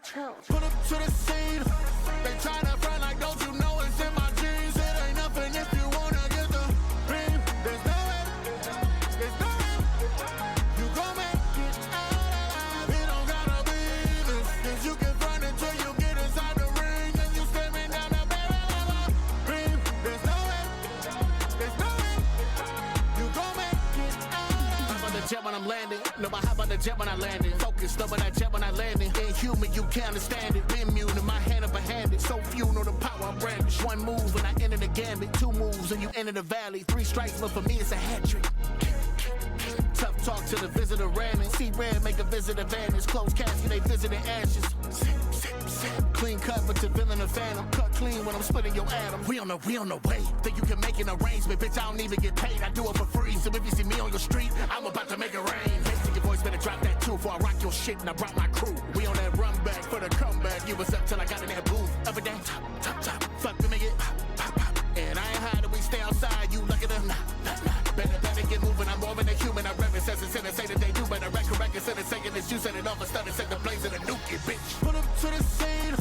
watchful. Put up to the scene. They try to front like, don't you know it's in my jeans? It ain't nothing if you wanna get the beam. There's no way, there's no way. You gon' make it out alive. It don't gotta be this. Cause you can run until you get inside the ring. And you staring down the barrel of a beam. There's no way, there's no way. You gon' make it out alive. How about the jet when I'm landing? No, but how about the jet when I landed? Focused over that jet when I landed. Inhuman, you can't understand it. Been immune in my hand upper handed. So few know the power I'm brandish. One move and I enter the gambit. Two moves and you enter the valley. Three strikes, but for me it's a hat trick. Tough talk to the visitor ramming. See red, make a visitor vanish. Close casket, they visiting ashes. Clean cut, but to villain a phantom. Cut clean when I'm splitting your atom. We on the way. Think you can make an arrangement, bitch, I don't even get paid. I do it for free, so if you see me on your street, I'm about to make it rain. Listen, your voice better drop that too before I rock your shit and I brought my crew. We on that run back for the comeback. You was up till I got in that booth. Up and down, top. Fuck to make it pop. And I ain't hiding, we stay outside. You lucky to Better get moving. I'm more than a human. I reverence as a sinner. Say that they do better. Correct instead of saying this. You set it off and started set the blaze and a nuke it, bitch. Put up to the scene.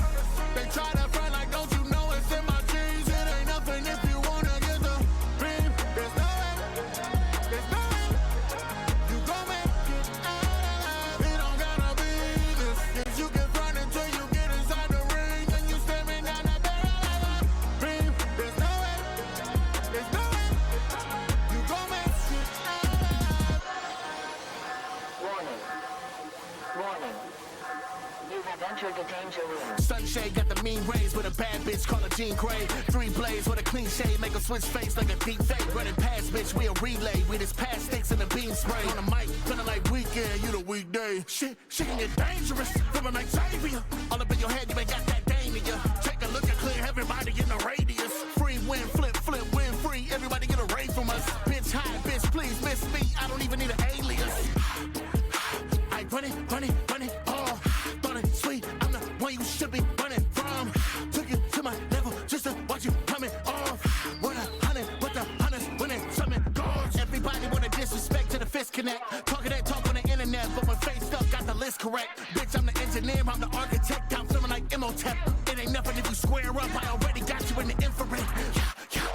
They try to front like, don't you know it's in my jeans? It ain't nothing if you wanna get the beam. There's no way, there's no way. You gon' make it out alive. It don't gotta be this. Cause you can run until you get inside the ring. And you staring down that barrel of a beam. There's no way, there's no way. You gon' make it out alive. Warning. You have entered the danger room. Sunshade got the mean rays with a bad bitch called a Jean Grey. Three blades with a clean shade, make a switch face like a deep fake. Running past, bitch, we a relay. We just pass sticks and a beam spray. On the mic, feeling like weekend, you the weekday. Shit can get dangerous. Feeling like Xavier. All up in your head, you ain't got that dame in ya. Take a look and clear everybody in the radius. Free win, flip, win free. Everybody get a ray from us. Bitch high, bitch, please miss me. I don't even need an alias. I run it, oh. Thought it sweet, I'm the one you should be running from. Took it to my level just to watch you coming off. What a hundred, but the hunters winning summon guards. Everybody wanna disrespect to the fist connect. Talking that talk on the internet, but when faced up, got the list correct. Bitch, I'm the engineer, I'm the architect. I'm feeling like Imhotep. It ain't nothing if you square up. I already got you in the infrared. Yeah.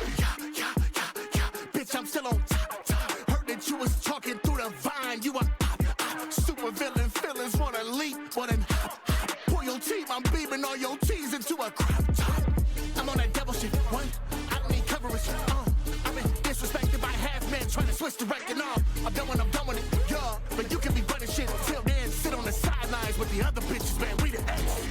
Bitch, I'm still on top. Heard that you was talking through the vine. You are super villain feelings, wanna leap, wanna pull your team. I'm beaming all your tees into a crop top. I'm on that devil shit, one, I don't need coverage, I've been disrespected by half men trying to switch the record off. I'm done when I'm done with it, yeah. But you can be running shit till then, sit on the sidelines with the other bitches, man, we the X.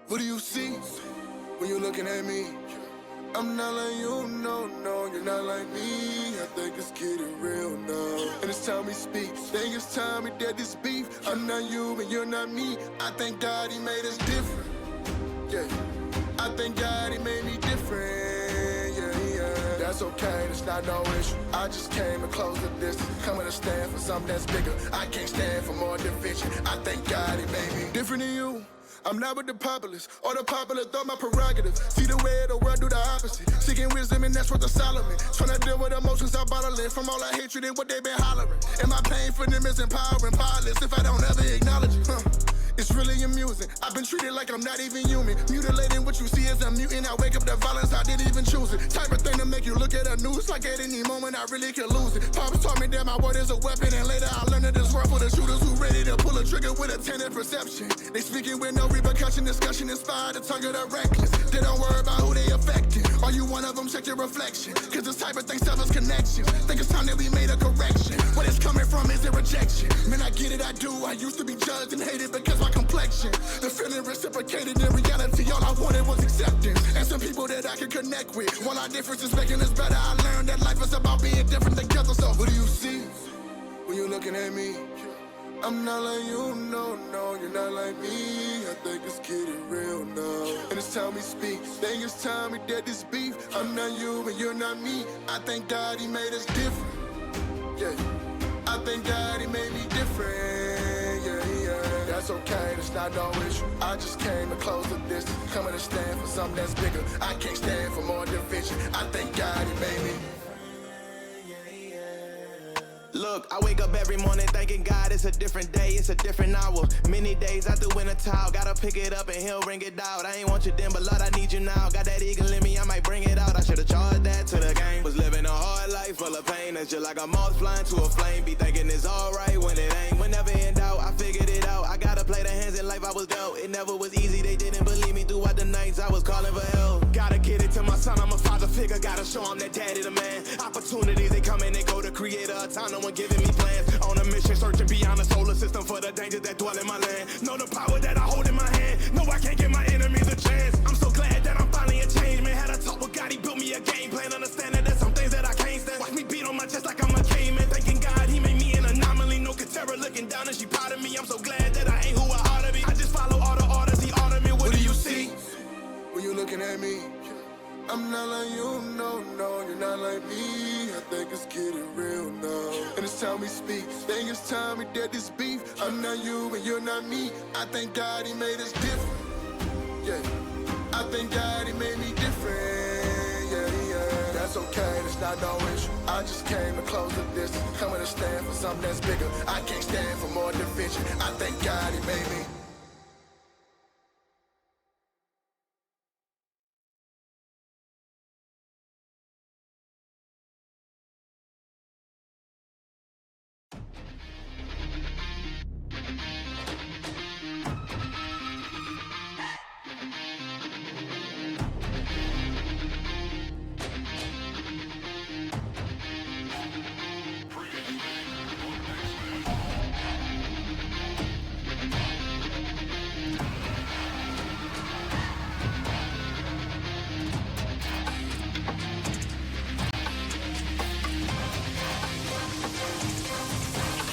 What do you see when you're looking at me? I'm not like you, no, you're not like me. I think it's getting real now. And it's time we speak. Think it's time we dead this beef. I'm not you and you're not me. I thank God he made us different. Yeah. I thank God he made me different. Yeah. That's okay, that's not no issue. I just came to close the distance. Coming to stand for something that's bigger. I can't stand for more division. I thank God he made me different than you. I'm not with the populace, or the popular thought my prerogative. See the way the world do the opposite. Seeking wisdom and that's what the Solomon. Tryna deal with emotions I bottling from all that hatred and what they been hollering. And my pain for them is empowering, powerless if I don't ever acknowledge it. It's really amusing. I've been treated like I'm not even human. Mutilating what you see as a mutant. I wake up to violence, I didn't even choose it. Type of thing to make you look at the news like at any moment I really could lose it. Papa taught me that my word is a weapon, and later I learned that this world for the shooters who ready to pull a trigger with a tainted perception. They speaking with no repercussion, discussion inspired the tongue of the reckless. They don't worry about who they affecting. Are you one of them? Check your reflection. Cause this type of thing severs connections. Think it's time that we made a correction. Where it's coming from is a rejection. Man, I get it, I do. I used to be judged and hated because my complexion. The feeling reciprocated in reality. All I wanted was acceptance. And some people that I can connect with. While our difference is making us better, I learned that life is about being different together. So what do you see when you're looking at me. I'm not like you, no, you're not like me. I think it's getting real now. And it's time we speak. Think it's time we dead this beef. I'm not you and you're not me. I thank God he made us different. Yeah. I thank God he made me different. Yeah. That's okay, that's not no issue. I just came to close the distance. Coming to stand for something that's bigger. I can't stand for more division. I thank God he made me. Look, I wake up every morning thanking God it's a different day, it's a different hour. Many days I threw in a towel, gotta pick it up and he'll bring it out. I ain't want you then, but Lord, I need you now. Got that eagle in me, I might bring it out. I should've charged that to the game. Was living a hard life full of pain, that's just like a moth flying to a flame. Be thinking it's alright when it ain't. Whenever in doubt, I figured it out. I gotta play the hands in life I was dealt. It never was easy, they didn't believe me throughout the nights I was calling for help. Gotta get it to my son, I'm a father figure. Gotta show him that daddy the man. Opportunities, they come and they go. The creator of time, no one giving me plans. On a mission, searching beyond the solar system for the dangers that dwell in my land. Know the power that I hold in my hand. No, I can't give my enemies a chance. I'm so glad that I'm finally a change man. Had a talk with God, he built me a game plan. Understanding that some things that I can't stand. Watch me beat on my chest like I'm a caveman. Thanking God, he made me an anomaly. No Katera looking down and she proud of me. I'm so glad that I ain't who I ought to be. I just follow all the orders he ordered me. What do you see? When you looking at me, I'm not like you, no, you're not like me. I think it's getting real now. And it's time we speak. Think it's time we dead this beef. I'm not you and you're not me. I thank God he made us different. Yeah. I thank God he made me different. Yeah. That's okay, that's not no issue. I just came to close the distance. Coming to stand for something that's bigger. I can't stand for more division. I thank God he made me.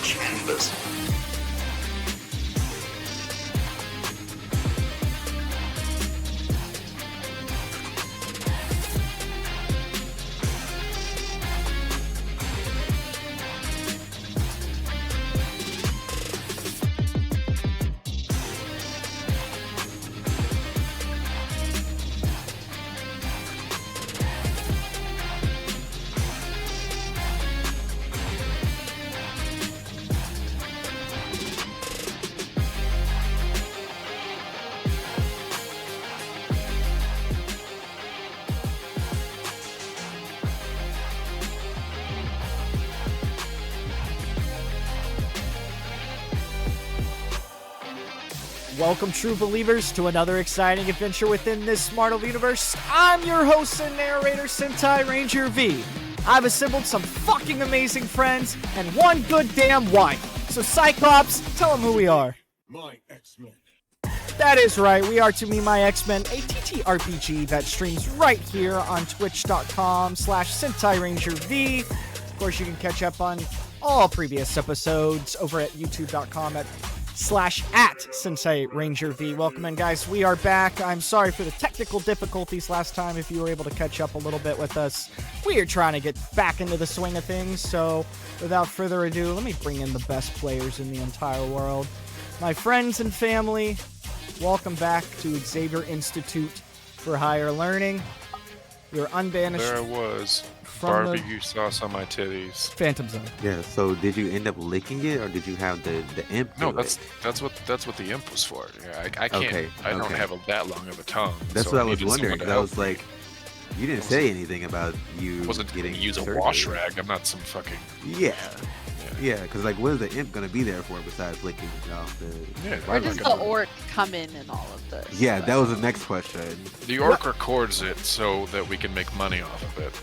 Canvas. Welcome, true believers, to another exciting adventure within this Marvel universe. I'm your host and narrator, SentaiRangerV. I've assembled some fucking amazing friends and one good damn wife. So Cyclops, tell them who we are. My X-Men. That is right, we are To Me My X-Men, a TTRPG that streams right here on twitch.com/SentaiRangerV. Of course, you can catch up on all previous episodes over at youtube.com/@SentaiRangerV. Welcome in, guys. We are back. I'm sorry for the technical difficulties last time. If you were able to catch up a little bit with us, we are trying to get back into the swing of things. So without further ado, let me bring in the best players in the entire world. My friends and family, welcome back to Xavier Institute for Higher Learning. You're unbanished. There I was. From Barbecue sauce on my titties. Phantom Zone. Yeah, so did you end up licking it, or did you have the imp? No, do that's it? what the imp was for. Yeah, I can't. Okay, I don't okay. have that long of a tongue. That's so what I was needed wondering. someone to 'Cause I help was me. like, you didn't say anything about you I wasn't getting gonna use a surgery. wash rag. I'm not some fucking. Yeah, yeah. Because like, what is the imp gonna be there for besides licking it off the? Yeah, Where like does a- the orc come in all of this? Yeah, that was the next question. The orc records it so that we can make money off of it.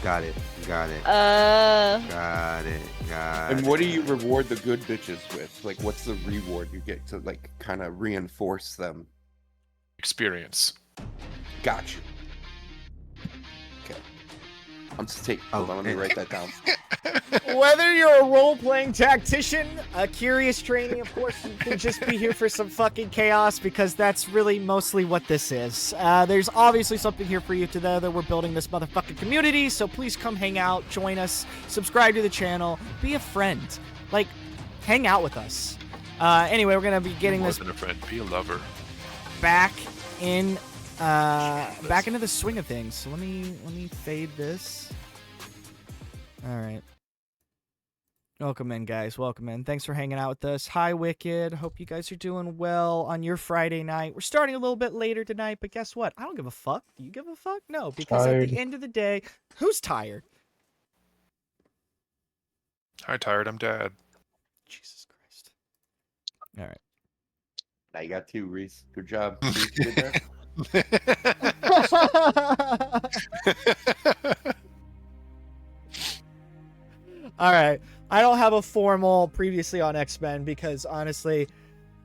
Got it. Got it. Uh, Got it. Got And it. what do you reward the good bitches with? Like, what's the reward you get to, like, kind of reinforce them? Experience. Got you. Okay. I'm just taking. Oh, Hold on, let me and- write that down. Whether you're a role-playing tactician, a curious trainee, of course, you could just be here for some fucking chaos, because that's really mostly what this is. There's obviously something here for you together. We're building this motherfucking community, so please come hang out, join us, subscribe to the channel, be a friend. Like, hang out with us. Anyway, we're gonna be getting More this than a friend, be a lover. back into the swing of things. So let me fade this. All right. Welcome in, guys. Welcome in. Thanks for hanging out with us. Hi, Wicked. Hope you guys are doing well on your Friday night. We're starting a little bit later tonight, but guess what? I don't give a fuck. Do you give a fuck? No, because at the end of the day, who's tired? Hi, tired. I'm Dad. Jesus Christ. All right. Now you got 2, Reese. Good job. Reese, you good there? All right. I don't have a formal previously on X-Men because honestly,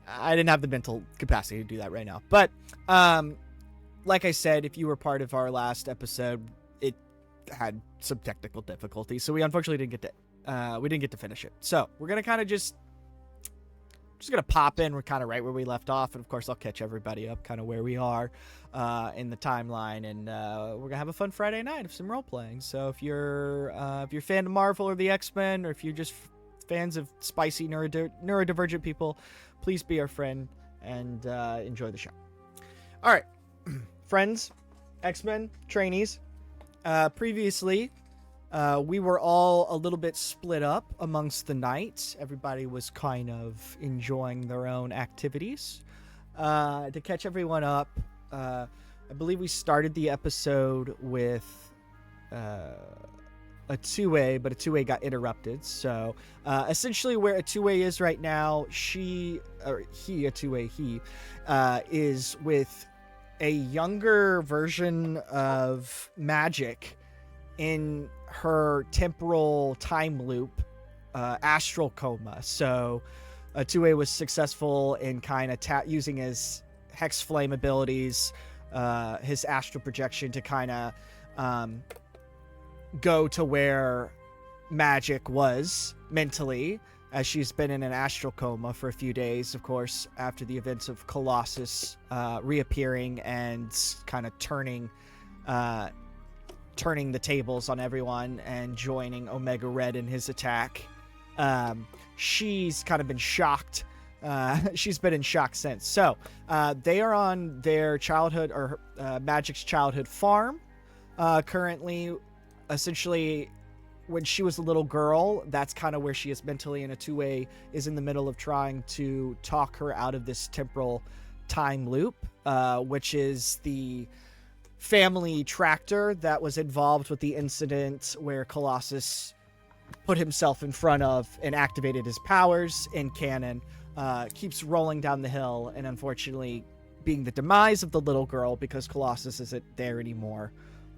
I didn't have the mental capacity to do that right now. But like I said, if you were part of our last episode, it had some technical difficulties, so we unfortunately didn't get to finish it. So we're gonna kind of just gonna pop in. We're kind of right where we left off, and of course I'll catch everybody up kind of where we are in the timeline, and we're gonna have a fun Friday night of some role playing. So if you're a fan of Marvel or the X-Men, or if you're just fans of spicy neurodivergent people, please be our friend and enjoy the show. All right, friends, X-Men trainees. Previously, we were all a little bit split up amongst the knights. Everybody was kind of enjoying their own activities. To catch everyone up, I believe we started the episode with a 2A, but a 2A got interrupted. So essentially where a 2A is right now, he is with a younger version of Magic in her temporal time loop, astral coma. So 2A was successful in kind of using his hex flame abilities, his astral projection to kind of go to where Magic was mentally, as she's been in an astral coma for a few days, of course, after the events of Colossus reappearing and kind of turning the tables on everyone and joining Omega Red in his attack. She's kind of been shocked. She's been in shock since. So they are on their childhood, or Magic's childhood farm currently. Essentially, when she was a little girl, that's kind of where she is mentally, and a 2A is in the middle of trying to talk her out of this temporal time loop, which is the family tractor that was involved with the incident where Colossus put himself in front of and activated his powers in canon, keeps rolling down the hill, and unfortunately being the demise of the little girl because Colossus isn't there anymore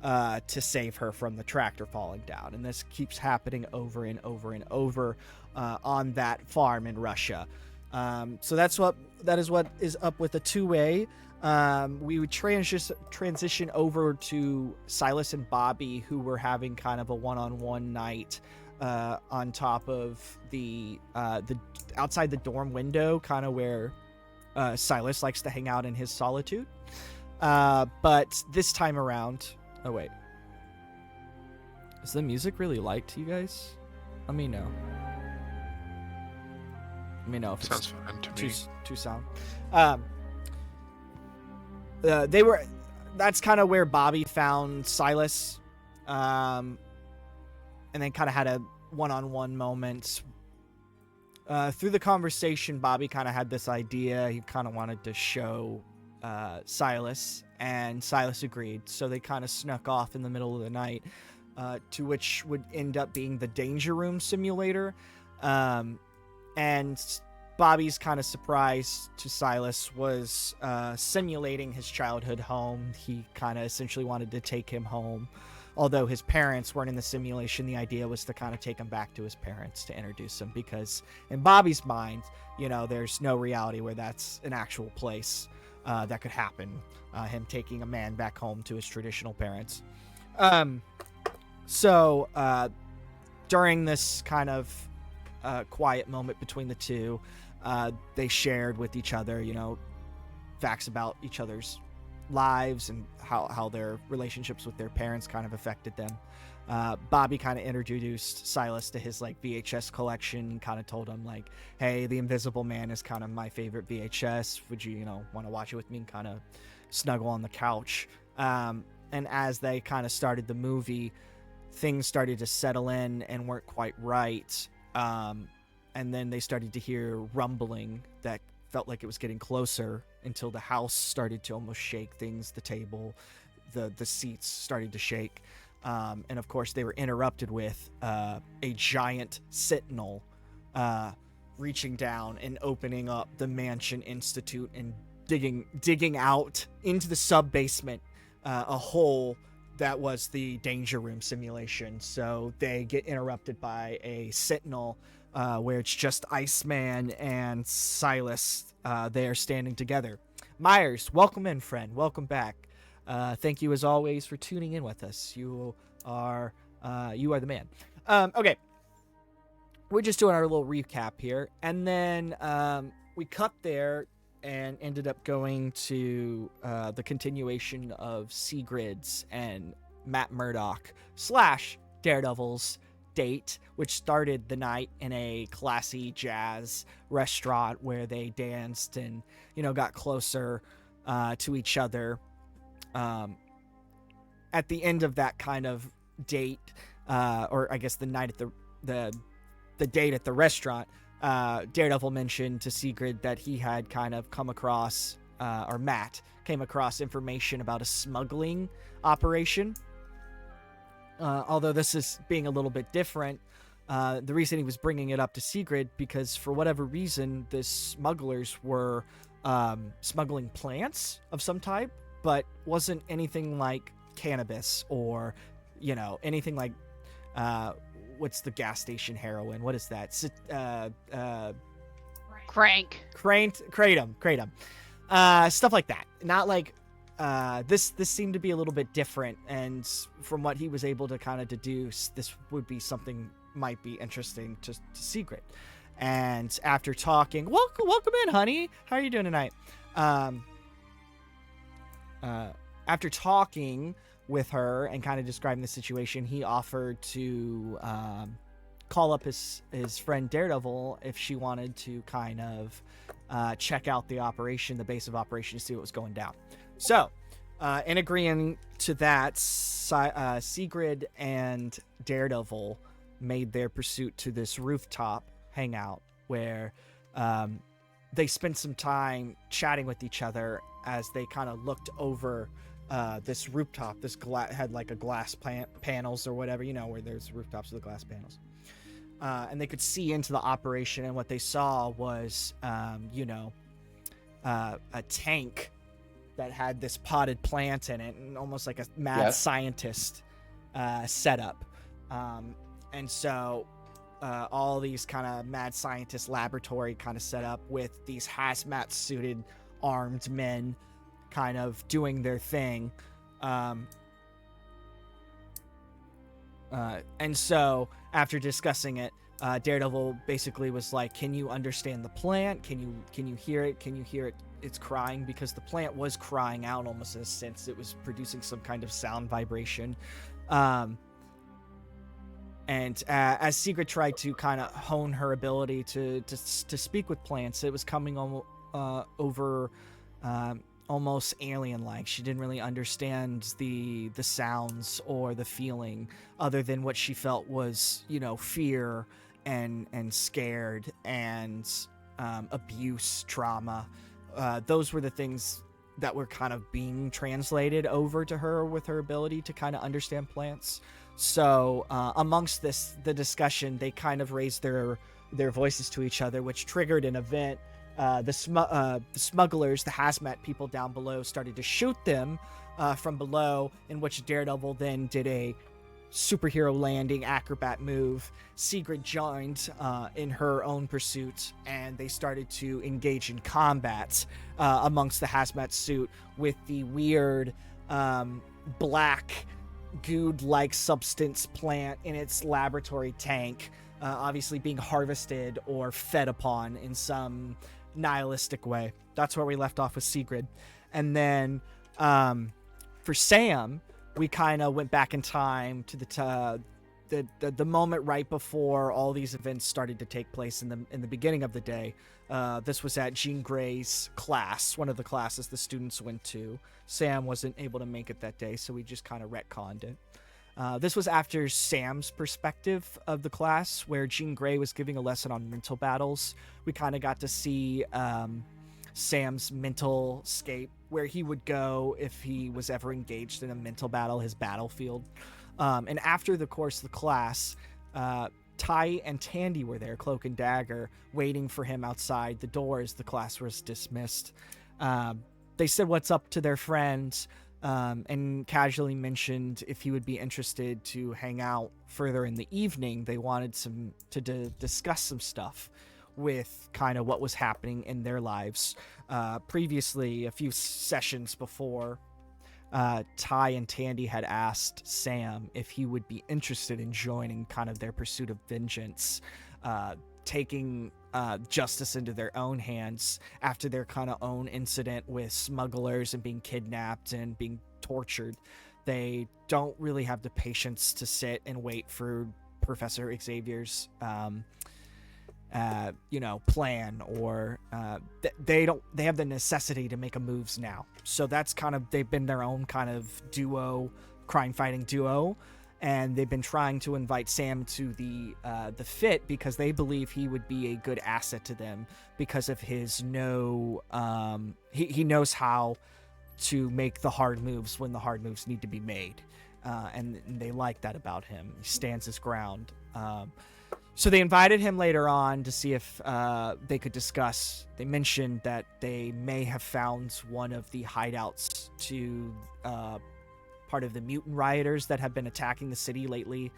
to save her from the tractor falling down. And this keeps happening over and over and over on that farm in Russia. So that is what is up with the 2A. We would transition over to Silas and Bobby, who were having kind of a one-on-one night on top of the outside the dorm window, kind of where Silas likes to hang out in his solitude. But this time around, oh wait, is the music really light to you guys? Let me know. Let me know if Sounds fun to me. too sound. That's kind of where Bobby found Silas, and then kind of had a one-on-one moment. Through the conversation, Bobby kind of had this idea. He kind of wanted to show Silas, and Silas agreed. So they kind of snuck off in the middle of the night, to which would end up being the Danger Room simulator. And Bobby's kind of surprise to Silas was simulating his childhood home. He kind of essentially wanted to take him home. Although his parents weren't in the simulation, the idea was to kind of take him back to his parents to introduce him, because in Bobby's mind, you know, there's no reality where that's an actual place that could happen. Him taking a man back home to his traditional parents. So during this kind of quiet moment between the two, they shared with each other, facts about each other's lives and how their relationships with their parents kind of affected them. Bobby kind of introduced Silas to his VHS collection, kind of told him hey, The Invisible Man is kind of my favorite VHS. Would you, want to watch it with me, and kind of snuggle on the couch. And as they kind of started the movie, things started to settle in and weren't quite right. And then they started to hear rumbling that felt like it was getting closer, until the house started to almost shake things, the table, the seats started to shake. And of course they were interrupted with a giant sentinel reaching down and opening up the Mansion Institute and digging out into the sub-basement, a hole that was the danger room simulation. So they get interrupted by a sentinel, where it's just Iceman and Silas. They are standing together. Myers, welcome in, friend. Welcome back. Thank you as always for tuning in with us. You are the man. Okay. We're just doing our little recap here. And then we cut there and ended up going to the continuation of Sigrid's and Matt Murdock / Daredevil's date, which started the night in a classy jazz restaurant where they danced and got closer to each other. At the end of that kind of date, or I guess the night at the date at the restaurant, Daredevil mentioned to Sigrid that he had kind of come across, or Matt came across information about a smuggling operation. Although this is being a little bit different, the reason he was bringing it up to Sigrid, because for whatever reason, the smugglers were smuggling plants of some type, but wasn't anything like cannabis or, anything like, what's the gas station heroin? What is that? Kratom. Stuff like that. Not like, this seemed to be a little bit different, and from what he was able to kind of deduce, this would be something might be interesting to Sigrid. And after talking, welcome in, honey. How are you doing tonight? After talking with her and kind of describing the situation, he offered to call up his friend Daredevil if she wanted to kind of check out the base of operation, to see what was going down. So, in agreeing to that, Sigrid and Daredevil made their pursuit to this rooftop hangout, where they spent some time chatting with each other as they kind of looked over this rooftop. This had like a glass panels or whatever, where there's rooftops with the glass panels. And they could see into the operation, and what they saw was, a tank that had this potted plant in it, and almost like a mad scientist setup. And so all these kind of mad scientist laboratory kind of set up with these hazmat suited armed men kind of doing their thing. And so after discussing it, Daredevil basically was like, can you understand the plant? Can you hear it? Can you hear it? It's crying, because the plant was crying out almost in a sense. It was producing some kind of sound vibration. And as Sigrid tried to kind of hone her ability to speak with plants, it was coming over almost alien-like. She didn't really understand the sounds or the feeling, other than what she felt was, fear and scared and abuse, trauma. Those were the things that were kind of being translated over to her with her ability to kind of understand plants. So amongst the discussion, they kind of raised their voices to each other, which triggered an event. The smugglers, the hazmat people down below, started to shoot them from below, in which Daredevil then did a superhero landing acrobat move. Sigrid joined in her own pursuit, and they started to engage in combat amongst the hazmat suit with the weird black goo-like substance plant in its laboratory tank, obviously being harvested or fed upon in some nihilistic way. That's where we left off with Sigrid. And then for Sam, we kind of went back in time to the moment right before all these events started to take place in the beginning of the day. This was at Jean Grey's class, one of the classes the students went to. Sam wasn't able to make it that day, so we just kind of retconned it. This was after Sam's perspective of the class, where Jean Grey was giving a lesson on mental battles. We kind of got to see Sam's mental scape, where he would go if he was ever engaged in a mental battle, his battlefield. And after the course of the class, Ty and Tandy were there, cloak and dagger, waiting for him outside the door as the class was dismissed. They said what's up to their friends, and casually mentioned if he would be interested to hang out further in the evening. They wanted to discuss some stuff with kind of what was happening in their lives. Previously, a few sessions before, Ty and Tandy had asked Sam if he would be interested in joining kind of their pursuit of vengeance, taking justice into their own hands after their kind of own incident with smugglers and being kidnapped and being tortured. They don't really have the patience to sit and wait for Professor Xavier's plan, or they have the necessity to make a moves now. So that's kind of, they've been their own kind of duo, crime fighting duo, and they've been trying to invite Sam to the fit because they believe he would be a good asset to them because of his he knows how to make the hard moves when the hard moves need to be made, and they like that about him. He stands his ground. So they invited him later on to see if they could discuss. They mentioned that they may have found one of the hideouts to part of the mutant rioters that have been attacking the city lately,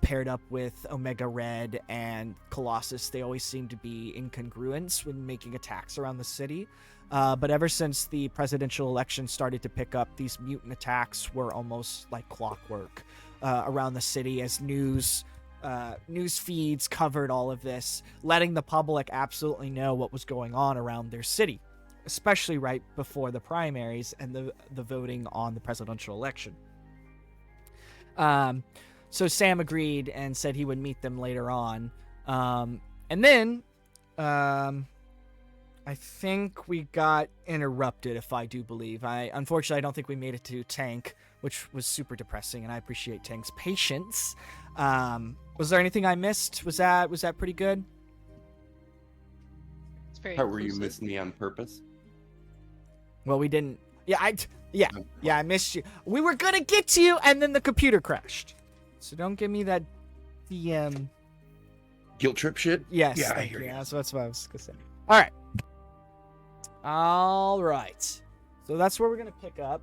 paired up with Omega Red and Colossus. They always seem to be incongruents when making attacks around the city. But ever since the presidential election started to pick up, these mutant attacks were almost like clockwork around the city, as news feeds covered all of this, letting the public absolutely know what was going on around their city, especially right before the primaries and the voting on the presidential election. So Sam agreed and said he would meet them later on. And then I think we got interrupted, if I do believe. Unfortunately, I don't think we made it to Tank, which was super depressing, and I appreciate Tank's patience. Was there anything I missed? Was that pretty good? It's very How were you inclusive. missing me on purpose? Well, we didn't. I missed you. We were gonna get to you, and then the computer crashed. So don't give me that DM. Guilt trip shit? Yes. Yeah, I thank hear you. you. That's what I was gonna say. All right. So that's where we're gonna pick up.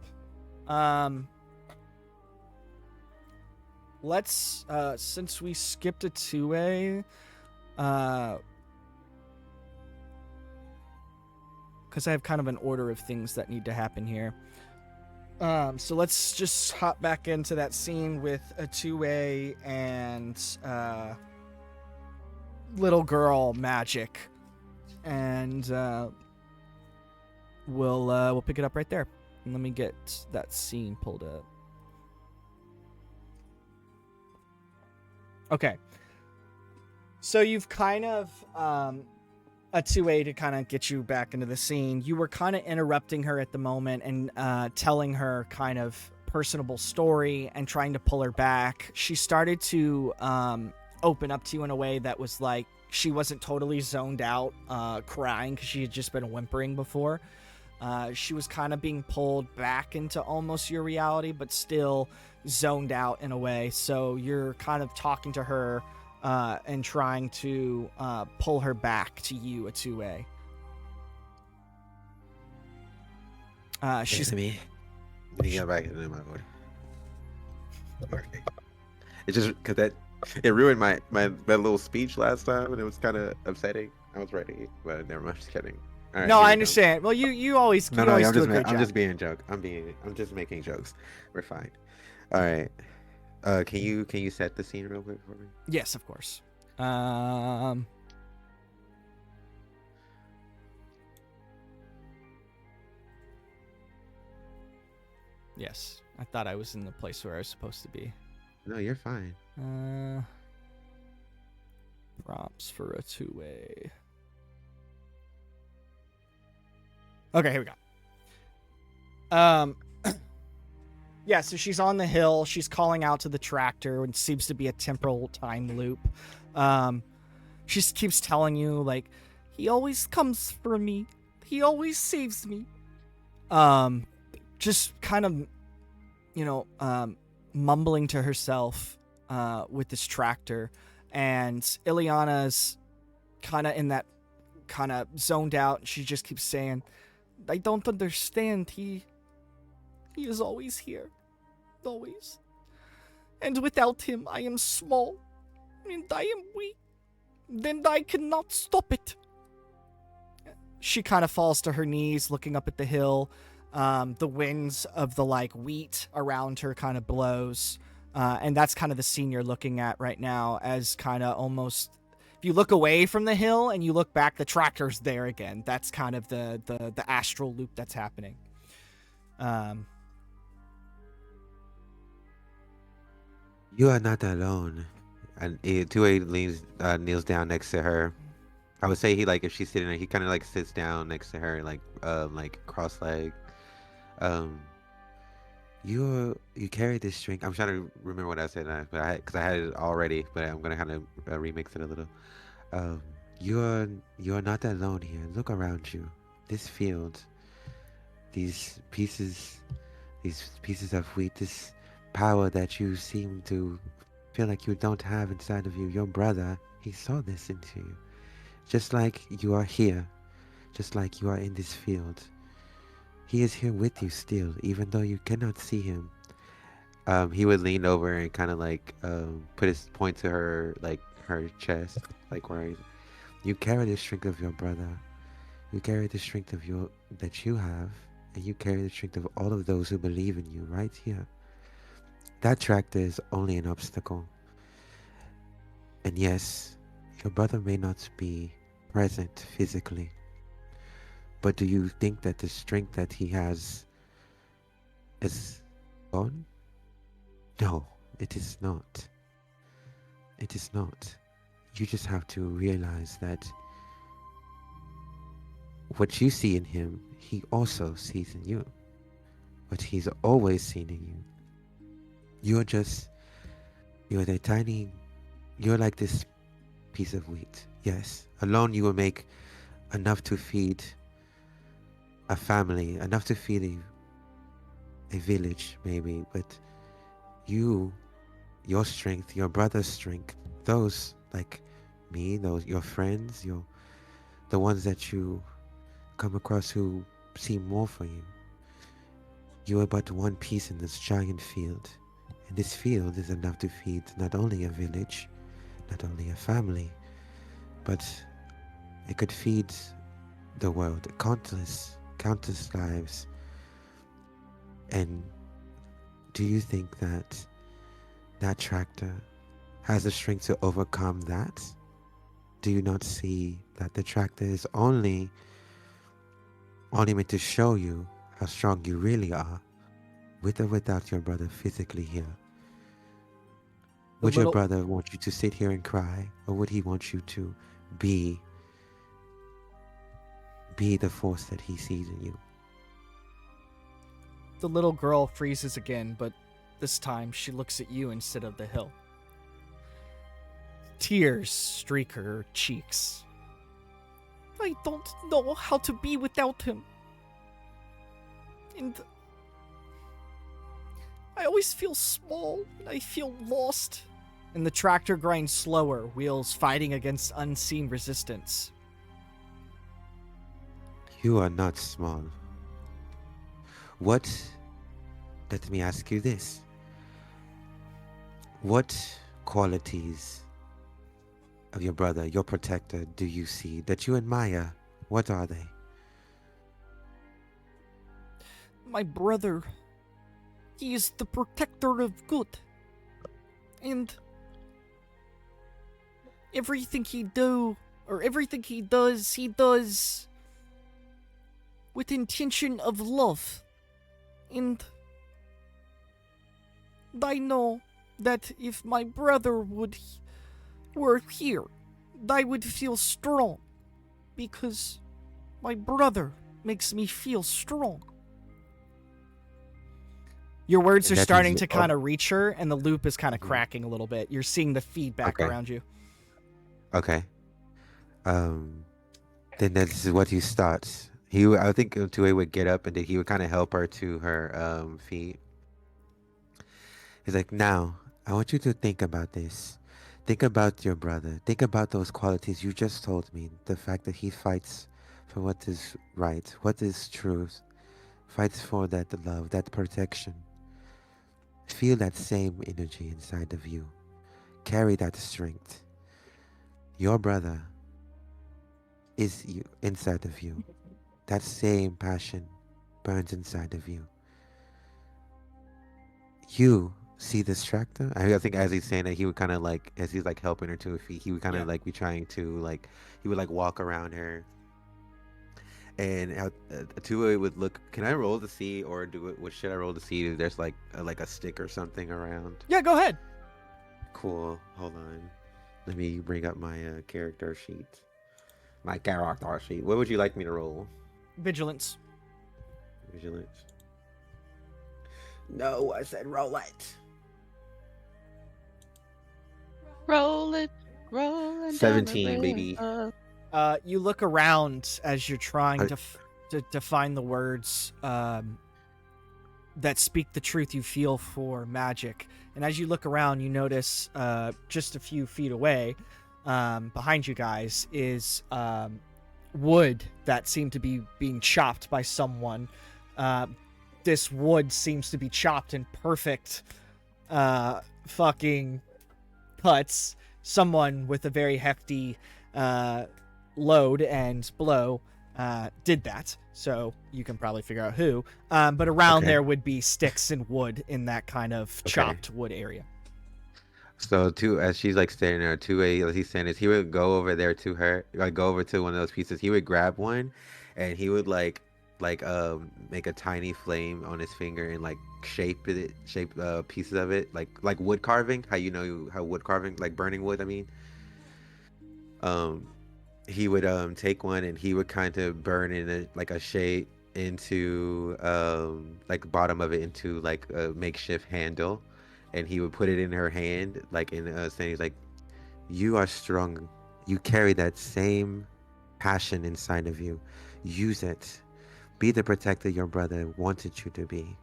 Let's since we skipped a 2A, because I have kind of an order of things that need to happen here. So let's just hop back into that scene with a 2A and little girl magic, and we'll pick it up right there. And let me get that scene pulled up. Okay. So you've kind of a 2A to kind of get you back into the scene. You were kind of interrupting her at the moment and telling her kind of personable story and trying to pull her back. She started to open up to you in a way that was like she wasn't totally zoned out, crying because she had just been whimpering before. She was kind of being pulled back into almost your reality, but still zoned out in a way. So you're kind of talking to her and trying to pull her back to you, a 2A. She's me. Let me get back into my order. Okay. It's just because it ruined my little speech last time, and it was kind of upsetting. I was ready, but never mind. Just kidding. All right, no, here I we understand. Well, you always go. always I'm do just a great I'm job. just being a joke. I'm just making jokes. We're fine. All right. Can you set the scene real quick for me? Yes, of course. Yes, I thought I was in the place where I was supposed to be. No, you're fine. Prompts for a two-way. Okay, here we go. Yeah, so she's on the hill. She's calling out to the tractor, and seems to be a temporal time loop. She keeps telling you, like, he always comes for me. He always saves me. Just kind of, mumbling to herself with this tractor. And Ileana's kind of in that kind of zoned out. She just keeps saying, I don't understand. He is always here. Always. And without him, I am small. And I am weak. Then I cannot stop it. She kind of falls to her knees, looking up at the hill. The winds of the, wheat around her kind of blows. And that's kind of the scene you're looking at right now, as kind of almost... If you look away from the hill and you look back, the tractor's there again. That's kind of the astral loop that's happening. You are not alone. And Two-Way kneels down next to her. I would say if she's sitting there, he kind of sits down next to her, cross-legged. You carry this strength. I'm trying to remember what I said, but because I had it already, but I'm gonna kind of remix it a little. You are not alone here. Look around you. This field, these pieces of wheat, this power that you seem to feel like you don't have inside of you. Your brother, he saw this into you. Just like you are here, just like you are in this field. He is here with you still, even though you cannot see him. He would lean over and kind of put his point to her, her chest, where you carry the strength of your brother. You carry the strength of that you have, and you carry the strength of all of those who believe in you right here. That tractor is only an obstacle. And yes, your brother may not be present physically, but do you think that the strength that he has is gone? No, it is not. It is not. You just have to realize that what you see in him, he also sees in you. What he's always seen in you. You're like this piece of wheat. Yes, alone you will make enough to feed a family, enough to feed a village maybe, but your strength, your brother's strength, those like me, your friends, the ones that you come across who see more for you. You are but one piece in this giant field. And this field is enough to feed not only a village, not only a family, but it could feed the world, countless lives. And do you think that tractor has the strength to overcome that? Do you not see that the tractor is only meant to show you how strong you really are, with or without your brother physically here? Would your brother want you to sit here and cry, or would he want you to be the force that he sees in you? The little girl freezes again, but this time she looks at you instead of the hill. Tears streak her cheeks. I don't know how to be without him. And I always feel small, and I feel lost. And the tractor grinds slower, wheels fighting against unseen resistance. You are not small. Let me ask you this. What qualities of your brother, your protector, do you see that you admire? What are they? My brother, he is the protector of good. And everything he does, he does with intention of love. And I know that if my brother were here, I would feel strong, because my brother makes me feel strong. Your words are starting to kind of reach her, and the loop is kind of cracking a little bit. You're seeing the feedback around you. Okay. Then this is what he starts. I think Tue would get up, and then he would kind of help her to her feet. He's like, now, I want you to think about this. Think about your brother. Think about those qualities you just told me. The fact that he fights for what is right, what is truth. Fights for that love, that protection. Feel that same energy inside of you. Carry that strength. Your brother is you inside of you. That same passion burns inside of you. You see this tractor? I think as he's saying that, he would kind of like, as he's like helping her to her feet, he would kind of like be trying to like, he would like walk around her. And Tue would look. Can I roll to see, or do it? What should I roll to see if there's like a stick or something around? Yeah, go ahead. Cool. Hold on. Let me bring up my character sheet. My character sheet. What would you like me to roll? Vigilance. Vigilance. No, I said roll it. Roll it, roll it. 17, baby. You look around as you're trying to find the words that speak the truth you feel for magic. And as you look around, you notice just a few feet away, behind you guys, is wood that seemed to be being chopped by someone. This wood seems to be chopped in perfect fucking cuts. Someone with a very hefty load and blow did that, so you can probably figure out who. But around there would be sticks and wood in that kind of chopped wood area. So as she's like standing there, as he's saying this, he would go over there to her, like go over to one of those pieces. He would grab one, and he would like make a tiny flame on his finger and like shape pieces of it, like wood carving. How wood carving, like burning wood. I mean, he would take one and he would kind of burn in a shape into like bottom of it into like a makeshift handle, and he would put it in her hand, like in saying, he's like, you are strong, you carry that same passion inside of you, use it, be the protector your brother wanted you to be.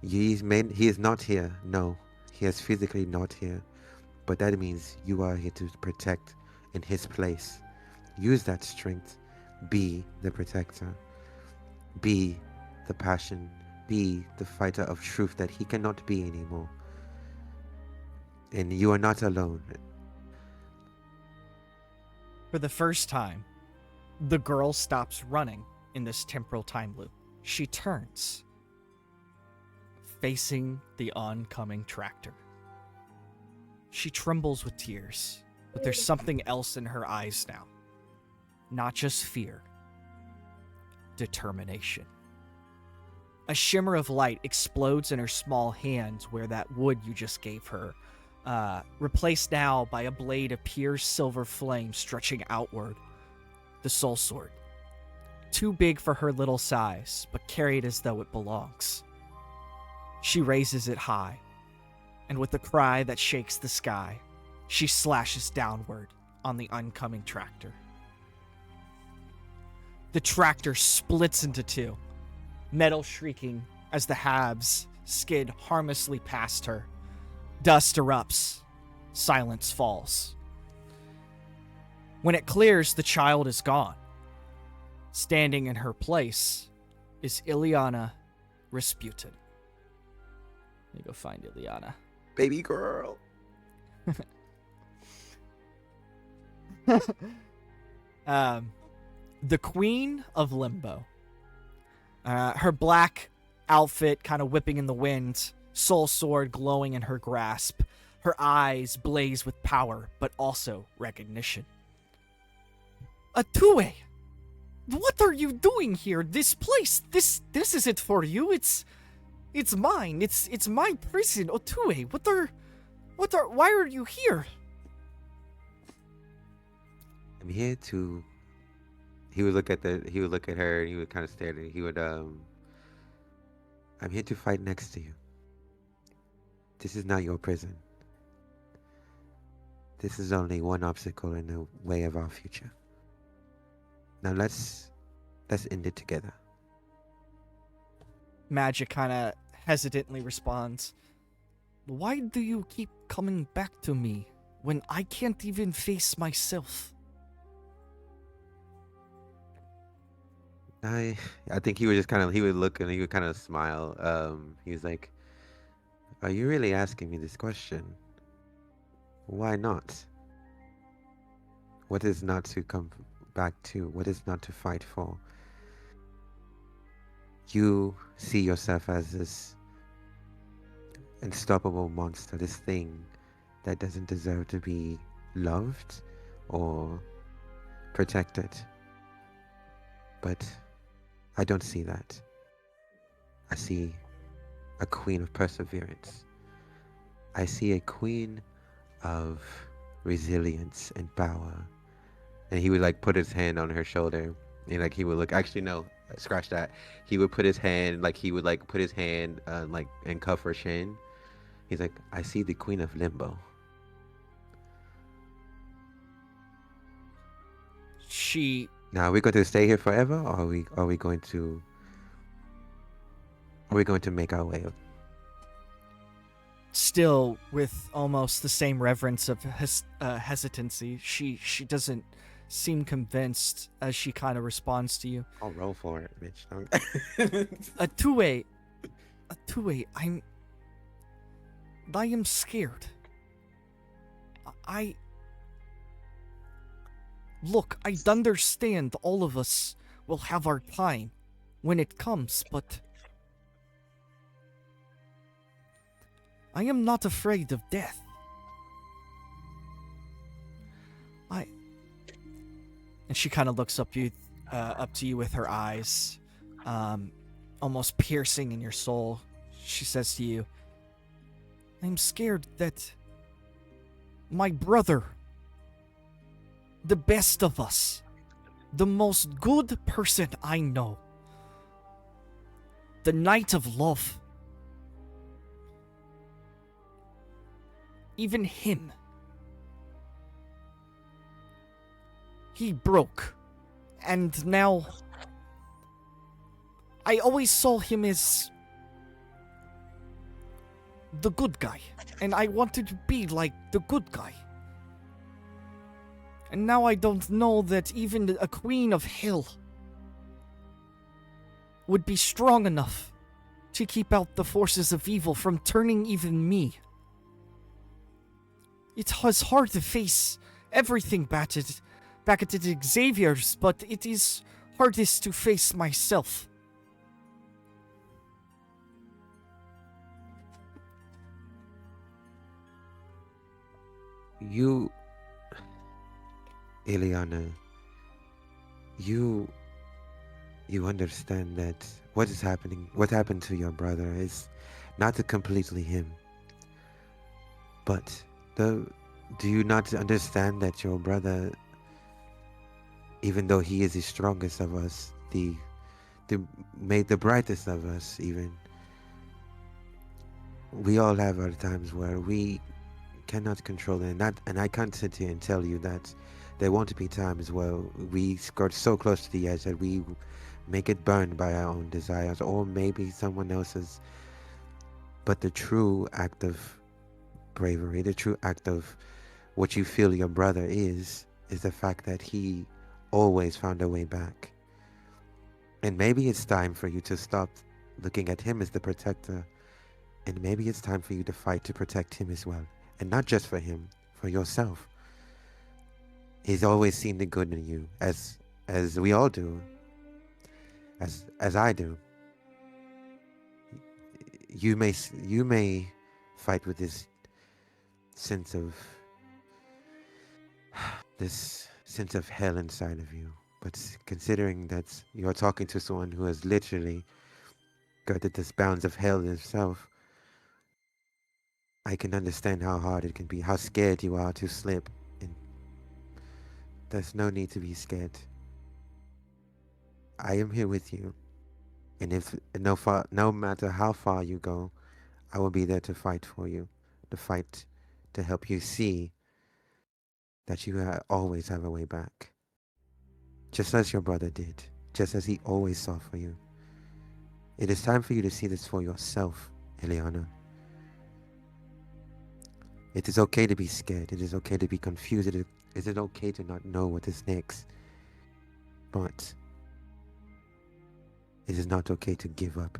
He is not here, no, he is physically not here, but that means you are here to protect in his place. Use that strength. Be the protector. Be the passion. Be the fighter of truth that he cannot be anymore. And you are not alone. For the first time, the girl stops running in this temporal time loop. She turns, facing the oncoming tractor. She trembles with tears, but there's something else in her eyes now. Not just fear, determination. A shimmer of light explodes in her small hand where that wood you just gave her, replaced now by a blade of pure silver flame stretching outward. The soul sword. Too big for her little size, but carried as though it belongs. She raises it high, and with a cry that shakes the sky, she slashes downward on the oncoming tractor. The tractor splits into two, metal shrieking as the halves skid harmlessly past her. Dust erupts. Silence falls. When it clears, the child is gone. Standing in her place is Ileana Rasputin. Let me go find Ileana. Baby girl. The Queen of Limbo. Her black outfit kind of whipping in the wind, soul sword glowing in her grasp. Her eyes blaze with power, but also recognition. Atue! What are you doing here? This place, this isn't for you. It's mine. It's my prison. Otue, why are you here? I'm here to. He would look at her, and he would kind of stare at her. He would, I'm here to fight next to you. This is not your prison. This is only one obstacle in the way of our future. Now let's end it together. Magic kind of hesitantly responds, "Why do you keep coming back to me when I can't even face myself?" I think he would just kind of, he would look and he would kind of smile. He was like, "Are you really asking me this question? Why not? What is not to come back to? What is not to fight for? You see yourself as this unstoppable monster, this thing that doesn't deserve to be loved or protected. But I don't see that. I see a queen of perseverance. I see a queen of resilience and power." And he would like put his hand on her shoulder, and like he would look. Actually, no, scratch that. He would put his hand, like and cuff her shin. He's like, "I see the queen of limbo." Now, are we going to stay here forever, or are we going to make our way up? Still with almost the same reverence of hesitancy, she doesn't seem convinced as she kind of responds to you. I'll roll for it, bitch. Atue, I am scared. Look, I understand all of us will have our time when it comes, but I am not afraid of death. And she kind of looks up to you with her eyes, almost piercing in your soul. She says to you, "I'm scared that my brother, the best of us, the most good person I know, the Knight of Love, even him, he broke, and now I always saw him as the good guy, and I wanted to be like the good guy. And now I don't know that even a queen of hell would be strong enough to keep out the forces of evil from turning even me. It was hard to face everything back at Xavier's, but it is hardest to face myself." You, Ileana, you understand that what happened to your brother is not completely him. But do you not understand that your brother, even though he is the strongest of us, the brightest of us even, we all have our times where we cannot control it, and I can't sit here and tell you that there won't be times where we skirt so close to the edge that we make it burn by our own desires, or maybe someone else's. But the true act of bravery, the true act of what you feel your brother is the fact that he always found a way back. And maybe it's time for you to stop looking at him as the protector, and maybe it's time for you to fight to protect him as well. And not just for him, for yourself. He's always seen the good in you, as we all do, as I do. you may fight with this sense of hell inside of you, but considering that you're talking to someone who has literally skirted the bounds of hell himself, I can understand how hard it can be, how scared you are to slip, and there's no need to be scared. I am here with you, and no matter how far you go, I will be there to fight for you, to help you see that you always have a way back, just as your brother did, just as he always saw for you. It is time for you to see this for yourself, Eliana. It is okay to be scared. It is okay to be confused. It is okay to not know what is next. But it is not okay to give up.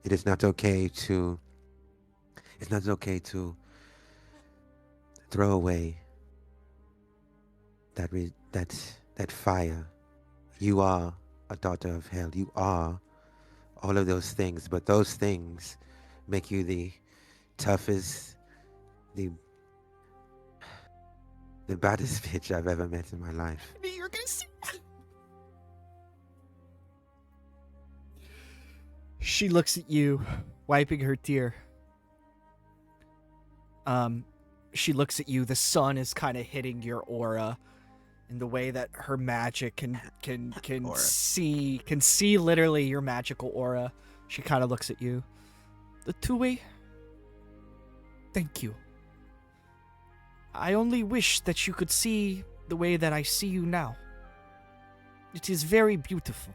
It is not okay to throw away that fire. You are a daughter of hell. You are all of those things, but those things make you the toughest, the baddest bitch I've ever met in my life. You're gonna see. She looks at you, wiping her tear. She looks at you. The sun is kind of hitting your aura, in the way that her magic can see literally your magical aura. She kind of looks at you. The two-way. Thank you. I only wish that you could see the way that I see you now. It is very beautiful.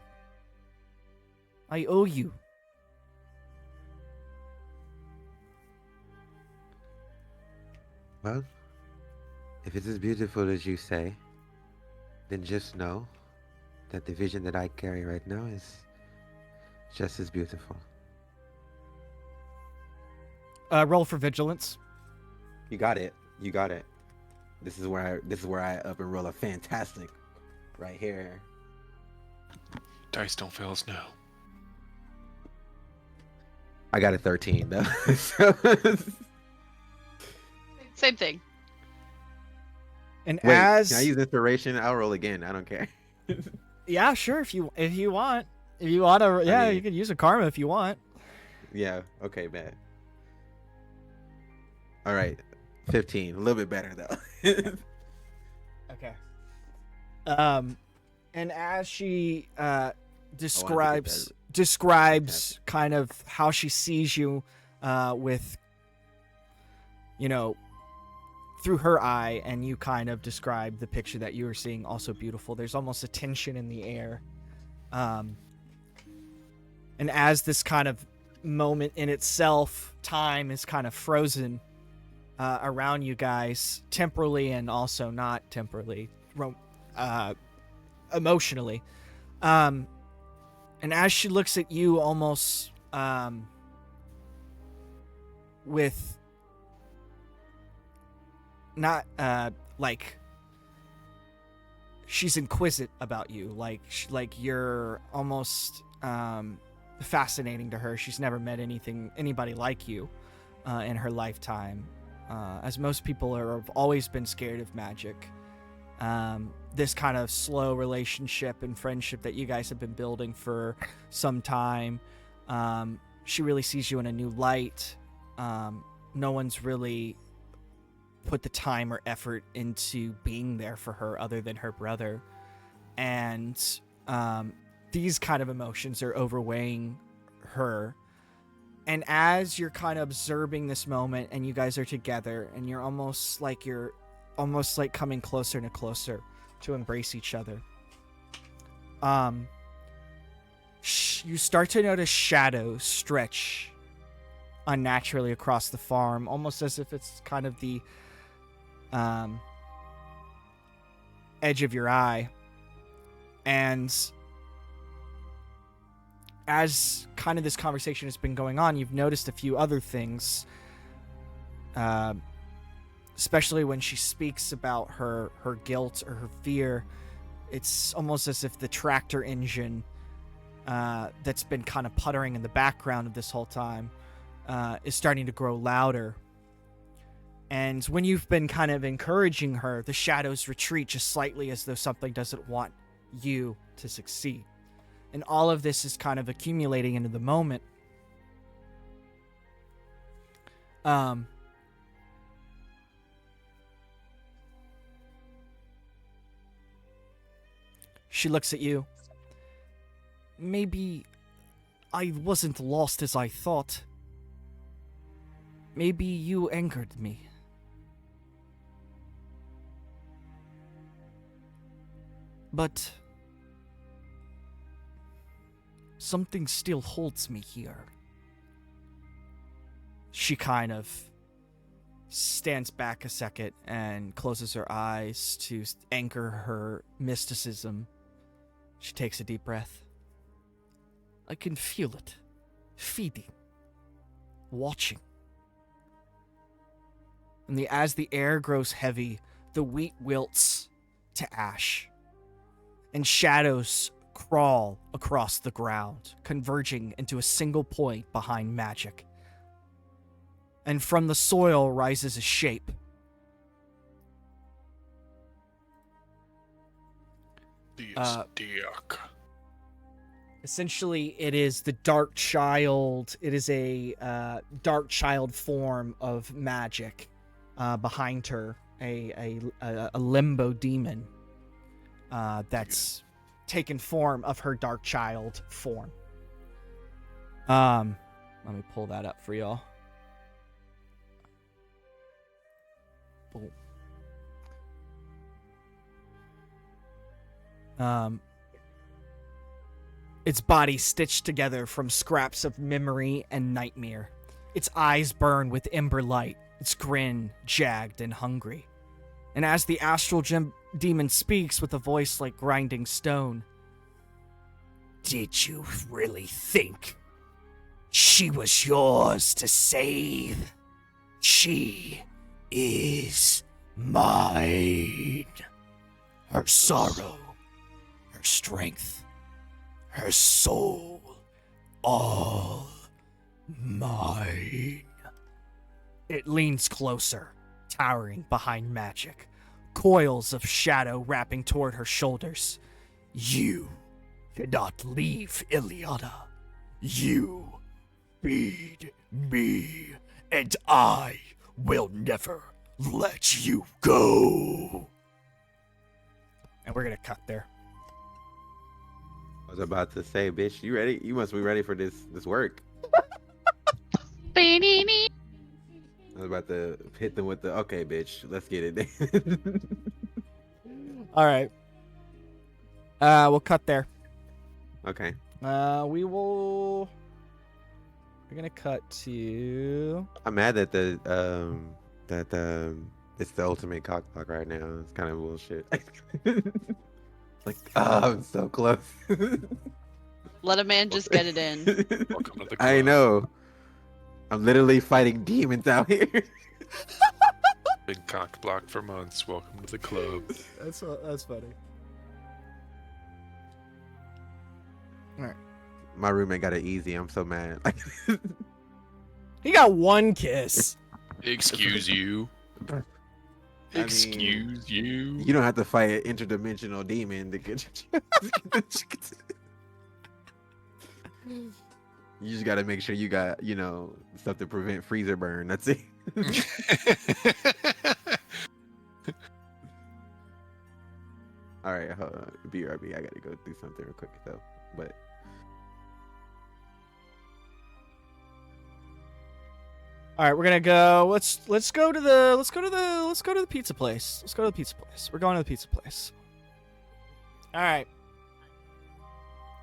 I owe you. Well, if it's as beautiful as you say, then just know that the vision that I carry right now is just as beautiful. Roll for vigilance. You got it. You got it. This is where I up and roll a fantastic right here. Dice don't fail us now. I got a 13 though. Same thing. And Wait, as can I use inspiration? I'll roll again. I don't care. yeah, sure. If you want to, yeah, you could use a karma if you want. Yeah. Okay, bad. All right, 15. A little bit better though. Okay. And as she describes kind of how she sees you, with, you know, through her eye, and you kind of describe the picture that you were seeing, also beautiful. There's almost a tension in the air. And as this kind of moment in itself, time is kind of frozen around you guys, temporally and also not temporally, emotionally. And as she looks at you almost with not like she's inquisitive about you, like you're almost fascinating to her. She's never met anybody like you in her lifetime. As most people have always been scared of magic. This kind of slow relationship and friendship that you guys have been building for some time, she really sees you in a new light. No one's really put the time or effort into being there for her other than her brother. And these kind of emotions are overweighing her. And as you're kind of observing this moment and you guys are together and you're almost like coming closer and closer to embrace each other, you start to notice shadows stretch unnaturally across the farm, almost as if it's kind of the edge of your eye. And as kind of this conversation has been going on, you've noticed a few other things, especially when she speaks about her guilt or her fear. It's almost as if the tractor engine that's been kind of puttering in the background of this whole time is starting to grow louder. And when you've been kind of encouraging her, the shadows retreat just slightly as though something doesn't want you to succeed. And all of this is kind of accumulating into the moment. She looks at you. Maybe I wasn't lost as I thought. Maybe you angered me. But something still holds me here. She kind of stands back a second and closes her eyes to anchor her mysticism. She takes a deep breath. I can feel it. Feeding. Watching. And as the air grows heavy, the wheat wilts to ash. And shadows crawl across the ground, converging into a single point behind magic. And from the soil rises a shape. Essentially, it is the Dark Child. It is a Dark Child form of magic behind her. A limbo demon that's taken form of her Dark Child form. Let me pull that up for y'all. Its body stitched together from scraps of memory and nightmare. Its eyes burn with ember light, its grin jagged and hungry. And as the astral demon speaks with a voice like grinding stone, did you really think she was yours to save? She is mine. Her sorrow, her strength, her soul, all mine. It leans closer, towering behind magic, coils of shadow wrapping toward her shoulders. You cannot leave Ileana. You feed me, and I will never let you go. And we're gonna cut there. I was about to say, bitch, you ready? You must be ready for this work. I was about to hit them with the, okay, bitch, let's get it. All right. We'll cut there. Okay. We're gonna cut to. I'm mad that it's the ultimate cockblock right now. It's kind of bullshit. Like, oh, I'm so close. Let a man just get it in. Welcome to the club. I know. I'm literally fighting demons out here. Been cock blocked for months. Welcome to the club. That's funny. All right. My roommate got it easy. I'm so mad. He got one kiss. Excuse you. I Excuse you. You don't have to fight an interdimensional demon to get You just gotta make sure you got, stuff to prevent freezer burn. That's it. All right, hold on. BRB, I gotta go do something real quick though. But all right, we're gonna go. Let's go to the pizza place. Let's go to the pizza place. We're going to the pizza place. All right.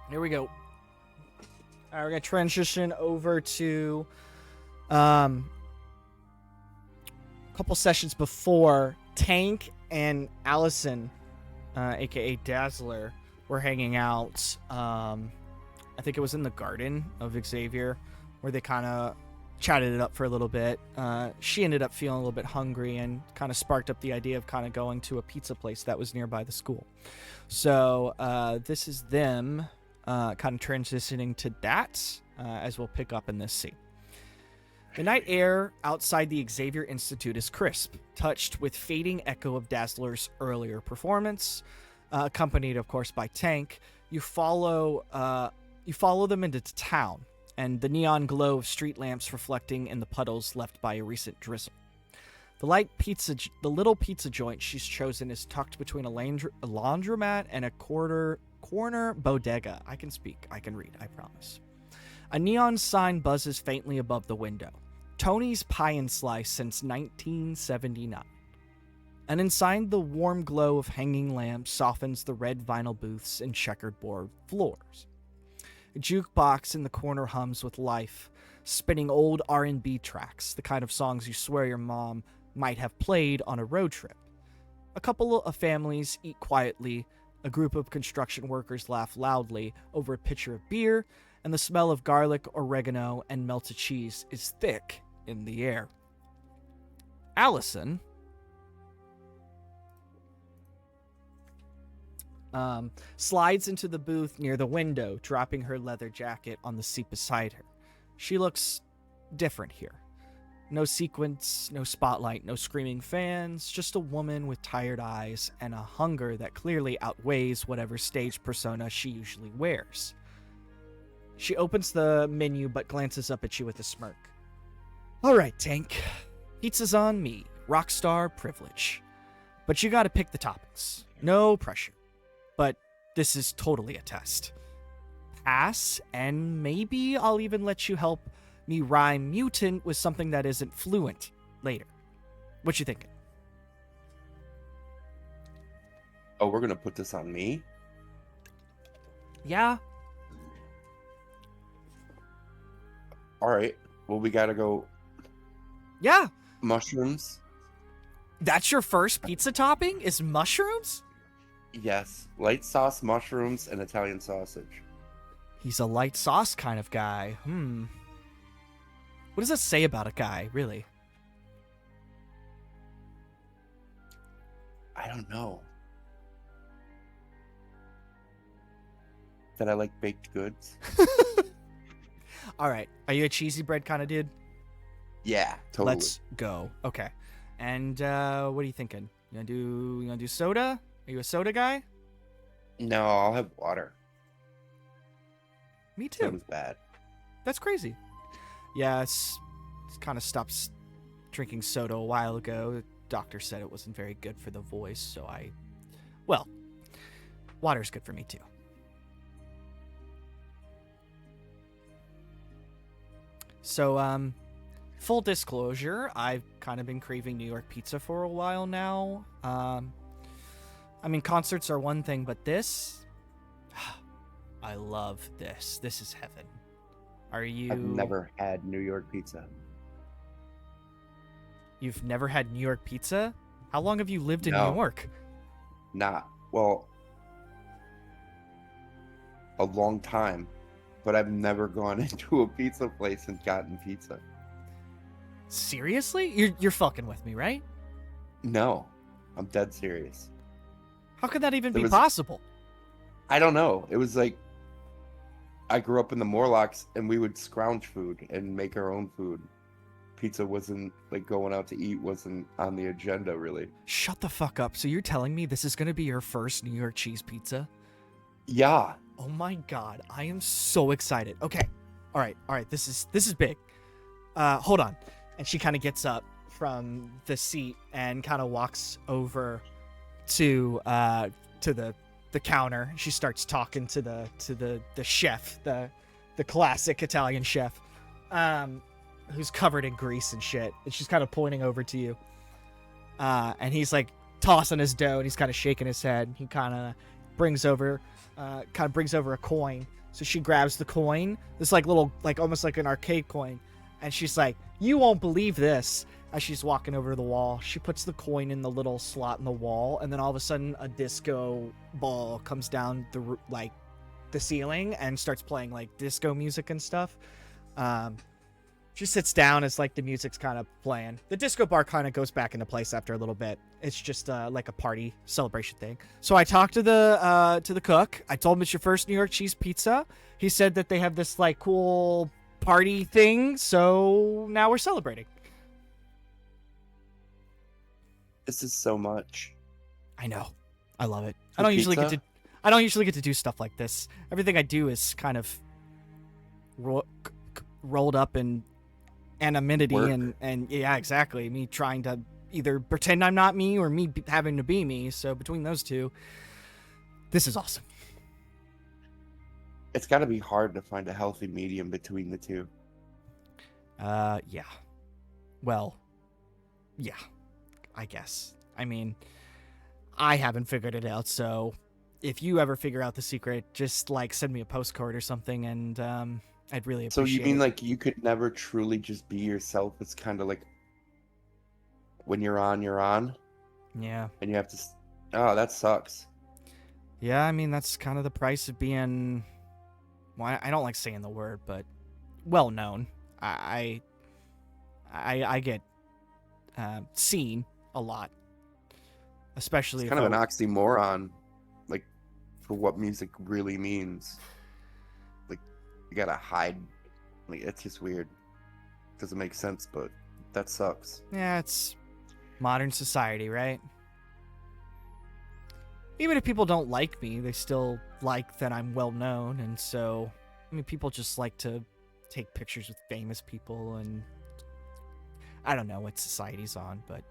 Here we go. All right, we're gonna transition over to a couple sessions before. Tank and Allison, aka Dazzler, were hanging out. I think it was in the garden of Xavier, where they kind of chatted it up for a little bit. She ended up feeling a little bit hungry and kind of sparked up the idea of kind of going to a pizza place that was nearby the school. So this is them kind of transitioning to that as we'll pick up in this scene. The night air outside the Xavier Institute is crisp, touched with fading echo of Dazzler's earlier performance, accompanied, of course, by Tank. You follow them into town, and the neon glow of street lamps reflecting in the puddles left by a recent drizzle. The little pizza joint she's chosen is tucked between a laundromat and a corner bodega. I can speak. I can read. I promise. A neon sign buzzes faintly above the window. Tony's Pie and Slice since 1979. And inside, the warm glow of hanging lamps softens the red vinyl booths and checkered board floors. A jukebox in the corner hums with life, spinning old R&B tracks, the kind of songs you swear your mom might have played on a road trip. A couple of families eat quietly, a group of construction workers laugh loudly over a pitcher of beer, and the smell of garlic, oregano, and melted cheese is thick in the air. Allison slides into the booth near the window, dropping her leather jacket on the seat beside her. She looks different here. No sequins, no spotlight, no screaming fans, just a woman with tired eyes and a hunger that clearly outweighs whatever stage persona she usually wears. She opens the menu but glances up at you with a smirk. All right, Tank. Pizza's on me. Rockstar privilege. But you gotta pick the toppings. No pressure. But this is totally a test. Pass, and maybe I'll even let you help me rhyme mutant with something that isn't fluent later. What you thinking? Oh, we're gonna put this on me? Yeah. All right. Well, we gotta go. Yeah. Mushrooms. That's your first pizza topping? Is mushrooms? Yes. Light sauce, mushrooms, and Italian sausage. He's a light sauce kind of guy. What does that say about a guy, really? I don't know. That I like baked goods. All right. Are you a cheesy bread kind of dude? Yeah, totally. Let's go. Okay. And what are you thinking? You gonna do soda? Are you a soda guy? No, I'll have water. Me too. Soda's bad. That's crazy. Yeah, it's kind of stopped drinking soda a while ago. The doctor said it wasn't very good for the voice, so well, water's good for me too. So, full disclosure, I've kind of been craving New York pizza for a while now. I mean, concerts are one thing, but this, I love this. This is heaven. Are you... I've never had New York pizza. You've never had New York pizza? How long have you lived in New York? Well, a long time. But I've never gone into a pizza place and gotten pizza. Seriously? You're fucking with me, right? No, I'm dead serious. How could that even be possible? I don't know. It was like, I grew up in the Morlocks and we would scrounge food and make our own food. Pizza wasn't, like, going out to eat wasn't on the agenda, really. Shut the fuck up. So you're telling me this is going to be your first New York cheese pizza? Yeah. Oh my god, I am so excited. Okay. All right. This is big. Hold on. And she kind of gets up from the seat and kind of walks over to the counter. She starts talking to the chef, the classic Italian chef, who's covered in grease and shit. And she's kind of pointing over to you. And he's like tossing his dough and he's kind of shaking his head. He kind of brings over a coin. So she grabs the coin, this like little, like almost like an arcade coin, and she's like, "You won't believe this." As she's walking over to the wall, she puts the coin in the little slot in the wall, and then all of a sudden a disco ball comes down the ceiling and starts playing like disco music and stuff. She sits down as like the music's kind of playing. The disco bar kind of goes back into place after a little bit. It's just like a party celebration thing. So I talked to the cook. I told him it's your first New York cheese pizza. He said that they have this like cool party thing, so now we're celebrating. This is so much. I know. I love it. For I don't usually get to do stuff like this. Everything I do is kind of rolled up in anonymity and yeah, exactly. Me trying to either pretend I'm not me or me having to be me. So between those two, this is awesome. It's got to be hard to find a healthy medium between the two. Yeah. Well, yeah, I guess. I mean, I haven't figured it out, so if you ever figure out the secret, just like send me a postcard or something, and I'd really appreciate it. So you mean like you could never truly just be yourself? It's kind of like when you're on, you're on. Yeah. And you have to. Oh, that sucks. Yeah, I mean that's kind of the price of being. Well, I don't like saying the word, but well known. I get seen a lot, especially. It's kind of an oxymoron, like for what music really means. Like you gotta hide. Like it's just weird. Doesn't make sense, but that sucks. Yeah, it's modern society, right? Even if people don't like me, they still like that I'm well known, and so I mean, people just like to take pictures with famous people, and I don't know what society's on, but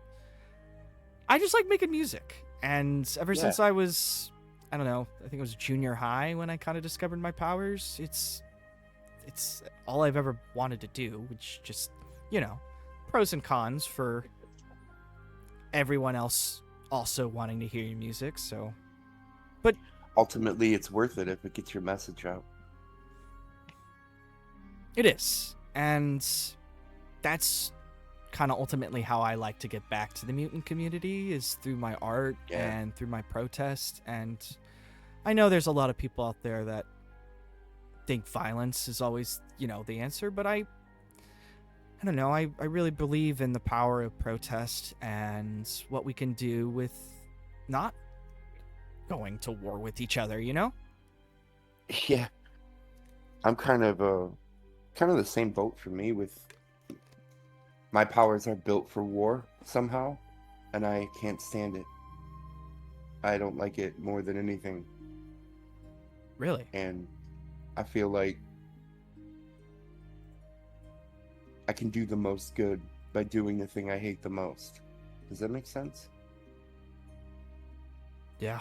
I just like making music. And ever since I was, I don't know, I think it was junior high when I kind of discovered my powers. It's all I've ever wanted to do, which just, you know, pros and cons for everyone else also wanting to hear your music. So, but ultimately it's worth it if it gets your message out. It is. And that's kind of ultimately how I like to get back to the mutant community, is through my art and through my protest. And I know there's a lot of people out there that think violence is always, you know, the answer, but I don't know. I really believe in the power of protest and what we can do with not going to war with each other, you know? Yeah. I'm kind of the same boat for me. With my powers are built for war somehow, and I can't stand it. I don't like it more than anything. Really? And I feel like I can do the most good by doing the thing I hate the most. Does that make sense? Yeah.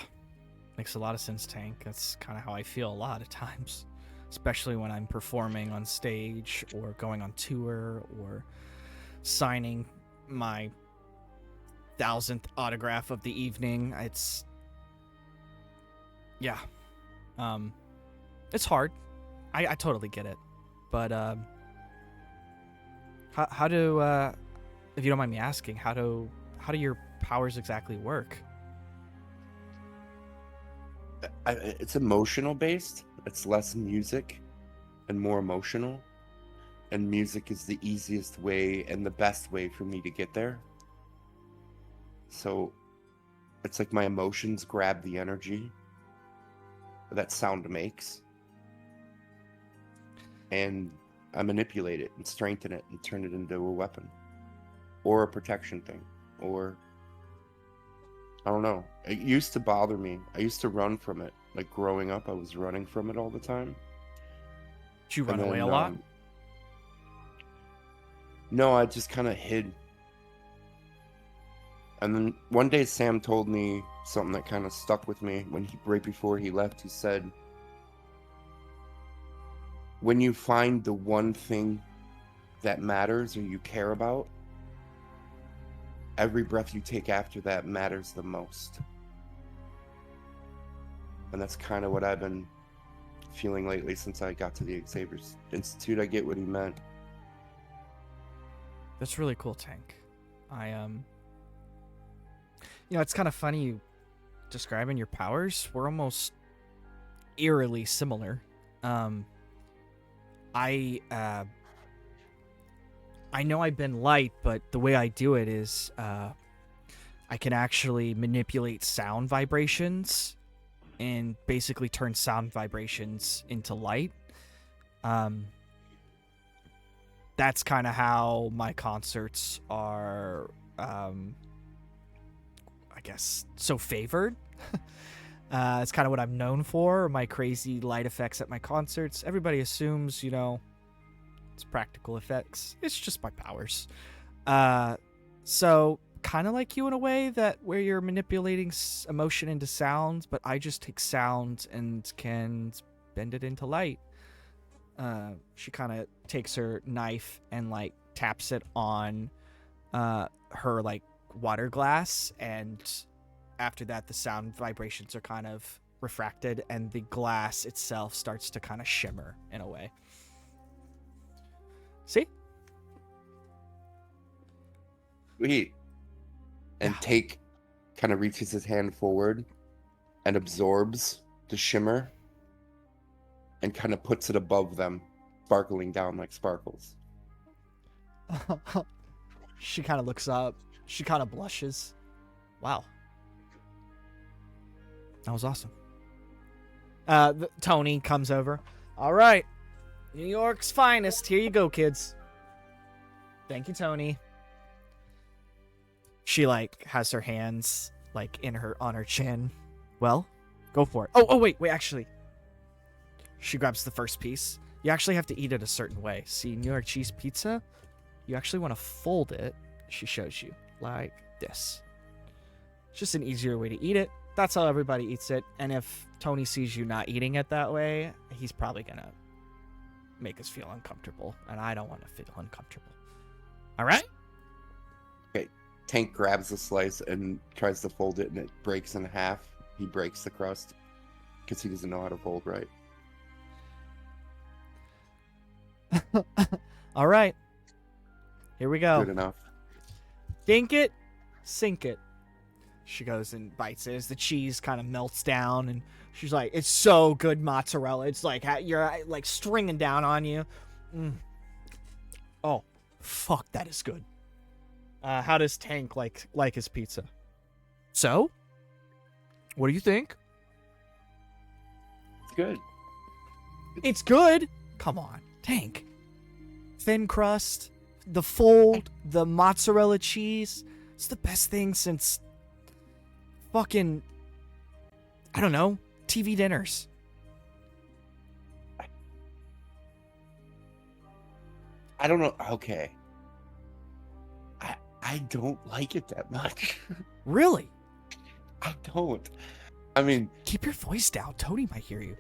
Makes a lot of sense, Tank. That's kind of how I feel a lot of times. Especially when I'm performing on stage or going on tour or signing my 1000th autograph of the evening. It's hard. I totally get it. But how do if you don't mind me asking, how do your powers exactly work? It's emotional based. It's less music and more emotional. And music is the easiest way and the best way for me to get there. So it's like my emotions grab the energy that sound makes, and I manipulate it and strengthen it and turn it into a weapon or a protection thing, or I don't know. It used to bother me. I used to run from it. Like growing up, I was running from it all the time. Did you run away a lot? No, I just kind of hid. And then one day Sam told me something that kind of stuck with me right before he left. He said, when you find the one thing that matters or you care about, every breath you take after that matters the most. And that's kind of what I've been feeling lately since I got to the Xavier Institute. I get what he meant. That's really cool, Tank. You know, it's kind of funny you describing your powers. We're almost eerily similar. I know I've been light, but the way I do it is I can actually manipulate sound vibrations and basically turn sound vibrations into light. that's kind of how my concerts are, I guess, so favored. It's kind of what I'm known for, my crazy light effects at my concerts. Everybody assumes, it's practical effects. It's just my powers. So kind of like you in a way, that where you're manipulating emotion into sound, but I just take sound and can bend it into light. She kind of takes her knife and like taps it on her like water glass, and after that the sound vibrations are kind of refracted and the glass itself starts to kind of shimmer in a way. See? Sweet. And Take kind of reaches his hand forward and absorbs the shimmer and kind of puts it above them, sparkling down like sparkles. She kind of looks up. She kind of blushes. Wow. That was awesome. Tony comes over. All right. New York's finest. Here you go, kids. Thank you, Tony. She like has her hands like on her chin. Well, go for it. Oh, wait, actually. She grabs the first piece. You actually have to eat it a certain way. See, New York cheese pizza, you actually want to fold it. She shows you like this. It's just an easier way to eat it. That's how everybody eats it. And if Tony sees you not eating it that way, he's probably going to make us feel uncomfortable. And I don't want to feel uncomfortable. All right? Okay. Tank grabs the slice and tries to fold it, and it breaks in half. He breaks the crust because he doesn't know how to fold right. All right. Here we go. Good enough. Dink it, sink it. She goes and bites it as the cheese kind of melts down, and she's like, it's so good mozzarella. It's like you're like stringing down on you. Oh, fuck, that is good. How does Tank like his pizza? So, what do you think? It's good. It's good? Come on, Tank. Thin crust, the fold, the mozzarella cheese. It's the best thing since fucking, I don't know, TV dinners. I don't know. Okay. I don't like it that much. Really? I don't. I mean, keep your voice down. Tony might hear you.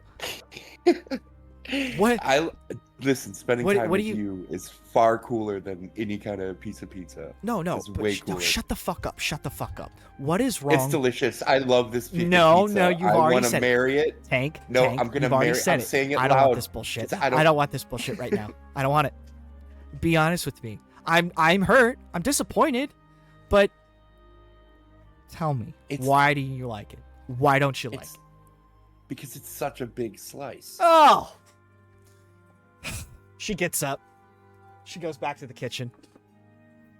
What? Listen. Spending time with you is far cooler than any kind of piece of pizza. No. It's way cooler. No, shut the fuck up. Shut the fuck up. What is wrong? It's delicious. I love this pizza. No, you've already said it. I want to marry it. Tank. No, Tank, I'm gonna marry it. I'm saying it loud. I don't want this bullshit. I don't want this bullshit right now. I don't want it. Be honest with me. I'm hurt. I'm disappointed. But tell me, why do you like it? Why don't you like it? Because it's such a big slice. Oh! She gets up. She goes back to the kitchen.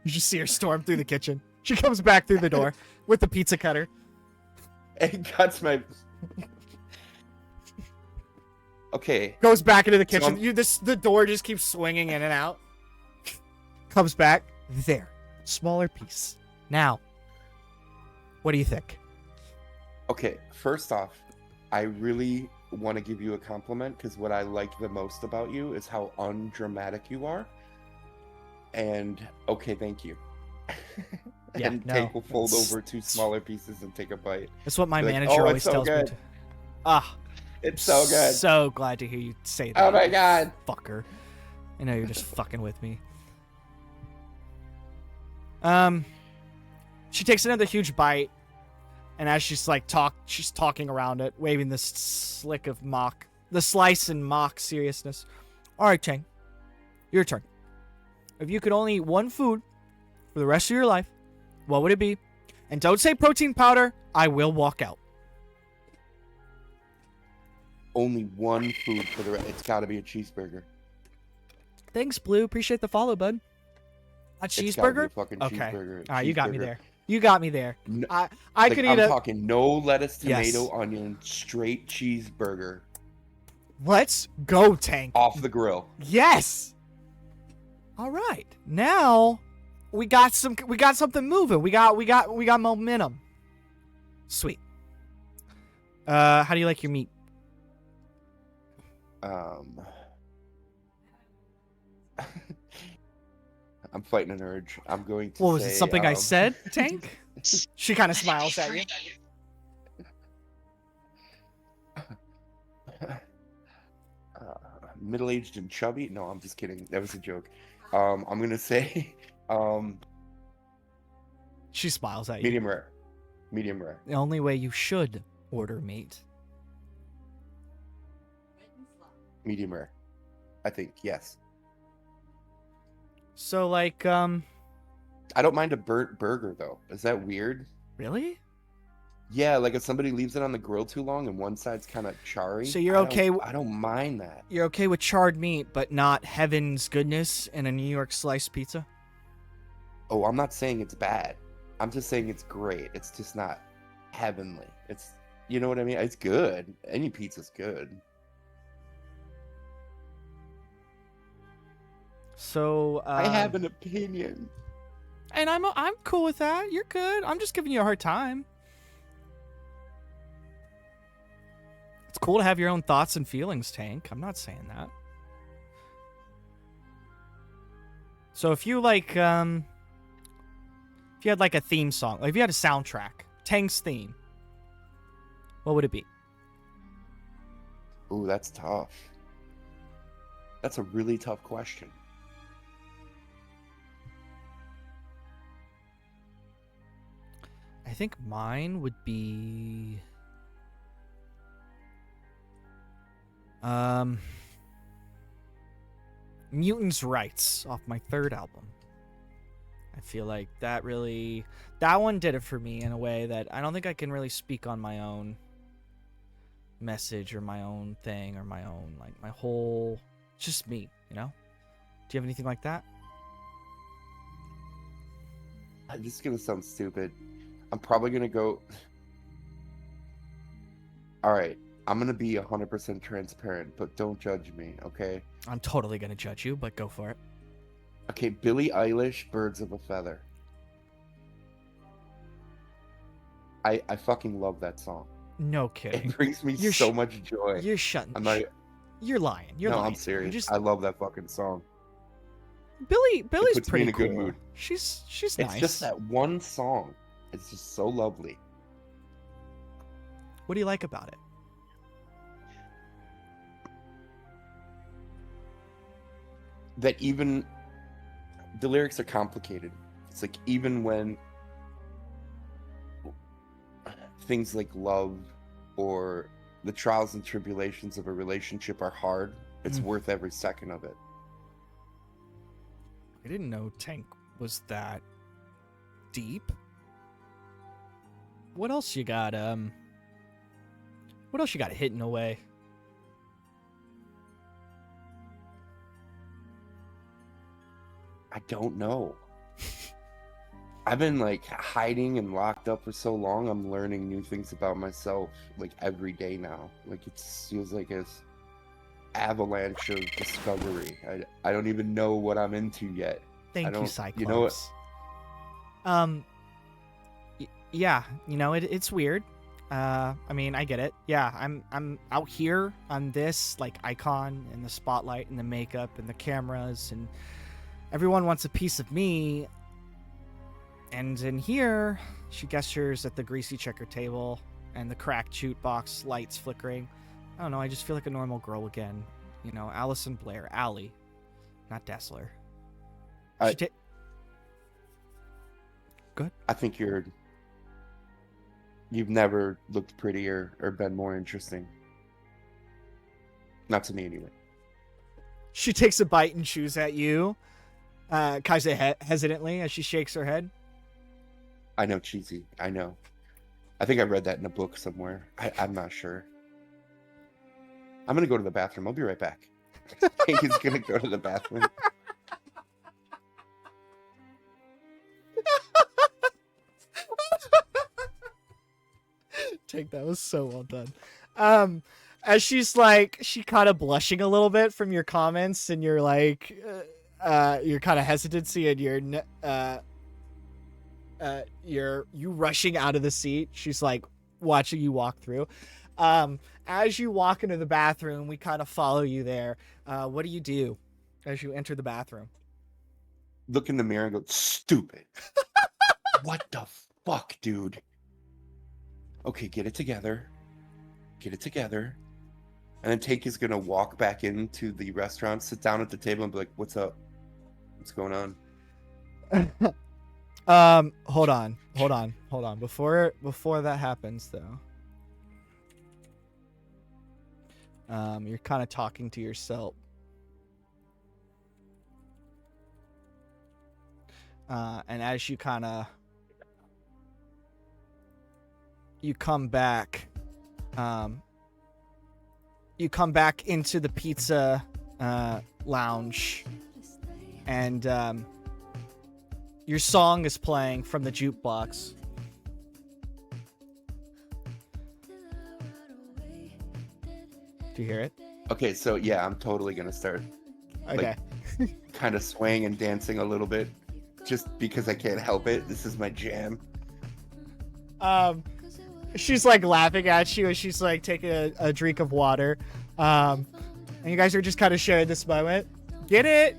You just see her storm through the kitchen. She comes back through the door with the pizza cutter. It cuts my... Okay. Goes back into the kitchen. The door just keeps swinging in and out. Comes back. There. Smaller piece. Now, what do you think? Okay, first off, I really want to give you a compliment because what I like the most about you is how undramatic you are. And, okay, thank you. Yeah, and Tank will fold over 2 smaller pieces and take a bite. That's what my manager always tells me to. It's so good. So glad to hear you say that. Oh my god. Fucker. I know you're just fucking with me. She takes another huge bite, and as she's like she's talking around it, waving this slick of the slice and mock seriousness. All right, Chang, your turn. If you could only eat one food for the rest of your life, what would it be? And don't say protein powder. I will walk out. Only one food for the rest. It's got to be a cheeseburger. Thanks, Blue. Appreciate the follow, bud. A cheeseburger? It's gotta be a fucking okay. cheeseburger. All right, you got me there. You got me there. No, I could eat I'm talking no lettuce, tomato, onion, straight cheeseburger. Let's go, Tank. Off the grill. Yes. All right. Now we got something moving. We got momentum. Sweet. How do you like your meat? I'm fighting an urge. I'm going to What was say, it? Something I said, Tank? She kind of smiles at you. Middle-aged and chubby? No, I'm just kidding. That was a joke. I'm gonna say, She smiles at you. medium rare. Medium rare. The only way you should order meat. Medium rare. I think, yes. So, like, I don't mind a burnt burger, though. Is that weird? really? Yeah, like if somebody leaves it on the grill too long and one side's kind of charry. So you're okay I don't mind that. You're okay with charred meat, but not heaven's goodness in a New York sliced pizza? Oh, I'm not saying it's bad. I'm just saying it's great. It's just not heavenly. It's, you know what I mean? It's good. Any pizza's good. So, I have an opinion. And I'm cool with that. You're good. I'm just giving you a hard time. It's cool to have your own thoughts and feelings, Tank. I'm not saying that. So if you like, if you had like a theme song, like if you had a soundtrack, Tank's theme, what would it be? Ooh, that's tough. That's a really tough question. I think mine would be Mutants' Rights off my third album. I feel like that one did it for me in a way that I don't think I can really speak on my own message or my own thing or my own, like, my whole, just me, you know? Do you have anything like that? I'm just gonna sound stupid. I'm probably gonna go. All right, I'm gonna be 100% transparent, but don't judge me, okay? I'm totally gonna judge you, but go for it. Okay, Billie Eilish, "Birds of a Feather." I fucking love that song. No kidding. It brings me so much joy. You're shutting. I'm not. You're lying. You're lying. I'm serious. Just... I love that fucking song. Billy's puts pretty me in a cool. good mood. She's It's nice. just that one song. It's just so lovely. What do you like about it? That even the lyrics are complicated. It's like even when things like love or the trials and tribulations of a relationship are hard, it's worth every second of it. I didn't know Tank was that deep. What else you got? What else you got hidden away? I don't know. I've been like hiding and locked up for so long. I'm learning new things about myself like every day now. Like it feels like a avalanche of discovery. I don't even know what I'm into yet. Thank you, Cyclops. You know what? Yeah, you know it's weird. I mean, I get it. Yeah, I'm out here on this like icon and the spotlight and the makeup and the cameras, and everyone wants a piece of me. And in here, she gestures at the greasy checker table and the cracked jukebox lights flickering. I don't know, I just feel like a normal girl again. You know, Allison Blair. Allie. Not Dessler. Good. I think you've never looked prettier or been more interesting. Not to me, anyway. She takes a bite and chews at you, kind of hesitantly as she shakes her head. I know, cheesy. I know. I think I read that in a book somewhere. I'm not sure. I'm going to go to the bathroom. I'll be right back. He's going to go to the bathroom. Take that was so well done. As she's like, she kind of blushing a little bit from your comments, and you're like, your kind of hesitancy and you rushing out of the seat. She's like watching you walk through. As you walk into the bathroom, we kind of follow you there. What do you do as you enter the bathroom? Look in the mirror and go, stupid. What the fuck, dude? Okay, get it together. Get it together. And then Tank is going to walk back into the restaurant, sit down at the table and be like, what's up? What's going on? Hold on. Before that happens, though, you're kind of talking to yourself. And as you kind of come back into the pizza lounge, and your song is playing from the jukebox. Do you hear it? Okay, so yeah, I'm totally gonna start Okay. kind of swaying and dancing a little bit, just because I can't help it. This is my jam. She's like laughing at you as she's like taking a drink of water. And you guys are just kind of sharing this moment. Get it?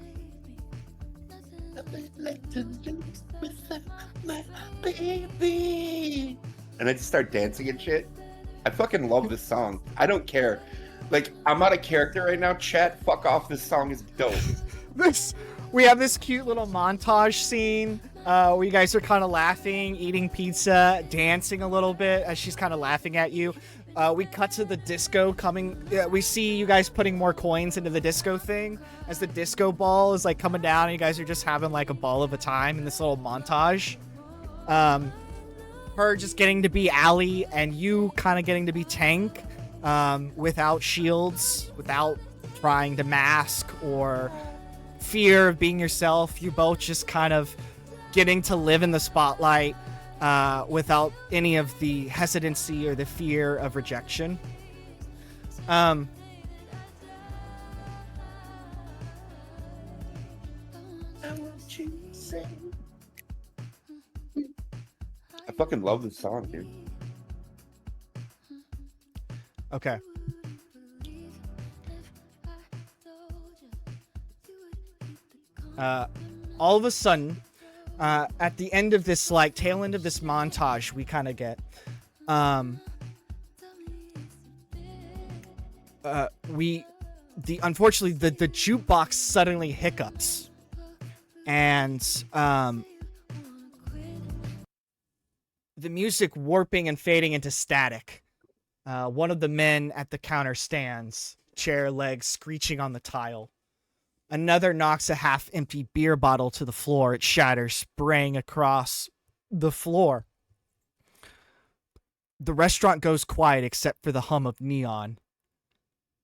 And I just start dancing and shit. I fucking love this song. I don't care. Like, I'm out of character right now. Chat, fuck off. This song is dope. We have this cute little montage scene where you guys are kind of laughing, eating pizza, dancing a little bit as she's kind of laughing at you. We cut to the disco coming. We see you guys putting more coins into the disco thing as the disco ball is like coming down, and you guys are just having like a ball of a time in this little montage. Her just getting to be Allie and you kind of getting to be Tank, without shields, without trying to mask or fear of being yourself. You both just kind of getting to live in the spotlight without any of the hesitancy or the fear of rejection. I fucking love this song, dude. Okay. All of a sudden, at the end of this, like, tail end of this montage, we kind of get, unfortunately, the jukebox suddenly hiccups. And, the music warping and fading into static. One of the men at the counter stands, chair legs screeching on the tile. Another knocks a half-empty beer bottle to the floor. It shatters, spraying across the floor. The restaurant goes quiet except for the hum of neon.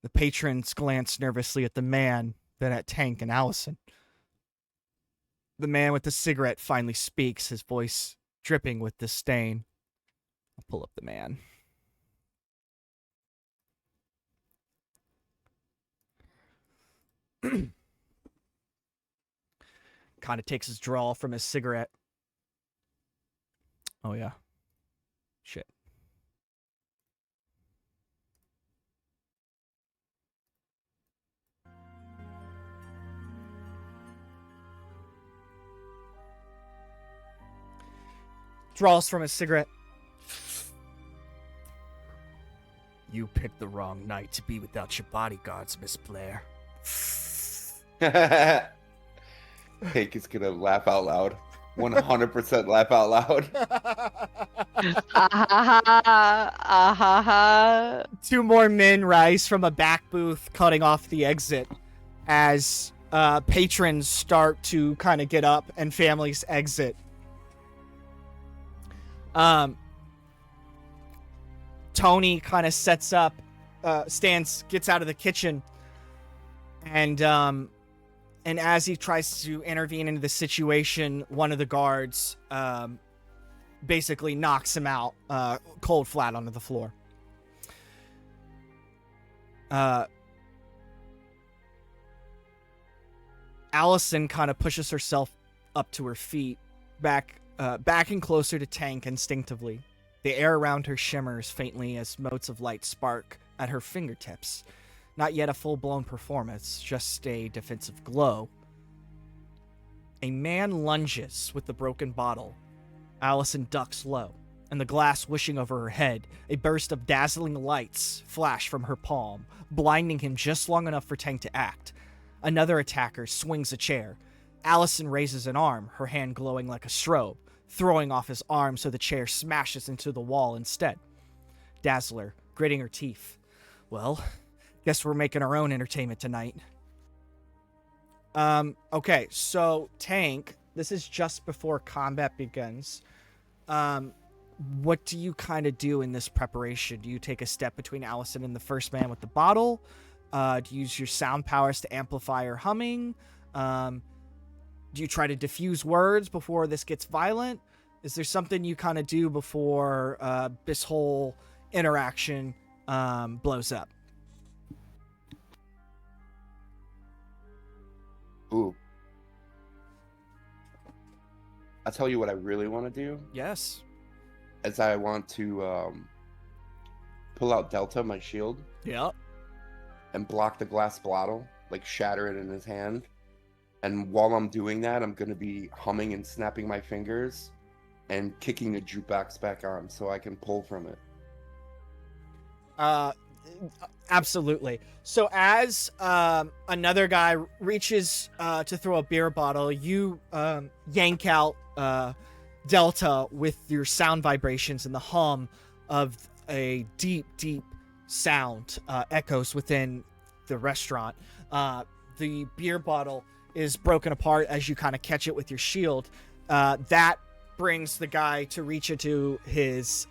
The patrons glance nervously at the man, then at Tank and Allison. The man with the cigarette finally speaks, his voice dripping with disdain. I'll pull up the man. Kind of takes his drawl from his cigarette. Oh, yeah. Shit. Draws from his cigarette. You picked the wrong night to be without your bodyguards, Miss Blair. Hank is gonna laugh out loud. 100% laugh out loud. Two more men rise from a back booth, cutting off the exit as patrons start to kind of get up and families exit. Tony kind of sets up, gets out of the kitchen, and as he tries to intervene into the situation, one of the guards basically knocks him out cold flat onto the floor. Allison kind of pushes herself up to her feet, backing closer to Tank instinctively. The air around her shimmers faintly as motes of light spark at her fingertips. Not yet a full-blown performance, just a defensive glow. A man lunges with the broken bottle. Allison ducks low, and the glass whooshing over her head, a burst of dazzling lights flash from her palm, blinding him just long enough for Tank to act. Another attacker swings a chair. Allison raises an arm, her hand glowing like a strobe, throwing off his arm so the chair smashes into the wall instead. Dazzler, gritting her teeth. Well, guess we're making our own entertainment tonight. Okay, so Tank, this is just before combat begins. What do you kind of do in this preparation? Do you take a step between Allison and the first man with the bottle? Do you use your sound powers to amplify her humming? Do you try to diffuse words before this gets violent? Is there something you kind of do before this whole interaction blows up? Ooh. I'll tell you what I really want to do. Yes. Is I want to pull out Delta, my shield. Yep. And block the glass bottle, like shatter it in his hand. And while I'm doing that, I'm going to be humming and snapping my fingers and kicking the jukebox back on so I can pull from it. Absolutely. So as another guy reaches to throw a beer bottle, you yank out Delta with your sound vibrations, and the hum of a deep, deep sound echoes within the restaurant. The beer bottle is broken apart as you kind of catch it with your shield. That brings the guy to reach into his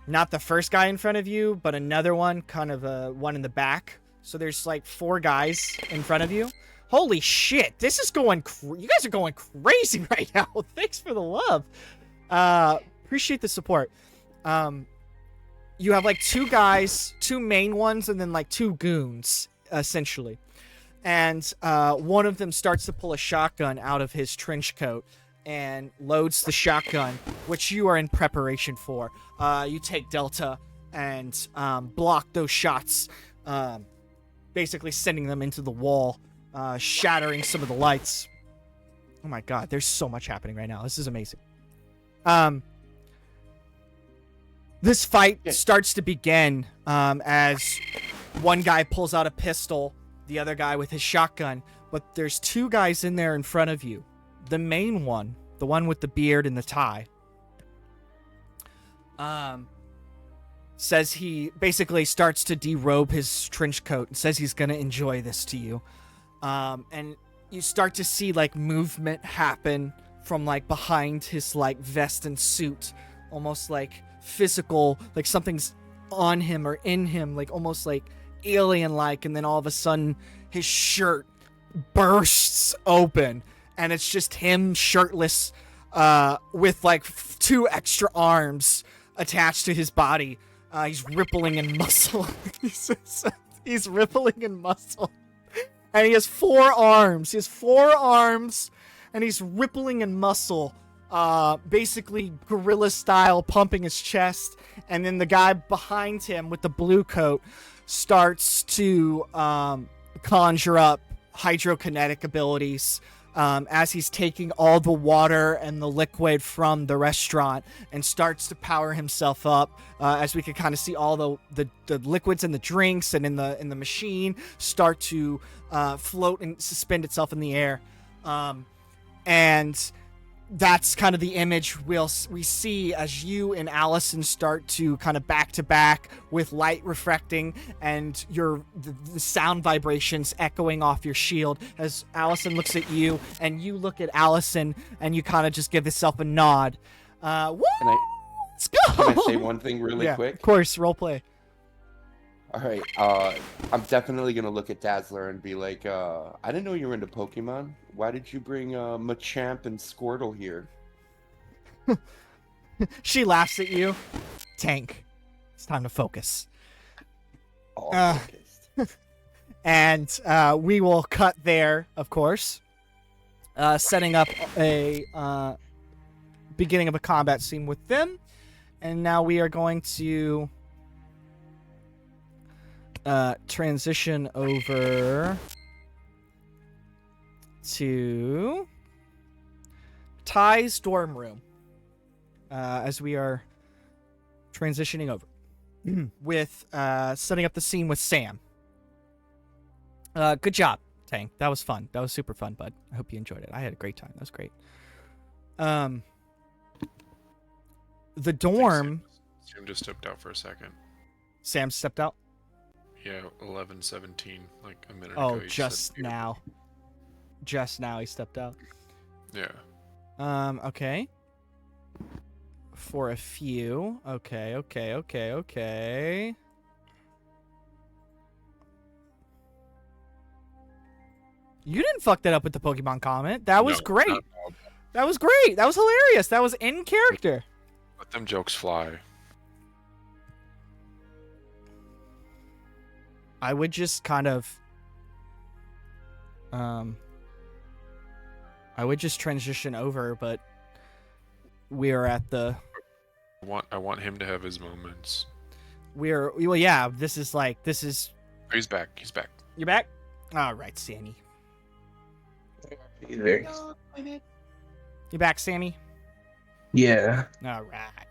not the first guy in front of you, but another one, kind of one in the back. So there's like 4 guys in front of you. Holy shit, this is going you guys are going crazy right now. Thanks for the love. Appreciate the support. You have like 2 guys, 2 main ones, and then like 2 goons, essentially. And one of them starts to pull a shotgun out of his trench coat and loads the shotgun, which you are in preparation for. You take Delta and block those shots, basically sending them into the wall, shattering some of the lights. Oh my god, there's so much happening right now. This is amazing. This fight starts to begin as one guy pulls out a pistol, the other guy with his shotgun, but there's 2 guys in there in front of you. The main one, the one with the beard and the tie, says he basically starts to derobe his trench coat and says he's going to enjoy this to you. And you start to see like movement happen from like behind his like vest and suit, almost like physical, like something's on him or in him, like almost like alien-like, and then all of a sudden his shirt bursts open and it's just him shirtless with like 2 extra arms attached to his body. He's rippling in muscle. He's rippling in muscle. And he has 4 arms. He has 4 arms and he's rippling in muscle. Basically gorilla style, pumping his chest. And then the guy behind him with the blue coat starts to conjure up hydrokinetic abilities as he's taking all the water and the liquid from the restaurant and starts to power himself up, as we can kind of see all the liquids in the drinks and in the machine start to float and suspend itself in the air. And that's kind of the image we see as you and Allison start to kind of back to back with light refracting and the sound vibrations echoing off your shield as Allison looks at you and you look at Allison and you kind of just give yourself a nod. Woo! Let's go! Can I say one thing really quick? Of course, role play. All right, I'm definitely gonna look at Dazzler and be like, I didn't know you were into Pokemon. Why did you bring Machamp and Squirtle here? She laughs at you. Tank, it's time to focus. All focused. And we will cut there, of course, setting up a beginning of a combat scene with them. And now we are going to transition over to Ty's dorm room as we are transitioning over with setting up the scene with Sam. Good job, Tank. That was fun. That was super fun, bud. I hope you enjoyed it. I had a great time. That was great. The dorm. Sam just stepped out for a second. Sam stepped out? Yeah, 11:17, like a minute Oh, ago. just now. Just now he stepped out. Yeah. Okay. For a few. Okay. You didn't fuck that up with the Pokemon comment. That was great. That was great. That was hilarious. That was in character. Let them jokes fly. I would just kind of I would just transition over, but we're at the I want him to have his moments. well, yeah, this is Oh, he's back. You're back? All right, Sammy. He's very. You back, Sammy? Yeah. All right.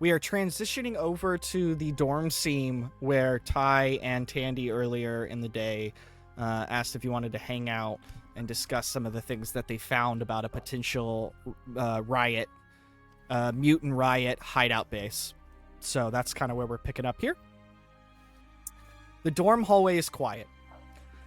We are transitioning over to the dorm scene where Ty and Tandy earlier in the day asked if you wanted to hang out and discuss some of the things that they found about a potential riot, mutant riot hideout base. So that's kind of where we're picking up here. The dorm hallway is quiet,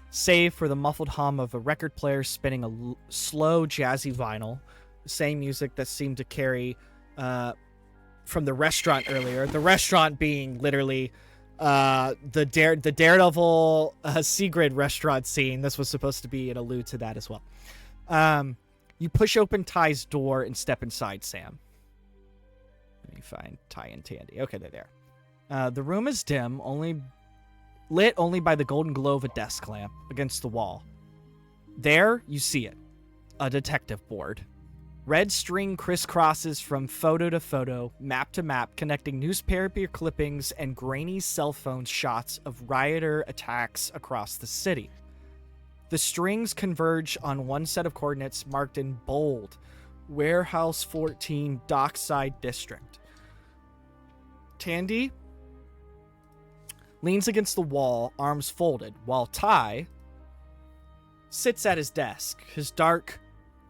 save for the muffled hum of a record player spinning a slow, jazzy vinyl, the same music that seemed to carry from the restaurant earlier. The restaurant being literally the Daredevil Sigrid restaurant scene. This was supposed to be an allude to that as well. You push open Ty's door and step inside, Sam. Let me find Ty and Tandy. Okay, they're there. The room is dim, lit only by the golden glow of a desk lamp against the wall. There, you see it. A detective board. Red string crisscrosses from photo to photo, map to map, connecting newspaper clippings and grainy cell phone shots of rioter attacks across the city. The strings converge on one set of coordinates marked in bold, Warehouse 14, Dockside District. Tandy leans against the wall, arms folded, while Ty sits at his desk, his dark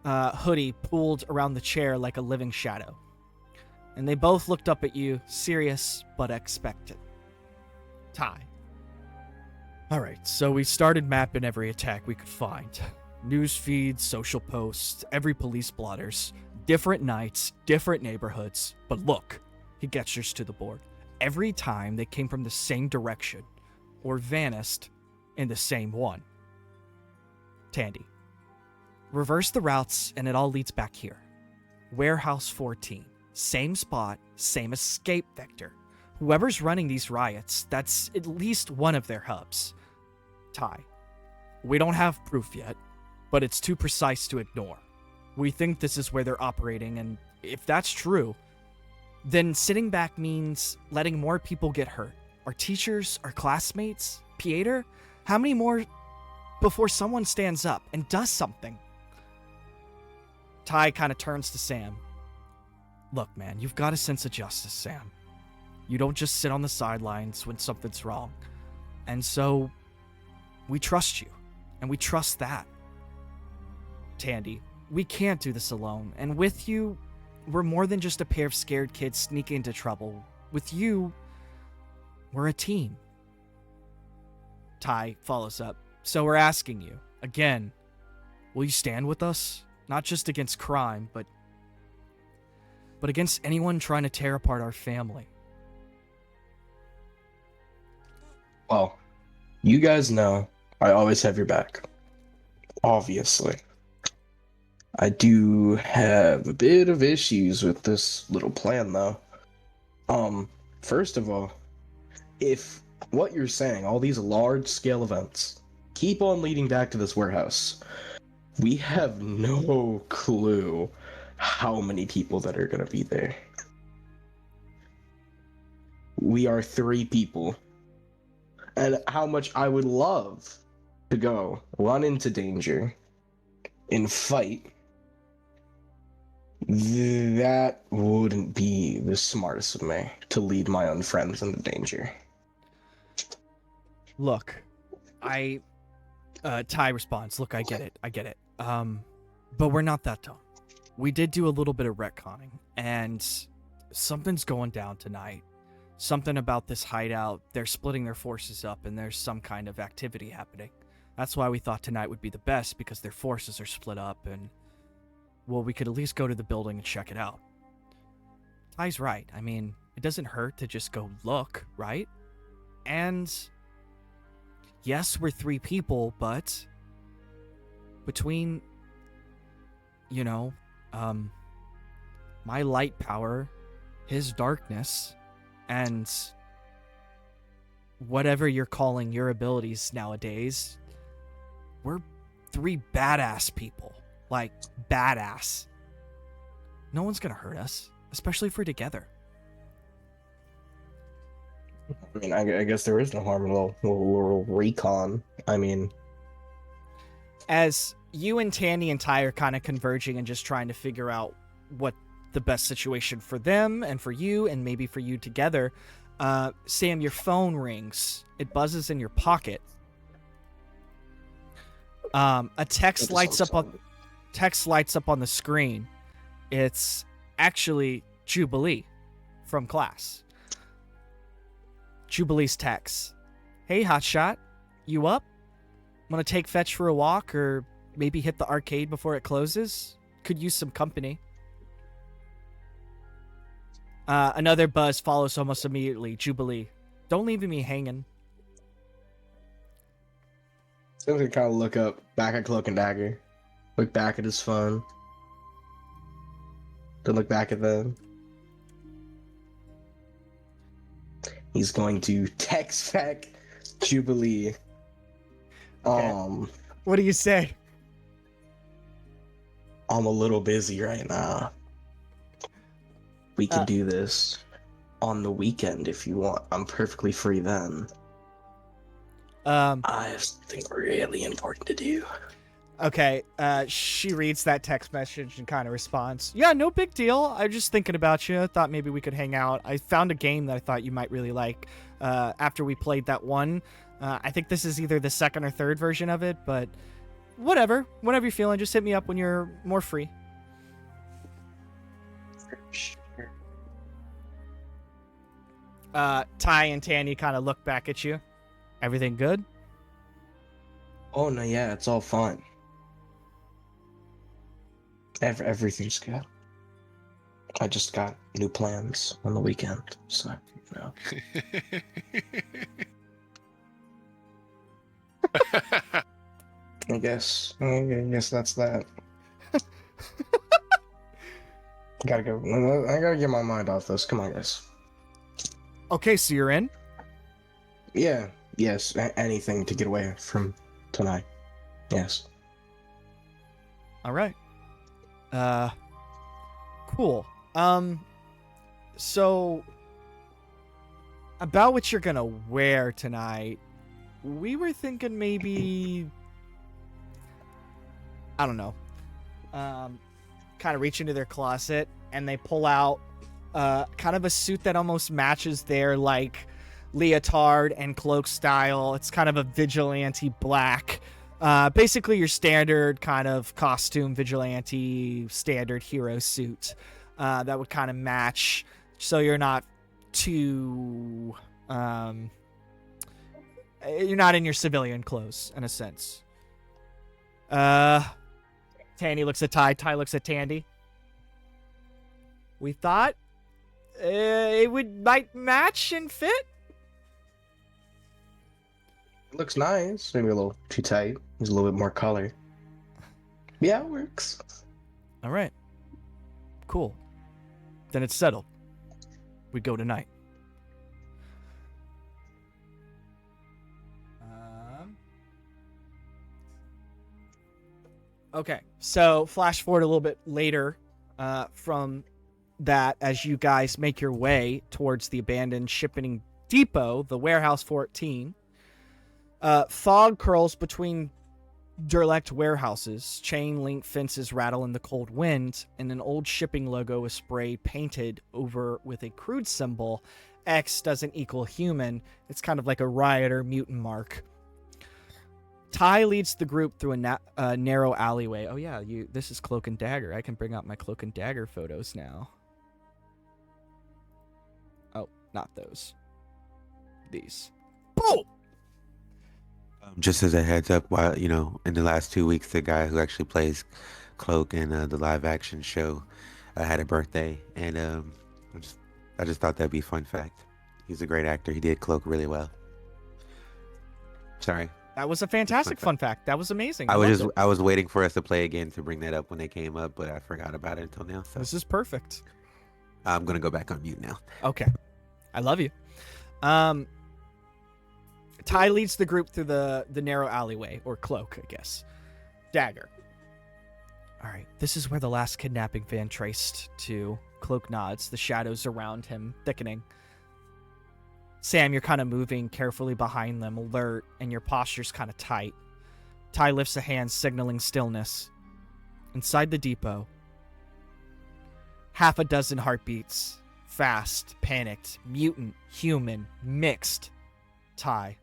hoodie pulled around the chair like a living shadow. And they both looked up at you, serious but expectant. Ty. All right, so we started mapping every attack we could find. News feeds, social posts, every police blotters, different nights, different neighborhoods. But look, he gestures to the board. Every time they came from the same direction or vanished in the same one. Tandy. Reverse the routes and it all leads back here. Warehouse 14. Same spot, same escape vector. Whoever's running these riots, that's at least one of their hubs. Ty. We don't have proof yet, but it's too precise to ignore. We think this is where they're operating, and if that's true, then sitting back means letting more people get hurt. Our teachers, our classmates, Pieter? How many more before someone stands up and does something? Ty kind of turns to Sam. Look, man, you've got a sense of justice, Sam. You don't just sit on the sidelines when something's wrong. And so, we trust you. And we trust that. Tandy, we can't do this alone. And with you, we're more than just a pair of scared kids sneaking into trouble. With you, we're a team. Ty follows up. So we're asking you, again, will you stand with us? Not just against crime, but against anyone trying to tear apart our family. Well, you guys know I always have your back. Obviously. I do have a bit of issues with this little plan, though. First of all, if what you're saying, all these large-scale events, keep on leading back to this warehouse. We have no clue how many people that are going to be there. We are 3 people. And how much I would love to go run into danger and fight. That wouldn't be the smartest of me to lead my own friends into danger. Look, Ty responds, look, I get it. But we're not that dumb. We did do a little bit of retconning, and something's going down tonight. Something about this hideout, they're splitting their forces up, and there's some kind of activity happening. That's why we thought tonight would be the best, because their forces are split up, and, well, we could at least go to the building and check it out. Ty's right. I mean, it doesn't hurt to just go look, right? And yes, we're 3 people, but between, my light power, his darkness, and whatever you're calling your abilities nowadays, we're 3 badass people. Like, badass. No one's gonna hurt us, especially if we're together. I mean, I guess there is no harm in a little recon. I mean... As you and Tandy and Ty are kind of converging and just trying to figure out what the best situation for them and for you and maybe for you together, Sam, your phone rings. It buzzes in your pocket. A text lights up on the screen. It's actually Jubilee from class. Jubilee's text. Hey, hotshot, you up? Want to take Fetch for a walk or maybe hit the arcade before it closes? Could use some company. Another buzz follows almost immediately. Jubilee. Don't leave me hanging. So we kind of look up, back at Cloak and Dagger. Look back at his phone. Then look back at them. He's going to text back Jubilee. Okay. What do you say? I'm a little busy right now. We can do this on the weekend if you want. I'm perfectly free then. I have something really important to do. Okay, she reads that text message and kind of responds, yeah, no big deal. I'm just thinking about you. I thought maybe we could hang out. I found a game that I thought you might really like after we played that one. I think this is either the 2nd or 3rd version of it, but whatever. Whenever you're feeling, just hit me up when you're more free. Ty and Tanny kind of look back at you. Everything good? Oh, no, yeah, it's all fine. Everything's good. I just got new plans on the weekend, so, you know. I guess that's that. Gotta go. I gotta get my mind off this. Come on, guys. Okay, so you're in? Yeah. Yes. Anything to get away from tonight. Yes. All right. Cool. So about what you're gonna wear tonight, we were thinking maybe, I don't know, kind of reach into their closet and they pull out kind of a suit that almost matches their like leotard and cloak style. It's kind of a vigilante black, basically your standard kind of costume vigilante standard hero suit that would kind of match, so you're not too you're not in your civilian clothes in a sense. Tandy looks at Ty. Ty looks at Tandy. We thought it might match and fit. It looks nice. Maybe a little too tight. There's a little bit more color. Yeah, it works. All right. Cool. Then it's settled. We go tonight. Okay, so flash forward a little bit later from that as you guys make your way towards the abandoned shipping depot, the Warehouse 14. Fog curls between derelict warehouses, chain link fences rattle in the cold wind, and an old shipping logo is spray painted over with a crude symbol. X doesn't equal human. It's kind of like a riot or mutant mark. Ty leads the group through a narrow alleyway. Oh yeah, this is Cloak and Dagger. I can bring out my Cloak and Dagger photos now. Oh, not those. These. Boom! Just as a heads up, while in the last 2 weeks, the guy who actually plays Cloak in the live action show had a birthday, and I just thought that'd be a fun fact. He's a great actor. He did Cloak really well. Sorry. That was a fantastic fun fact. That was amazing. I was waiting for us to play again to bring that up when they came up, but I forgot about it until now. So this is perfect. I'm gonna go back on mute now. Okay, I love you. Ty leads the group through the narrow alleyway, or Cloak, I guess. Dagger. All right, this is where the last kidnapping van traced to. Cloak nods, the shadows around him thickening. Sam, you're kind of moving carefully behind them, alert, and your posture's kind of tight. Ty lifts a hand, signaling stillness. Inside the depot, half a dozen heartbeats. Fast, panicked, mutant, human, mixed. Ty.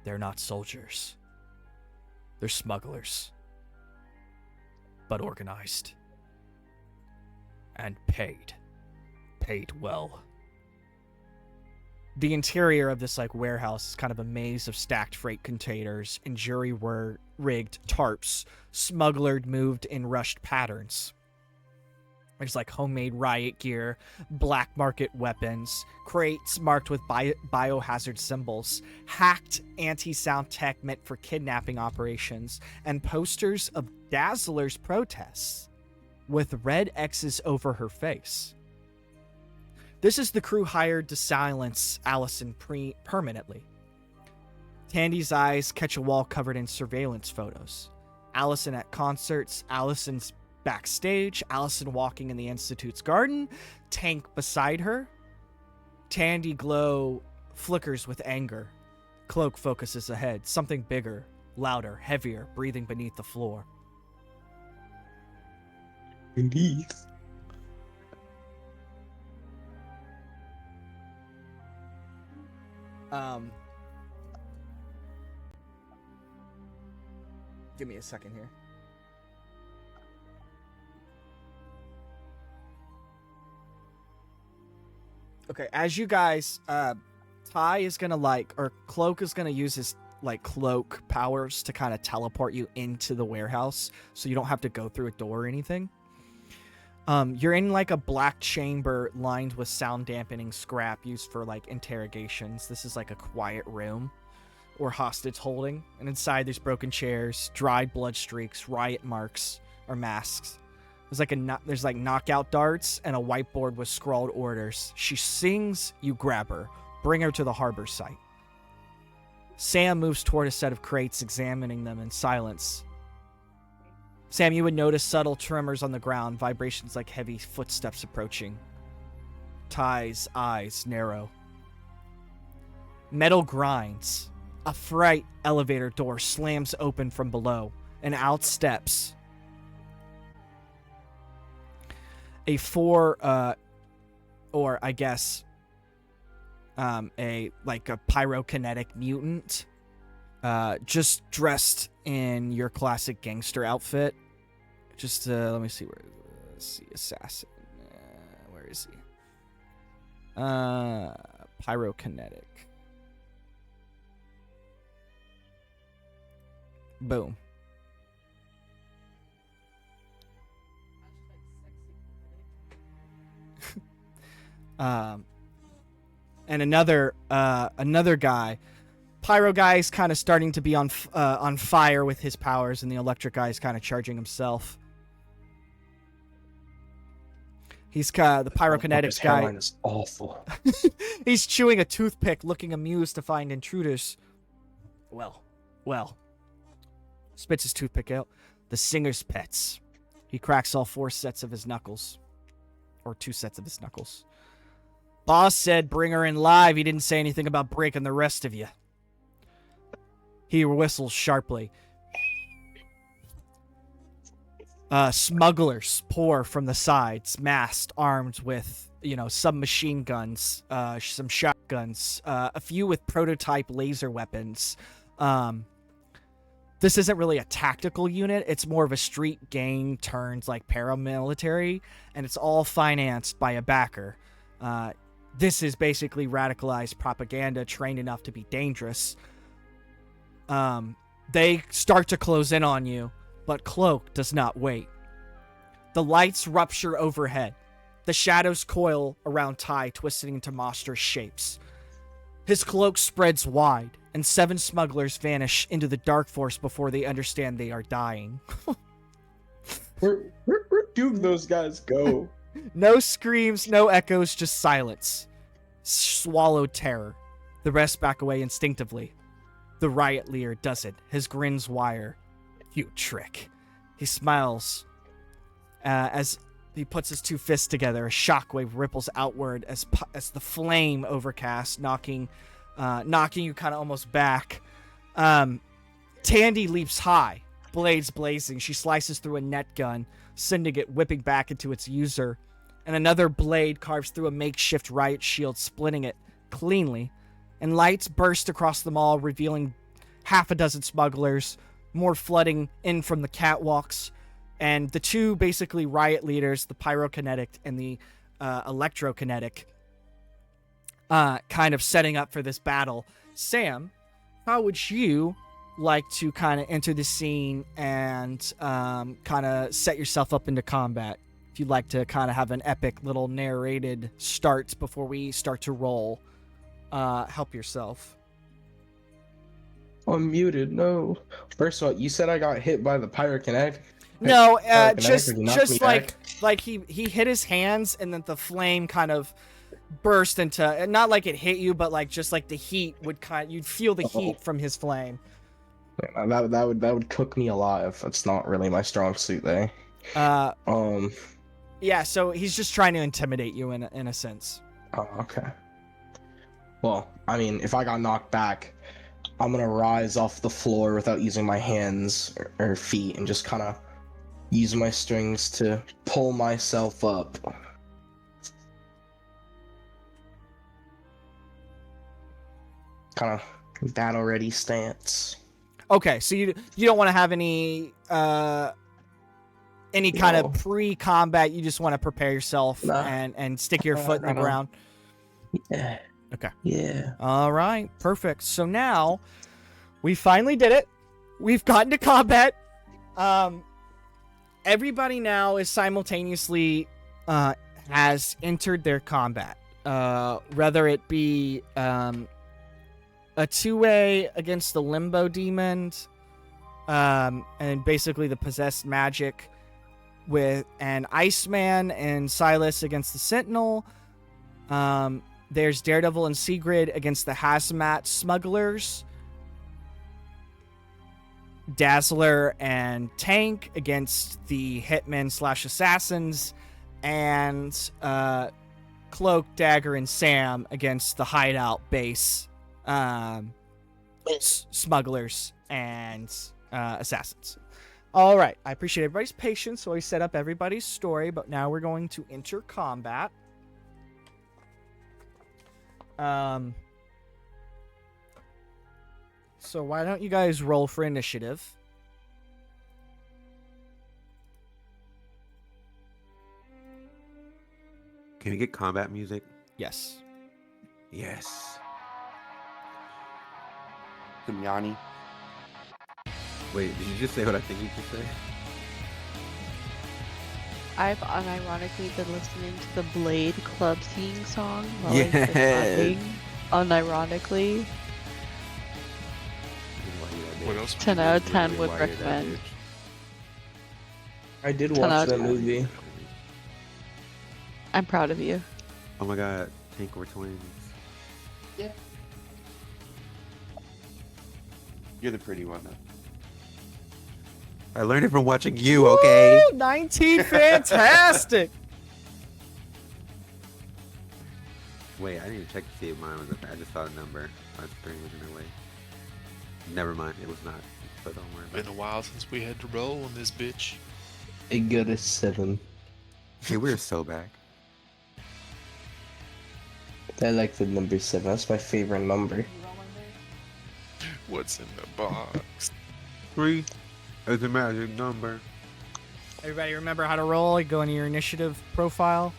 They're not soldiers. They're smugglers. But organized. And paid. Paid well. The interior of this warehouse is kind of a maze of stacked freight containers and jury-rigged tarps, smugglered moved in rushed patterns. There's homemade riot gear, black market weapons, crates marked with biohazard symbols, hacked anti-sound tech meant for kidnapping operations, and posters of Dazzler's protests with red X's over her face. This is the crew hired to silence Allison permanently. Tandy's eyes catch a wall covered in surveillance photos. Allison at concerts, Allison's backstage, Allison walking in the Institute's garden, Tank beside her. Tandy glow flickers with anger. Cloak focuses ahead, something bigger, louder, heavier, breathing beneath the floor. Indeed. Give me a second here. Okay, as you guys, Ty is gonna or Cloak is gonna use his cloak powers to kind of teleport you into the warehouse, so you don't have to go through a door or anything. You're in a black chamber lined with sound dampening scrap used for interrogations. This is a quiet room or hostage holding, and inside there's broken chairs, dried blood streaks, riot marks or masks. There's knockout darts and a whiteboard with scrawled orders. She sings, you grab her, bring her to the harbor site. Sam moves toward a set of crates, examining them in silence. Sam, you would notice subtle tremors on the ground, vibrations like heavy footsteps approaching. Ty's eyes narrow. Metal grinds. A freight elevator door slams open from below, and out steps a pyrokinetic mutant, just dressed in your classic gangster outfit. Just let me see assassin. Where is he? Pyrokinetic. Boom. And another guy, Pyro guy's kind of starting to be on fire with his powers, and the electric guy's kind of charging himself. He's the pyrokinetics guy. Is awful. He's chewing a toothpick, looking amused to find intruders. Well. Spits his toothpick out. the singer's pets. He cracks all 4 sets of his knuckles. Or 2 sets of his knuckles. Boss said bring her in live. He didn't say anything about breaking the rest of you. He whistles sharply. Smugglers pour from the sides, masked, armed with, submachine guns, some shotguns, a few with prototype laser weapons. This isn't really a tactical unit. It's more of a street gang turned like paramilitary, and it's all financed by a backer. This is basically radicalized propaganda trained enough to be dangerous. They start to close in on you, but Cloak does not wait. The lights rupture overhead. The shadows coil around Ty, twisting into monstrous shapes. His cloak spreads wide, and 7 smugglers vanish into the dark force before they understand they are dying. Where do those guys go? No screams, no echoes, just silence. Swallowed terror. The rest back away instinctively. The riot leader does it. His grin's wire. You trick. He smiles as he puts his 2 fists together. A shockwave ripples outward as the flame overcast, knocking you kind of almost back. Tandy leaps high, blades blazing. She slices through a net gun, sending it whipping back into its user. And another blade carves through a makeshift riot shield, splitting it cleanly. And lights burst across the mall, revealing half a dozen smugglers, more flooding in from the catwalks, and the 2 basically riot leaders, the pyrokinetic and the electrokinetic, kind of setting up for this battle. Sam, how would you like to kind of enter the scene and kind of set yourself up into combat? If you'd like to kind of have an epic little narrated start before we start to roll, help yourself. I'm muted. No. First of all, you said I got hit by the pyrokinetic. No, Pyrokinetic, just like he hit his hands, and then the flame kind of burst into, not like it hit you, but like just like the heat would you'd feel the heat from his flame. Yeah, that would cook me alive. That's not really my strong suit there. Yeah, so he's just trying to intimidate you in a sense. Oh, okay. Well, I mean, if I got knocked back, I'm gonna rise off the floor without using my hands or feet and just kind of use my strings to pull myself up. Kind of battle ready stance. Okay, so you don't want to have any kind of pre-combat. You just want to prepare yourself and stick your foot in the ground. Yeah. Okay. Yeah. All right. Perfect. So now we finally did it. We've gotten to combat. Everybody now is simultaneously has entered their combat. Whether it be a 2-way against the Limbo Demon, and basically the possessed magic with an Iceman and Silas against the Sentinel. There's Daredevil and Sigrid against the Hazmat Smugglers. Dazzler and Tank against the Hitmen / Assassins. And Cloak, Dagger, and Sam against the Hideout base smugglers and assassins. All right. I appreciate everybody's patience, so I set up everybody's story, but now we're going to enter combat. So why don't you guys roll for initiative? Can you get combat music? Yes. Yes. Some Yanni. Wait, did you just say what I think you just said? I've unironically been listening to the Blade Club theme song while Yes. I've been running. Unironically. What else? 10 out of 10 would recommend. I did 10 watch out that of 10. movie. I'm proud of you. Oh my god, Tank or twins. Yeah. You're the pretty one, though. I learned it from watching you, okay? Woo! 19, fantastic. Wait, I need to check to see if mine was. I just saw a number. My screen was in the way. Never mind, it was not. But don't worry. Been a while since we had to roll on this bitch. I got a 7. Hey, we're so back. I like the number 7. That's my favorite number. What's in the box? 3 is a magic number. Everybody remember how to roll? You go into your initiative profile.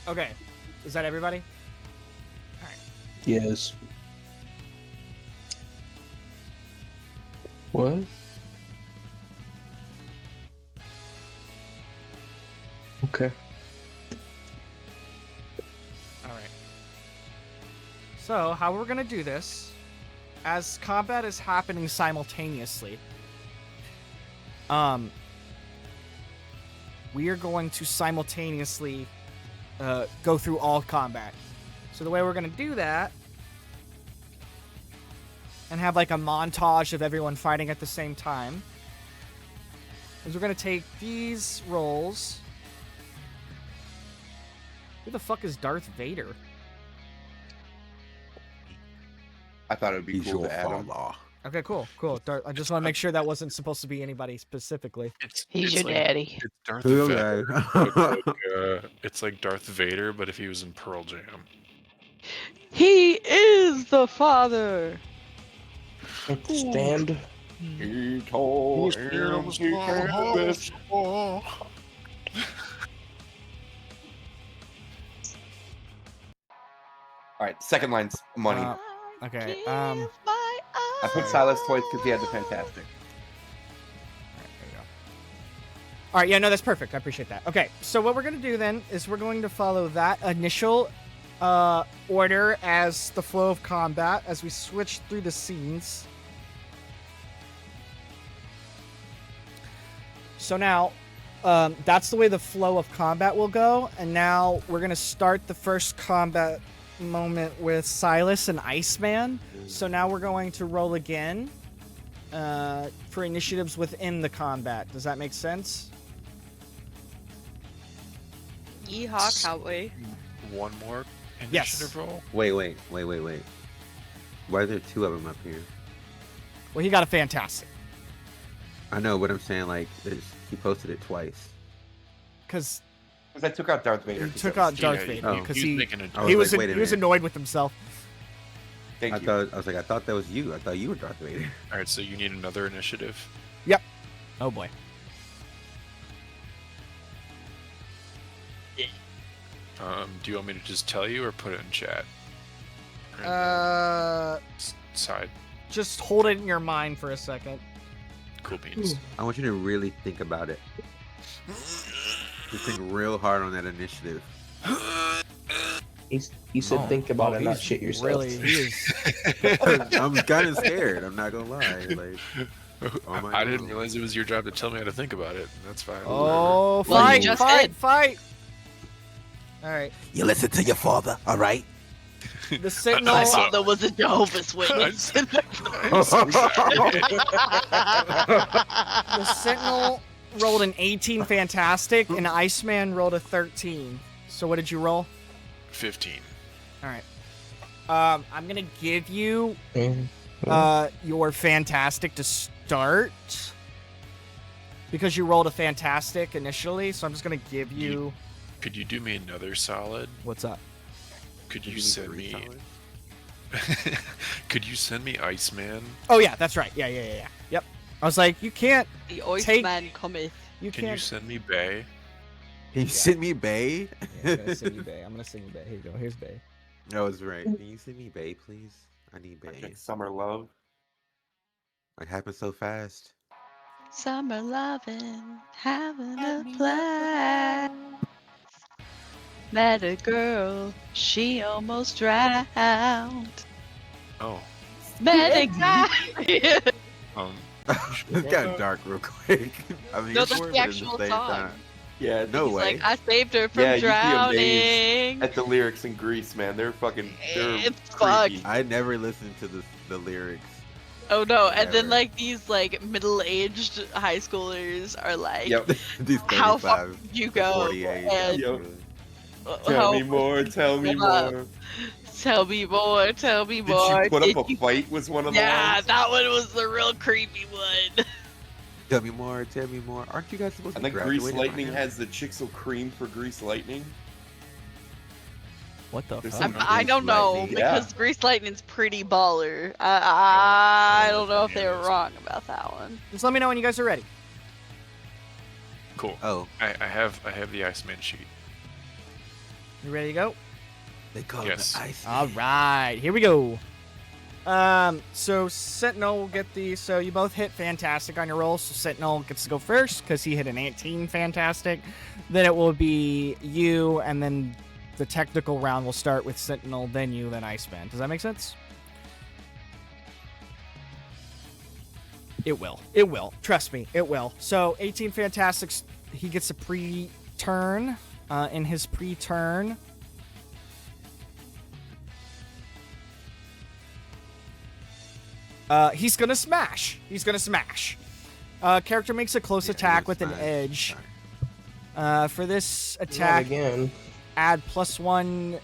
Okay, is that everybody? All right. Yes. What? Okay. All right. So, how we're gonna do this, as combat is happening simultaneously, we are going to simultaneously go through all combat. So the way we're gonna do that, and have like a montage of everyone fighting at the same time, is we're gonna take these rolls. Who the fuck is Darth Vader? I thought it would be He's cool your to add him. father. Okay, cool. I just want to make sure that wasn't supposed to be anybody specifically. He's your daddy. It's Darth Who Vader. that? It's like Darth Vader, but if he was in Pearl Jam. He is the father. Stand. He told him he can't do this. All right, second line's money. Okay. I put Silas twice because he had the fantastic. All right, yeah, no, that's perfect. I appreciate that. Okay, so what we're going to do then is we're going to follow that initial order as the flow of combat as we switch through the scenes. So now, that's the way the flow of combat will go, and now we're going to start the first combat moment with Silas and Iceman. So now we're going to roll again for initiatives within the combat. Does that make sense? Yeehaw, cowboy. One more Yes. initiative roll? Wait. Why are there 2 of them up here? Well, he got a fantastic. I know, but I'm saying like he posted it twice. Because Because I took out Darth Vader. he took out Darth Vader Oh. because He was he making a I was like, wait a minute. annoyed with himself. Thank I you. thought that was you. I thought you were Darth Vader. Alright, so you need another initiative. Oh boy. Do you want me to just tell you or put it in chat? Or in the side. Just hold it in your mind for a second. Cool beans. I want you to really think about it. Just think real hard on that initiative. He said think about it, not shit yourself. Really, he is. I'm kind of scared. I'm not gonna lie. Like, oh my I didn't God. realize it was your job to tell me how to think about it. That's fine. Oh, Well, fight, you just fight, did. fight! All right. You listen to your father, all right? The Sentinel. I thought there was a Jehovah's Witness. I'm so sorry. The Sentinel rolled an 18 fantastic, and Iceman rolled a 13. So what did you roll? 15. All right. I'm gonna give you Mhm. your fantastic to start because you rolled a fantastic initially. So I'm just gonna give you. Could you do me another solid? What's up? Could you send me? Could you send me Iceman? Oh yeah, that's right. Yeah. Yep. I was like, you can't. The Oyster Take- Man cometh. You Can you can't. send me Bay? Can you send me Bay? Yeah, I'm gonna send you Bay. I'm gonna send you Bay. Here you go. Here's Bay. That was right. Can you send me Bay, please? I need I Bay. picked Summer Love. It happened so fast. Summer loving, having a blast. Met a girl, she almost drowned. Oh. Met a guy. It got dark real quick. I mean, No, it's that's more, the but at the actual same song. time- Yeah, No He's way. like, I saved her from yeah, you'd be amazed drowning. at the lyrics in Greece, man. They're fucking. They're It's creepy. fucked. I never listened to the lyrics. Oh no, and then Never. like these like middle-aged high schoolers are like, Yep. These how far 35 you to go? 48. And Yep. how- Tell me more. Tell me Hold more. Tell me more. Tell me Did more. she put Did up a you- fight? Was one of the Yeah, lines? that one was the real creepy one. Tell me more, tell me more. Aren't you guys supposed And to then be Grease graduating Lightning by now? has the Chixel Cream for Grease Lightning. What the There's fuck? some- I don't know Lightning. because Grease Lightning's pretty baller. I don't know if they were wrong about that one. Just let me know when you guys are ready. Cool. Oh, I have the Iceman sheet. You ready to go? they call Yes. it the ice. All right, here we go. So Sentinel will get the. So you both hit fantastic on your rolls. So Sentinel gets to go first because he hit an 18 fantastic. Then it will be you, and then the technical round will start with Sentinel, then you, then Iceman. Does that make sense? It will. It will. Trust me, it will. So 18 fantastics. He gets a pre-turn. In his pre-turn. He's gonna smash. He's gonna smash. Character makes a close attack with an edge. For this Not attack, again. add +1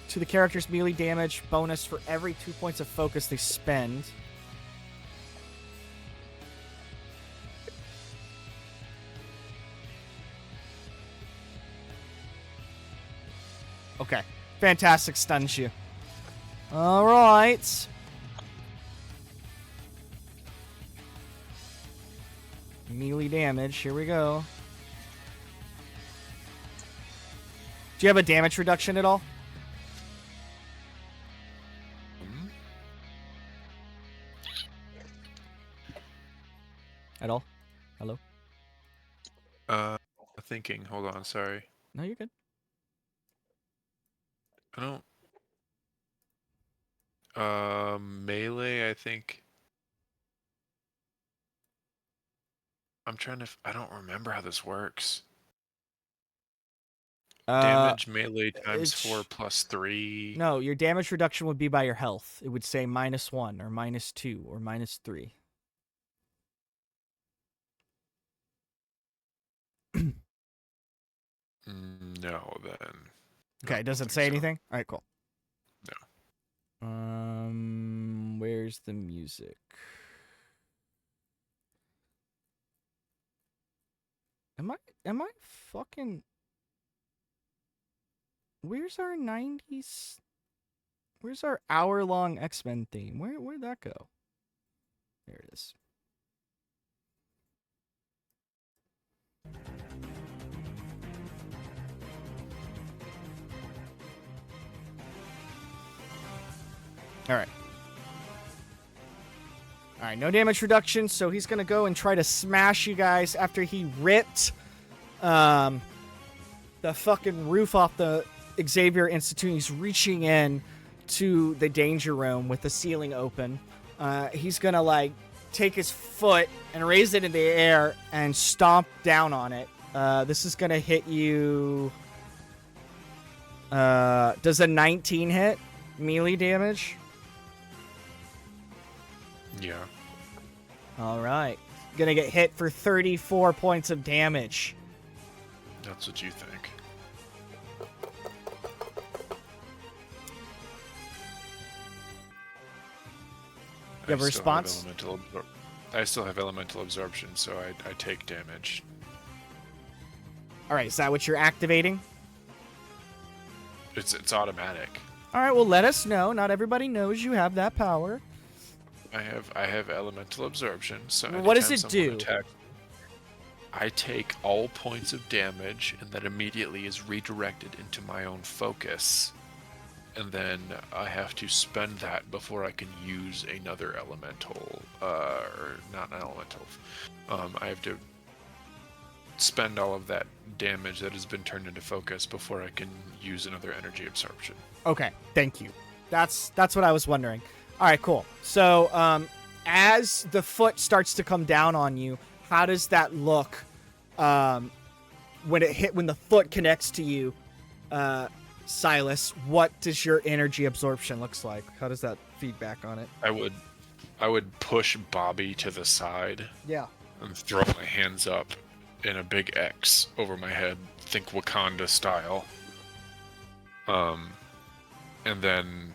to the character's melee damage bonus for every 2 points of focus they spend. Okay. Fantastic stuns you. All right. Melee damage. Here we go. Do you have a damage reduction at all? At all? Hello? Thinking. Hold on. Sorry. No, you're good. I don't. Melee. I think. I'm trying to. I don't remember how this works. Damage melee times 4 plus 3. No, your damage reduction would be by your health. It would say -1 or -2 or -3. No, then. Okay, No, does I it think say so. anything? All right, cool. No. Where's the music? Am I fucking? Where's our 90s? Where's our hour-long X-Men theme? Where'd that go? There it is. All right. All right, no damage reduction, so he's going to go and try to smash you guys after he ripped the fucking roof off the Xavier Institute. He's reaching in to the danger room with the ceiling open. He's going to, like, take his foot and raise it in the air and stomp down on it. This is going to hit you... does a 19 hit? Melee damage? Yeah. All right. Gonna get hit for 34 points of damage. That's what you think. You have a response? I still have elemental absorption, so I take damage. All right, is that what you're activating? It's automatic. All right, well, let us know. Not everybody knows you have that power. I have elemental absorption, so Well, what does anytime it someone do? attacks, I take all points of damage, and that immediately is redirected into my own focus. And then I have to spend that before I can use another elemental, or not an elemental. I have to spend all of that damage that has been turned into focus before I can use another energy absorption. Okay, thank you. That's what I was wondering. All right, cool. So, as the foot starts to come down on you, how does that look when the foot connects to you, Silas? What does your energy absorption looks like? How does that feedback on it? I would push Bobby to the side. Yeah. And throw my hands up in a big X over my head. Think Wakanda style. And then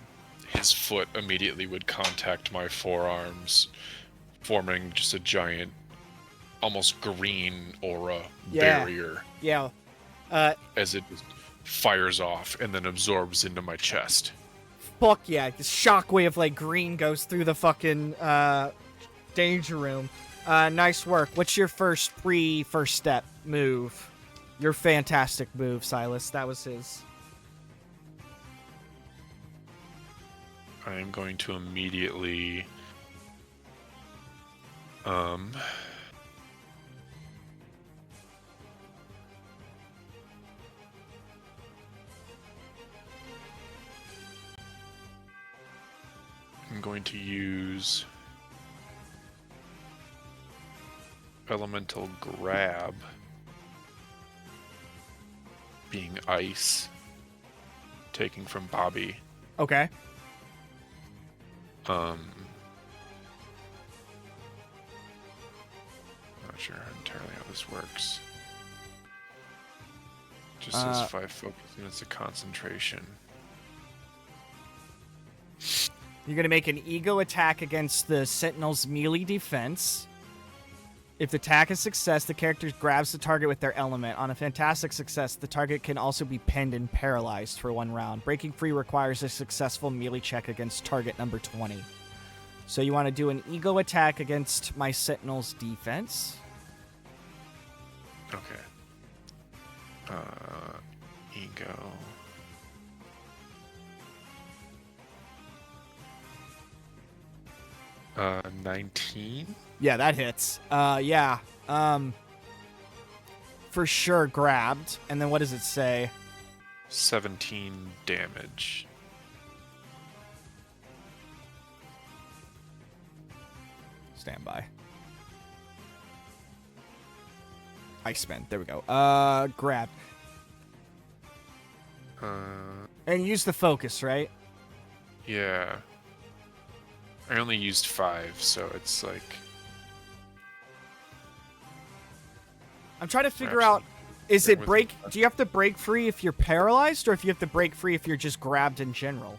his foot immediately would contact my forearms, forming just a giant, almost green aura barrier. Yeah. As it fires off and then absorbs into my chest. Fuck yeah. This shockwave of like green goes through the fucking danger room. Nice work. What's your first step move? Your fantastic move, Silas. That was his. I am going to immediately I'm going to use Elemental Grab, being ice, taking from Bobby. Okay. Not sure entirely how this works. Just says 5 focus units of concentration. You're going to make an ego attack against the Sentinel's melee defense. If the attack is a success, the character grabs the target with their element. On a fantastic success, the target can also be pinned and paralyzed for 1 round. Breaking free requires a successful melee check against target number 20. So you want to do an ego attack against my Sentinel's defense. Okay. Ego. Uh, 19? Yeah, that hits. Yeah. For sure grabbed. And then what does it say? 17 damage. Stand by. Iceman. There we go. Grab. And use the focus, right? Yeah. I only used 5, so it's like... I'm trying to figure out, is it break... Do you have to break free if you're paralyzed, or if you have to break free if you're just grabbed in general?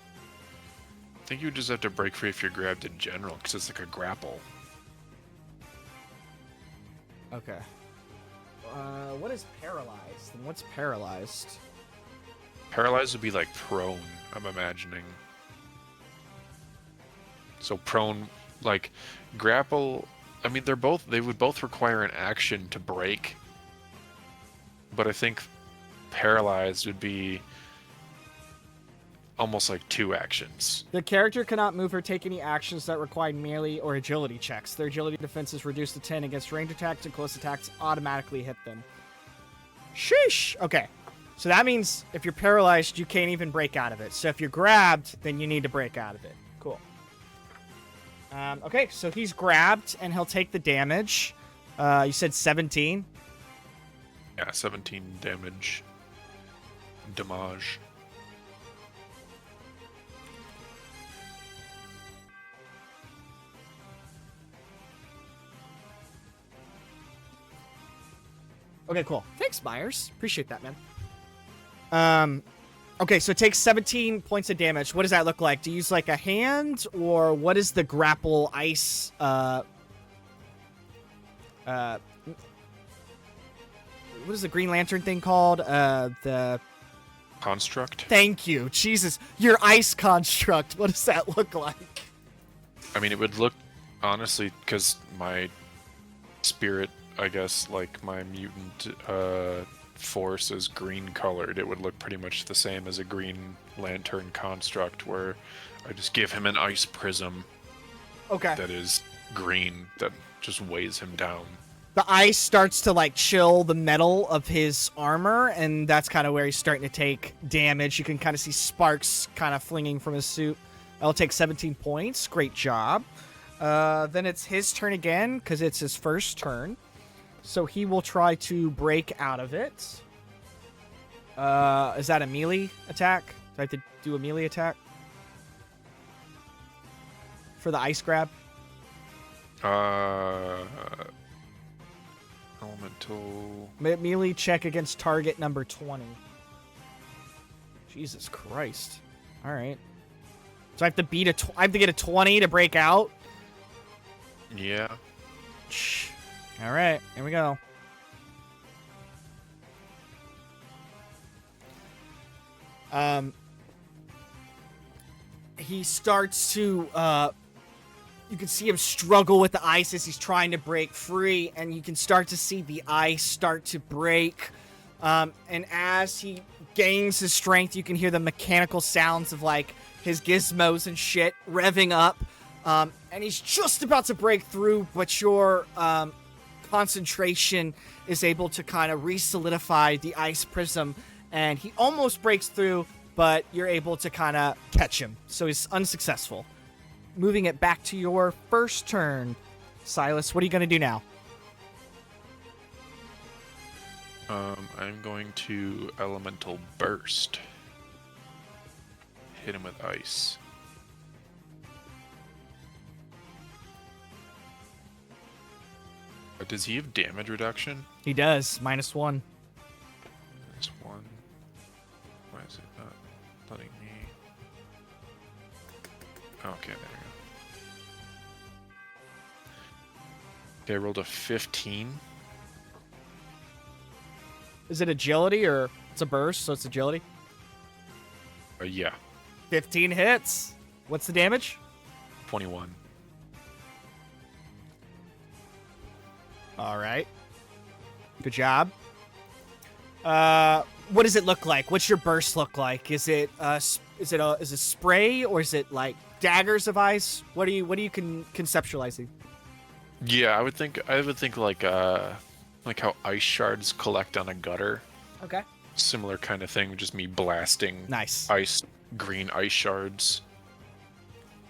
I think you just have to break free if you're grabbed in general, because it's like a grapple. Okay. What is paralyzed? And what's paralyzed? Paralyzed would be like prone, I'm imagining. So prone, like, grapple, I mean, they would both require an action to break. But I think paralyzed would be almost like 2 actions. The character cannot move or take any actions that require melee or agility checks. Their agility defense is reduced to 10 against range attacks, and close attacks automatically hit them. Sheesh! Okay. So that means if you're paralyzed, you can't even break out of it. So if you're grabbed, then you need to break out of it. Cool. Okay, so he's grabbed, and he'll take the damage. You said 17? Yeah, 17 damage. Damage. Okay, cool. Thanks, Myers. Appreciate that, man. Okay, so it takes 17 points of damage. What does that look like? Do you use, like, a hand? Or what is the grapple ice, what is the Green Lantern thing called? The... Construct? Thank you. Jesus. Your ice construct. What does that look like? I mean, it would look, honestly, because my spirit, I guess, like my mutant force is green colored, it would look pretty much the same as a Green Lantern construct, where I just give him an ice prism that is green, that just weighs him down. the ice starts to like chill the metal of his armor, and that's kind of where he's starting to take damage. You can kind of see sparks kind of flinging from his suit. That'll take 17 points. Great job. Then it's his turn again, because it's his first turn. So he will try to break out of it. Is that a melee attack? Do I have to do a melee attack? For the ice grab? Elemental. Melee check against target number 20. Jesus Christ. All right. So I have to beat I have to get a 20 to break out. Yeah. All right, here we go. He starts to you can see him struggle with the ice as he's trying to break free, and you can start to see the ice start to break. And as he gains his strength, you can hear the mechanical sounds of like his gizmos and shit revving up. And he's just about to break through, but your concentration is able to kind of re-solidify the ice prism, and he almost breaks through, but you're able to kind of catch him. So he's unsuccessful. Moving it back to your first turn. Silas, what are you going to do now? I'm going to Elemental Burst. Hit him with ice. Does he have damage reduction? He does. -1. -1. Why is it not letting me? Okay, there we go. Okay, I rolled a 15. Is it agility or it's a burst, so it's agility? Yeah. 15 hits. What's the damage? 21. All right. Good job. What does it look like? What's your burst look like? Is it is it spray, or is it like daggers of ice? What are you conceptualizing? Yeah, I would think like how ice shards collect on a gutter. Okay. Similar kind of thing, just me blasting Nice. green ice shards.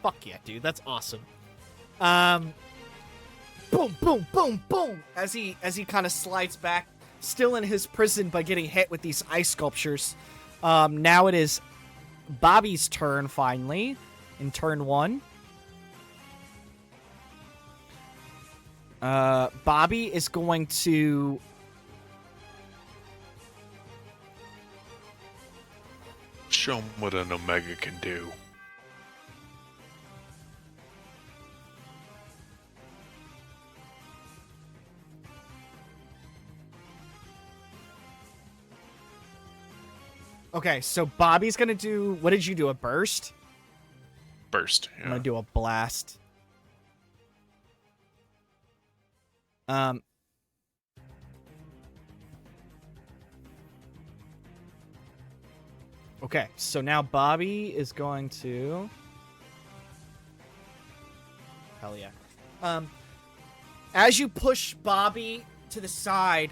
Fuck yeah, dude. That's awesome. Boom, boom, boom, boom. As he kind of slides back, still in his prison by getting hit with these ice sculptures. Now it is Bobby's turn finally, in turn 1. Bobby is going to show him what an Omega can do. Okay, so Bobby's gonna do. What did you do? A burst? Burst. Yeah. I'm gonna do a blast. Okay, so now Bobby is going to. Hell yeah. As you push Bobby to the side,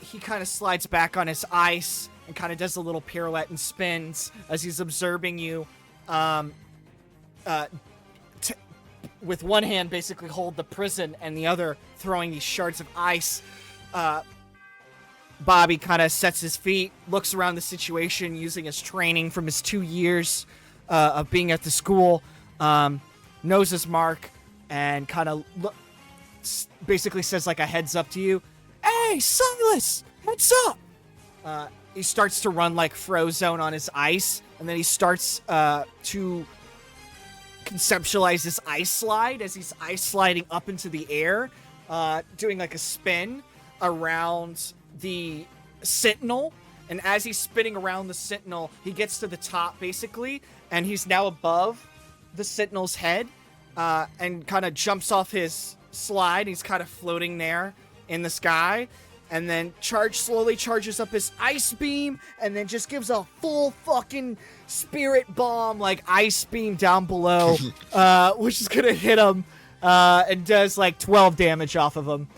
he kind of slides back on his ice and kind of does a little pirouette and spins as he's observing you. With one hand basically hold the prison and the other throwing these shards of ice. Bobby kind of sets his feet, looks around the situation using his training from his 2 years of being at the school, knows his mark, and kind of basically says like a heads up to you. Hey, Silas, heads up! He starts to run like Frozone on his ice, and then he starts to conceptualize this ice slide as he's ice sliding up into the air, doing like a spin around the Sentinel. And as he's spinning around the Sentinel, he gets to the top basically, and he's now above the Sentinel's head, and kind of jumps off his slide. He's kind of floating there in the sky, and then slowly charges up his ice beam, and then just gives a full fucking spirit bomb, like ice beam down below, which is gonna hit him, and does like 12 damage off of him.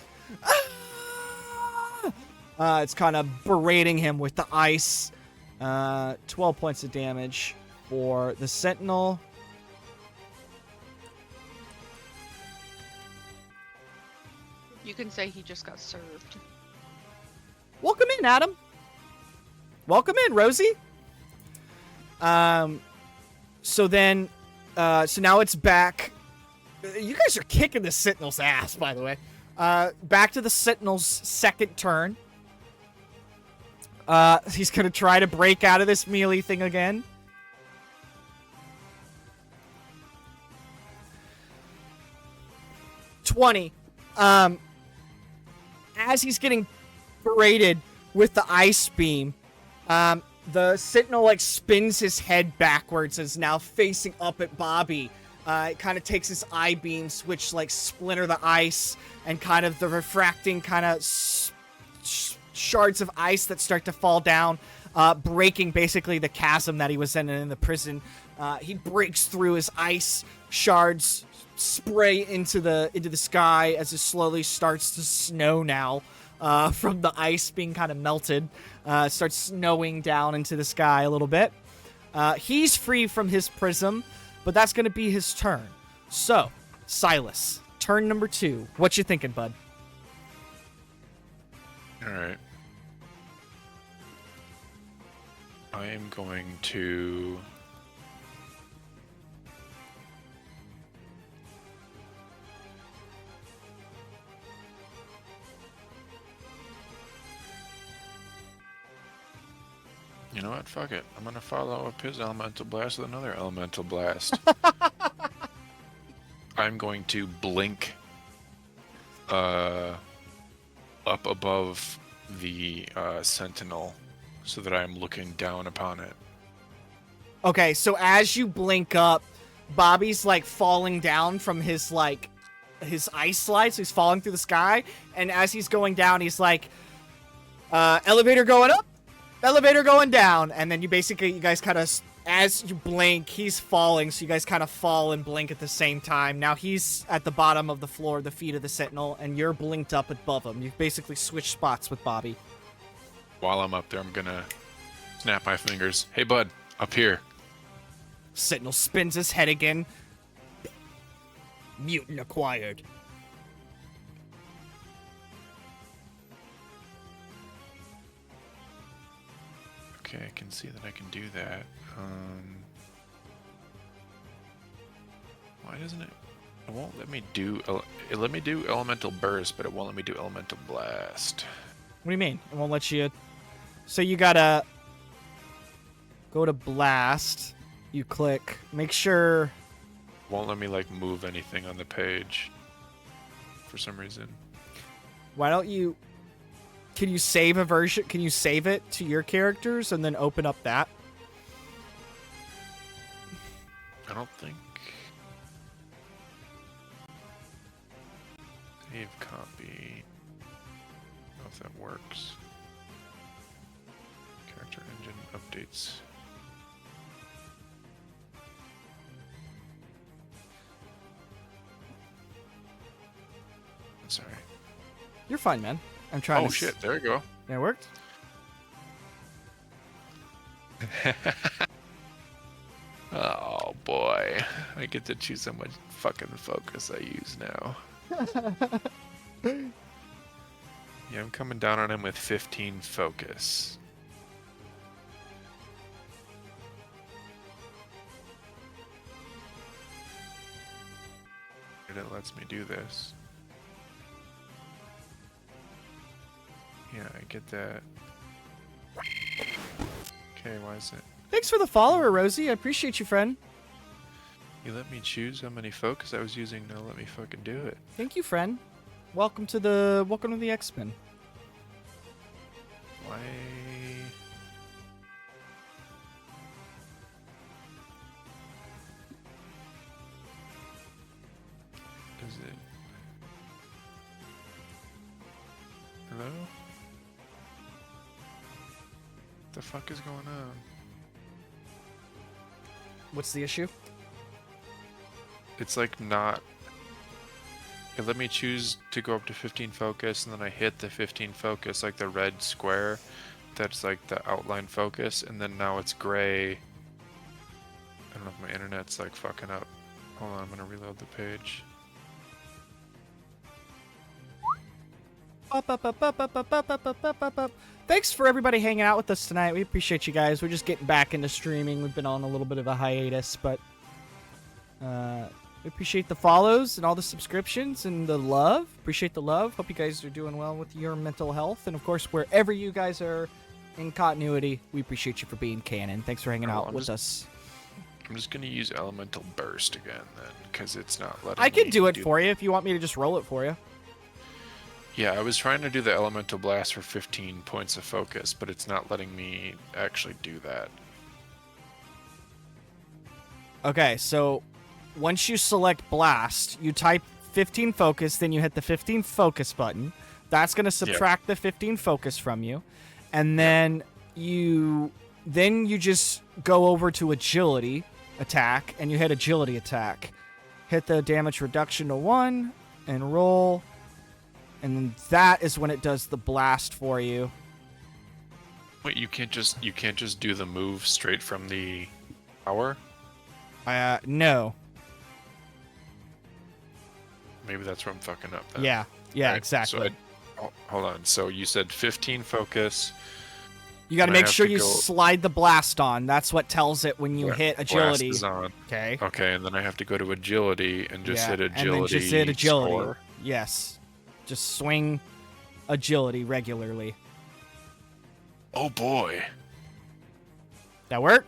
It's kind of berating him with the ice. 12 points of damage for the Sentinel. You can say he just got served. Welcome in, Adam. Welcome in, Rosie. So now it's back. You guys are kicking the Sentinel's ass, by the way. Back to the Sentinel's second turn. He's gonna try to break out of this melee thing again. As he's getting berated with the ice beam, the Sentinel like spins his head backwards and is now facing up at Bobby. It kind of takes his eye beams, which like splinter the ice, and kind of the refracting kind of shards of ice that start to fall down, breaking basically the chasm that he was in the prison. He breaks through his ice shards, spray into the sky as it slowly starts to snow now. From the ice being kind of melted, starts snowing down into the sky a little bit. He's free from his prism, but that's going to be his turn. So, Silas, turn number 2. What you thinking, bud? Alright. I am going to... You know what? Fuck it. I'm gonna follow up his elemental blast with another elemental blast. I'm going to blink up above the Sentinel so that I'm looking down upon it. Okay, so as you blink up, Bobby's like falling down from his ice slide, so he's falling through the sky, and as he's going down, he's like, elevator going up, elevator going down, and then you guys kind of, as you blink, he's falling, so you guys kind of fall and blink at the same time. Now he's at the bottom of the floor, the feet of the Sentinel, and you're blinked up above him. You've basically switched spots with Bobby. While I'm up there, I'm gonna snap my fingers. Hey, bud, up here. Sentinel spins his head again. Mutant acquired. Okay, I can see that I can do that. Why doesn't it? It won't let me do. It let me do elemental burst, but it won't let me do elemental blast. What do you mean? It won't let you. So you gotta go to blast. You click. Make sure. Won't let me like move anything on the page. For some reason. Why don't you? Can you save a version? Can you save it to your characters and then open up that? I don't think. Save copy. I don't know if that works. Character engine updates. I'm sorry. You're fine, man. I'm trying to. Oh shit! There you go. It worked. Oh boy, I get to choose how much fucking focus I use now. Yeah, I'm coming down on him with 15 focus. And it lets me do this. Yeah, I get that. Okay, why is it? Thanks for the follower, Rosie. I appreciate you, friend. You let me choose how many focus I was using. Now let me fucking do it. Thank you, friend. Welcome to the X-Men. Why? Is it? Hello? What the fuck is going on? What's the issue? It's like not. It let me choose to go up to 15 focus, and then I hit the 15 focus, like the red square. That's like the outline focus, and then now it's gray. I don't know if my internet's like fucking up. Hold on, I'm gonna reload the page. Thanks for everybody hanging out with us tonight. We appreciate you guys. We're just getting back into streaming. We've been on a little bit of a hiatus, but we appreciate the follows and all the subscriptions and the love. Appreciate the love. Hope you guys are doing well with your mental health. And of course, wherever you guys are in continuity, we appreciate you for being canon. Thanks for hanging out with us. I'm just gonna use Elemental Burst again then, because it's not letting I can me do it for you if you want me to just roll it for you. Yeah, I was trying to do the Elemental Blast for 15 points of focus, but it's not letting me actually do that. Okay, so once you select Blast, you type 15 focus, then you hit the 15 focus button. That's going to subtract the 15 focus from you. And then you just go over to Agility attack, and you hit Agility attack. Hit the damage reduction to 1, and roll. And then that is when it does the blast for you. Wait, you can't just do the move straight from the power? No. Maybe that's where I'm fucking up then. Yeah, Right, exactly. So hold on. So you said 15 focus. You got to and I make have sure to you go- slide the blast on. That's what tells it when you hit Agility. Blast is on. Okay. Okay, and then I have to go to Agility and just hit Agility. And then just hit Agility. Score. Yes. Just swing Agility regularly. Oh boy. That work?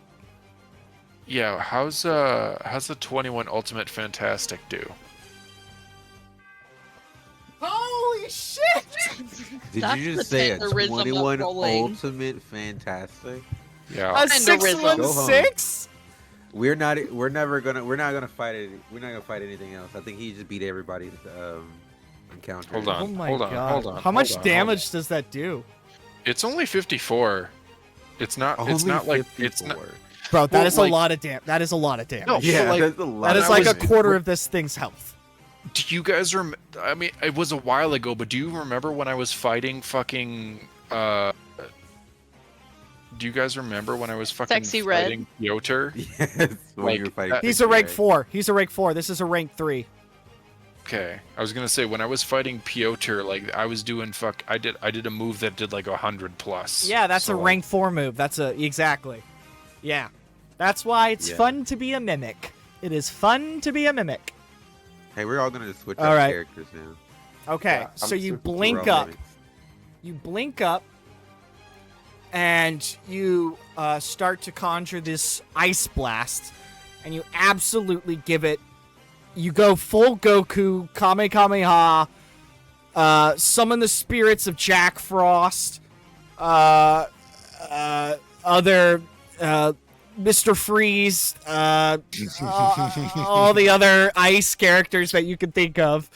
Yeah, how's the 21 Ultimate Fantastic do? Holy shit! Did That's you the just say a terrorism of 21 rolling. Ultimate Fantastic? Yeah. A Terrorism. 616? We're not gonna fight it. We're not gonna fight anything else. I think he just beat everybody encounter. Hold on. Oh my hold on, god. hold on, How much hold on, damage does that do? It's only 54. It's not. It's Only not like 54. it's not. Bro, that Well, is like- a lot of damage. That is a lot of damage. No, Yeah, but, like, that's a lot. that is of like a damage. quarter of this thing's health. Do you guys I mean, it was a while ago, but do you remember when I was fighting fucking? Do you guys remember when I was fucking Sexy Red? fighting Piotr? Yes, when Like, you were fighting. He's a rank Right. 4. He's a rank 4. This is a rank 3. Okay, I was gonna say when I was fighting Piotr, like I was doing I did a move that did like 100 plus. Yeah, that's So, a rank 4 move. Exactly. Yeah. That's why it's Yeah. fun to be a mimic. It is fun to be a mimic. Hey, we're all gonna switch All up right. characters now. Okay, Yeah, so I'm you super- blink We're all up. mimics. You blink up, and you start to conjure this ice blast, and you absolutely give it. You go full Goku, Kamehameha, summon the spirits of Jack Frost, other Mr. Freeze, all the other ice characters that you can think of.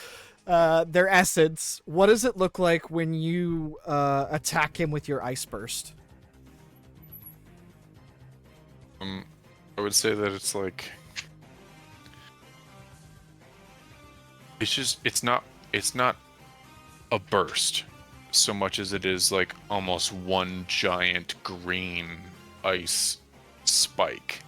Their essence. What does it look like when you attack him with your ice burst? I would say that it's like it's not a burst so much as it is like almost one giant green ice spike.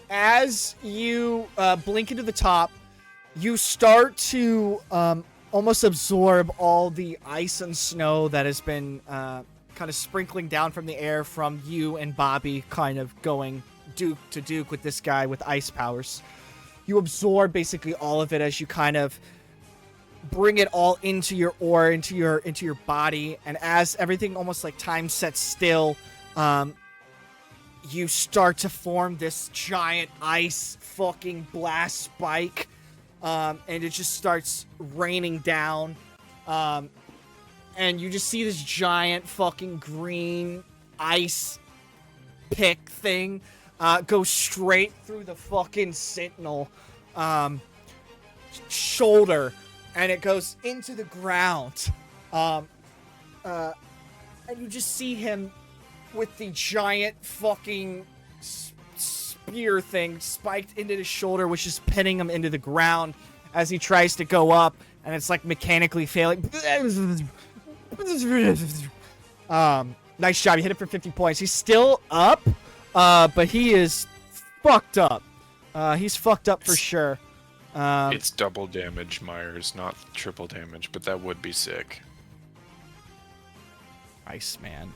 As you blink into the top, you start to almost absorb all the ice and snow that has been kind of sprinkling down from the air from you and Bobby kind of going Duke to Duke with this guy with ice powers. You absorb basically all of it as you kind of bring it all into your aura, into your body, and as everything almost like time sets still, you start to form this giant ice fucking blast spike, and it just starts raining down, and you just see this giant fucking green ice pick thing go straight through the fucking Sentinel shoulder, and it goes into the ground, and you just see him with the giant fucking spear thing spiked into his shoulder, which is pinning him into the ground as he tries to go up, and it's like mechanically failing. Nice job. You hit it for 50 points. He's still up, but he is fucked up. He's fucked up for sure. It's double damage, Myers, not triple damage, but that would be sick. Iceman.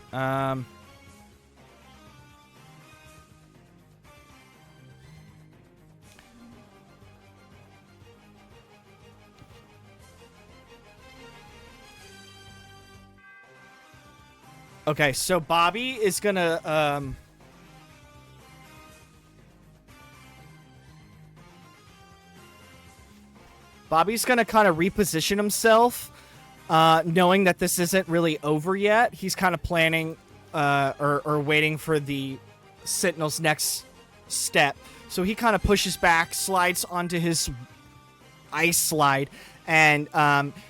Okay, so Bobby is gonna Bobby's gonna kind of reposition himself, knowing that this isn't really over yet. He's kind of planning or waiting for the Sentinel's next step. So he kind of pushes back, slides onto his ice slide, and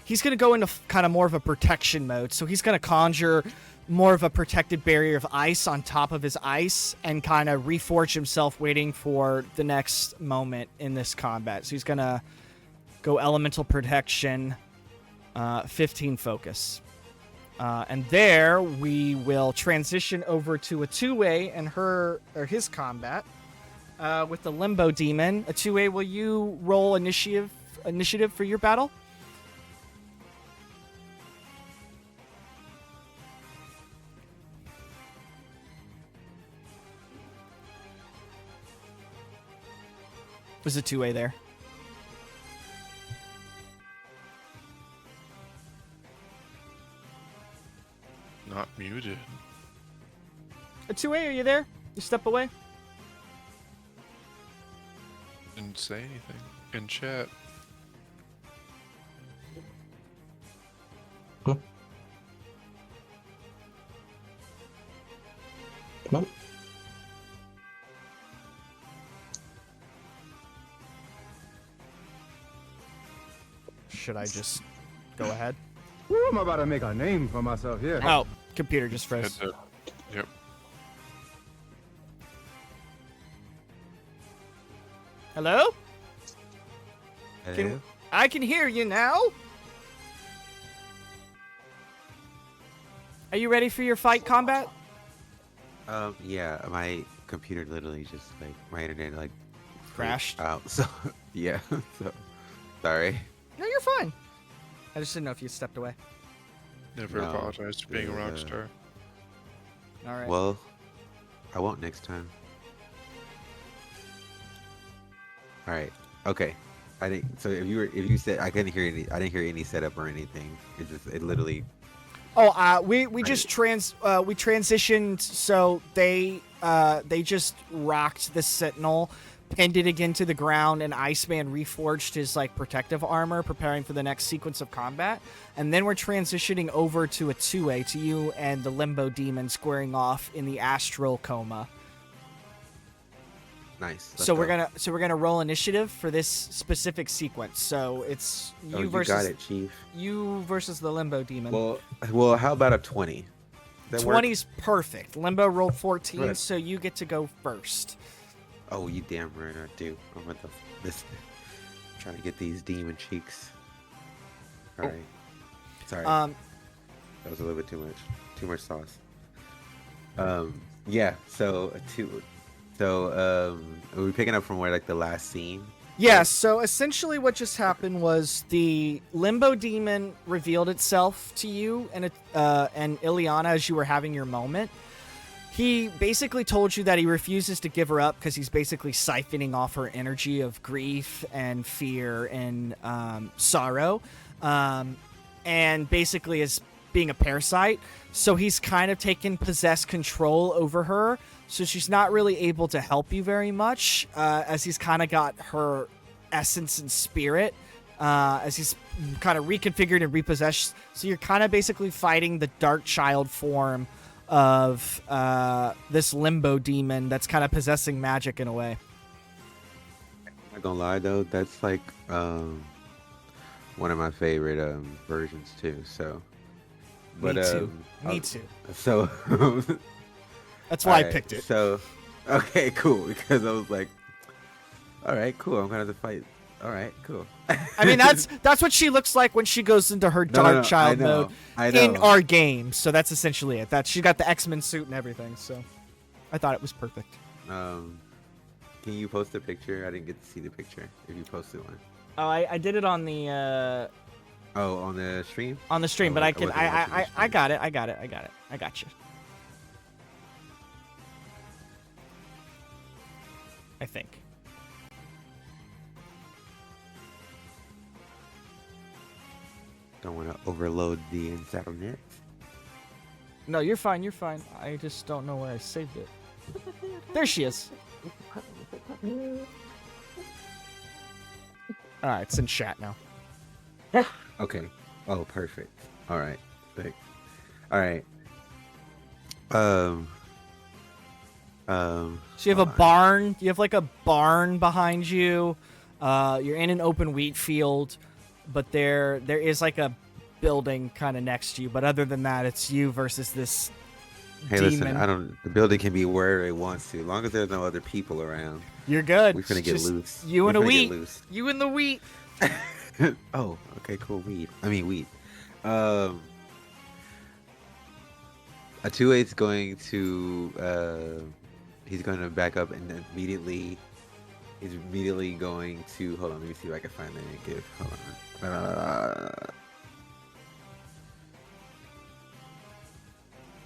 he's going to go into kind of more of a protection mode. So he's going to conjure more of a protected barrier of ice on top of his ice and kind of reforge himself, waiting for the next moment in this combat. So he's going to go elemental protection, 15 focus. And there we will transition over to a two-way and his combat with the Limbo Demon. A two-way, will you roll initiative for your battle? There's a two-way there. Not muted. A two-way, are you there? You step away? Didn't say anything in chat. Huh? Come on. Should I just go ahead? Ooh, I'm about to make a name for myself here. Oh, computer just froze. Yep. Hello? Hello? I can hear you now. Are you ready for your fight combat? Yeah, my computer literally just like my internet like Crashed out. So yeah, so sorry. No, you're fine. I just didn't know if you stepped away. Never apologize for being a rock star. All right. Well, I won't next time. All right. Okay. I didn't. So if you said I couldn't hear any, I didn't hear any setup or anything. It literally. Oh, we just transitioned. So they just rocked the Sentinel, pinned it again to the ground, and Iceman reforged his like protective armor, preparing for the next sequence of combat. And then we're transitioning over to a two-way, to you and the Limbo Demon squaring off in the astral coma. Nice. So we're gonna roll initiative for this specific sequence. So it's you versus. You got it, Chief. You versus the Limbo Demon. Well, how about a 20? 20's perfect. Limbo rolled 14, so you get to go first. Oh, you damn right I do. I'm with this. Trying to get these demon cheeks. All right. Sorry. That was a little bit too much sauce. Yeah. So are we picking up from where like the last scene? Yeah, so essentially what just happened was the Limbo Demon revealed itself to you and Ileana as you were having your moment. He basically told you that he refuses to give her up because he's basically siphoning off her energy of grief and fear and sorrow, and basically is being a parasite. So he's kind of taken possessed control over her. So she's not really able to help you very much, as he's kind of got her essence and spirit, as he's kind of reconfigured and repossessed. So you're kind of basically fighting the dark child form of this Limbo Demon that's kind of possessing magic in a way. I'm not gonna lie though, that's like one of my favorite versions too. So, but Me too. So that's why I picked it. So, Okay, cool. Because I was like, all right, cool. I'm gonna have to fight. All right, cool. I mean, that's what she looks like when she goes into her dark child mode in our game. So that's essentially it. She got the X-Men suit and everything. So I thought it was perfect. Can you post a picture? I didn't get to see the picture. If you posted one. Oh, I did it on the. Oh, on the stream. On the stream, but I got it. I got you. I think. Don't want to overload the internet. No, you're fine. You're fine. I just don't know where I saved it. There she is. All right, it's in chat now. Okay. Oh, perfect. All right. Thanks. All right. So you have a barn. You have like a barn behind you. You're in an open wheat field, but there is like a building kind of next to you. But other than that, it's you versus this demon. Listen, the building can be wherever it wants to, as long as there's no other people around. You're good. We're gonna get loose. You and the wheat. You and the wheat. Oh, okay, cool. Wheat. A 2/8's going to he's going to back up and immediately going to hold on. Let me see if I can find the gift. Hold on.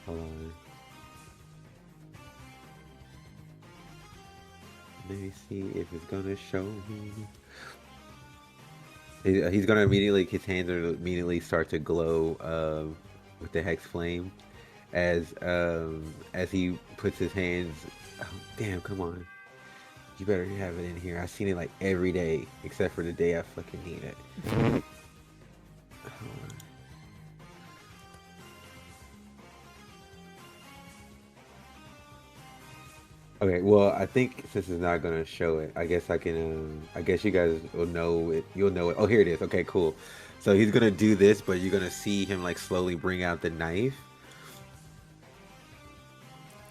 Hold on. Let me see if it's gonna show me. He's gonna immediately, his hands are immediately start to glow with the hex flame as he puts his hands. Oh, damn! Come on, you better have it in here. I've seen it like every day except for the day I fucking need it. Okay, well, I think since it's not gonna show it, I guess I can. I guess you guys will know it. You'll know it. Oh, here it is. Okay, cool. So he's gonna do this, but you're gonna see him like slowly bring out the knife.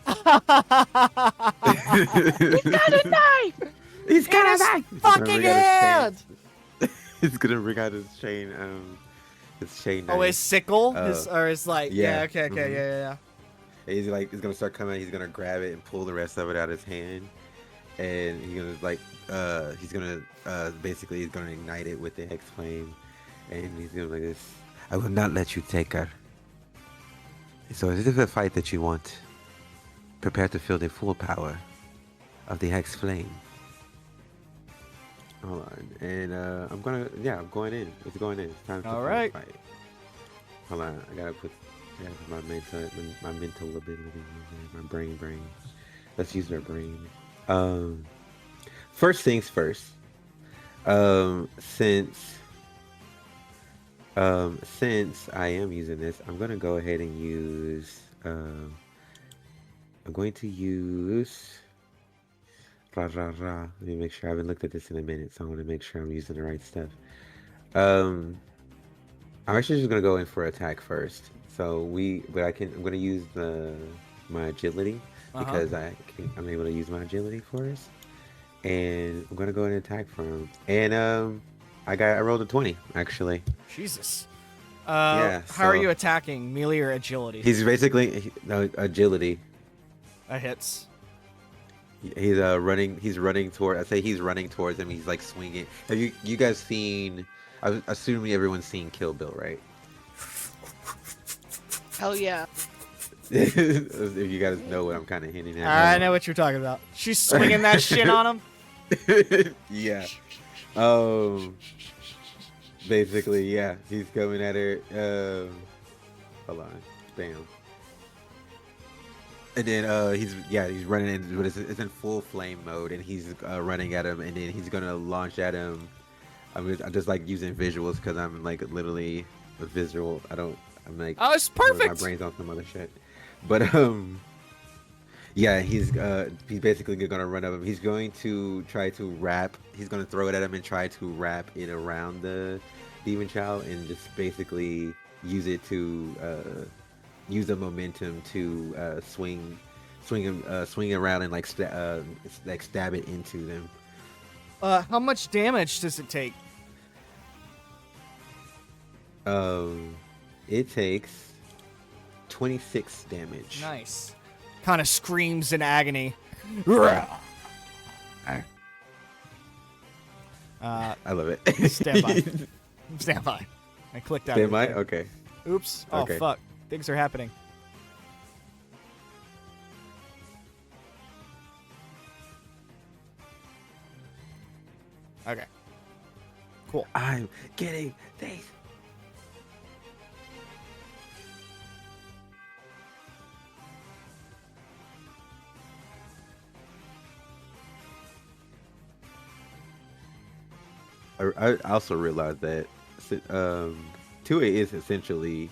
He's got a knife. He's got a knife. Fucking hand. He's gonna bring out his chain. His chain knife. Oh, his sickle. His like. Yeah. Okay. Mm-hmm. Yeah. He's gonna start coming. He's gonna grab it and pull the rest of it out of his hand, and he's gonna basically he's gonna ignite it with the hex flame, and he's gonna like this. I will not let you take her. So is this a fight that you want? Prepare to feel the full power of the hex flame. Hold on, and I'm going in. It's going in. It's time to fight. Hold on, I gotta put. Yeah, my mental ability, my brain. Let's use our brain. First things first. Since I am using this, I'm gonna go ahead and use. I'm going to use. Let me make sure. I haven't looked at this in a minute, so I want to make sure I'm using the right stuff. I'm actually just gonna go in for attack first. So I'm gonna use my agility because I'm able to use my agility for us, and I'm gonna go ahead and attack for him. And I rolled a 20 actually. Jesus. Yeah. How are you attacking? Melee or agility? He's basically agility. That hits. He's running. He's running toward. I say he's running towards him. He's like swinging. Have you guys seen? I'm assuming everyone's seen Kill Bill, right? Hell yeah. If you guys know what I'm kind of hinting at. I know what you're talking about. She's swinging that shit on him. Yeah. Basically, yeah. He's coming at her. Hold on. Bam. And then he's running in, but it's in full flame mode, and he's running at him, and then he's gonna launch at him. I'm just like using visuals because I'm like literally a visual. I'm like, oh, it's perfect. My brain's on some other shit, but yeah, he's basically gonna run up him. He's going to try to wrap. He's gonna throw it at him and try to wrap it around the demon child and just basically use it to use the momentum to swing swing around and like stab it into them. How much damage does it take? It takes 26 damage. Nice. Kind of screams in agony. I love it. Stand by. Stand by. I clicked out. Stand by? Okay. Oops. Oh, Okay. fuck. Things are happening. Okay. Cool. I'm getting these. I also realized that 2A is essentially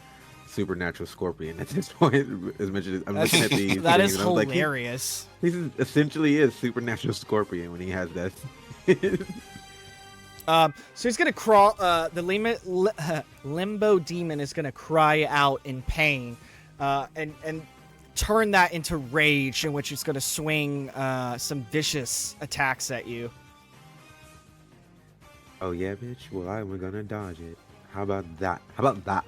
supernatural scorpion at this point. As mentioned, I'm looking at these. That is and I was like, hilarious. he essentially is supernatural scorpion when he has that. So he's gonna crawl. The limbo demon is gonna cry out in pain, and turn that into rage, in which he's gonna swing some vicious attacks at you. Oh yeah, bitch. Well, I'm gonna dodge it. How about that? How about that?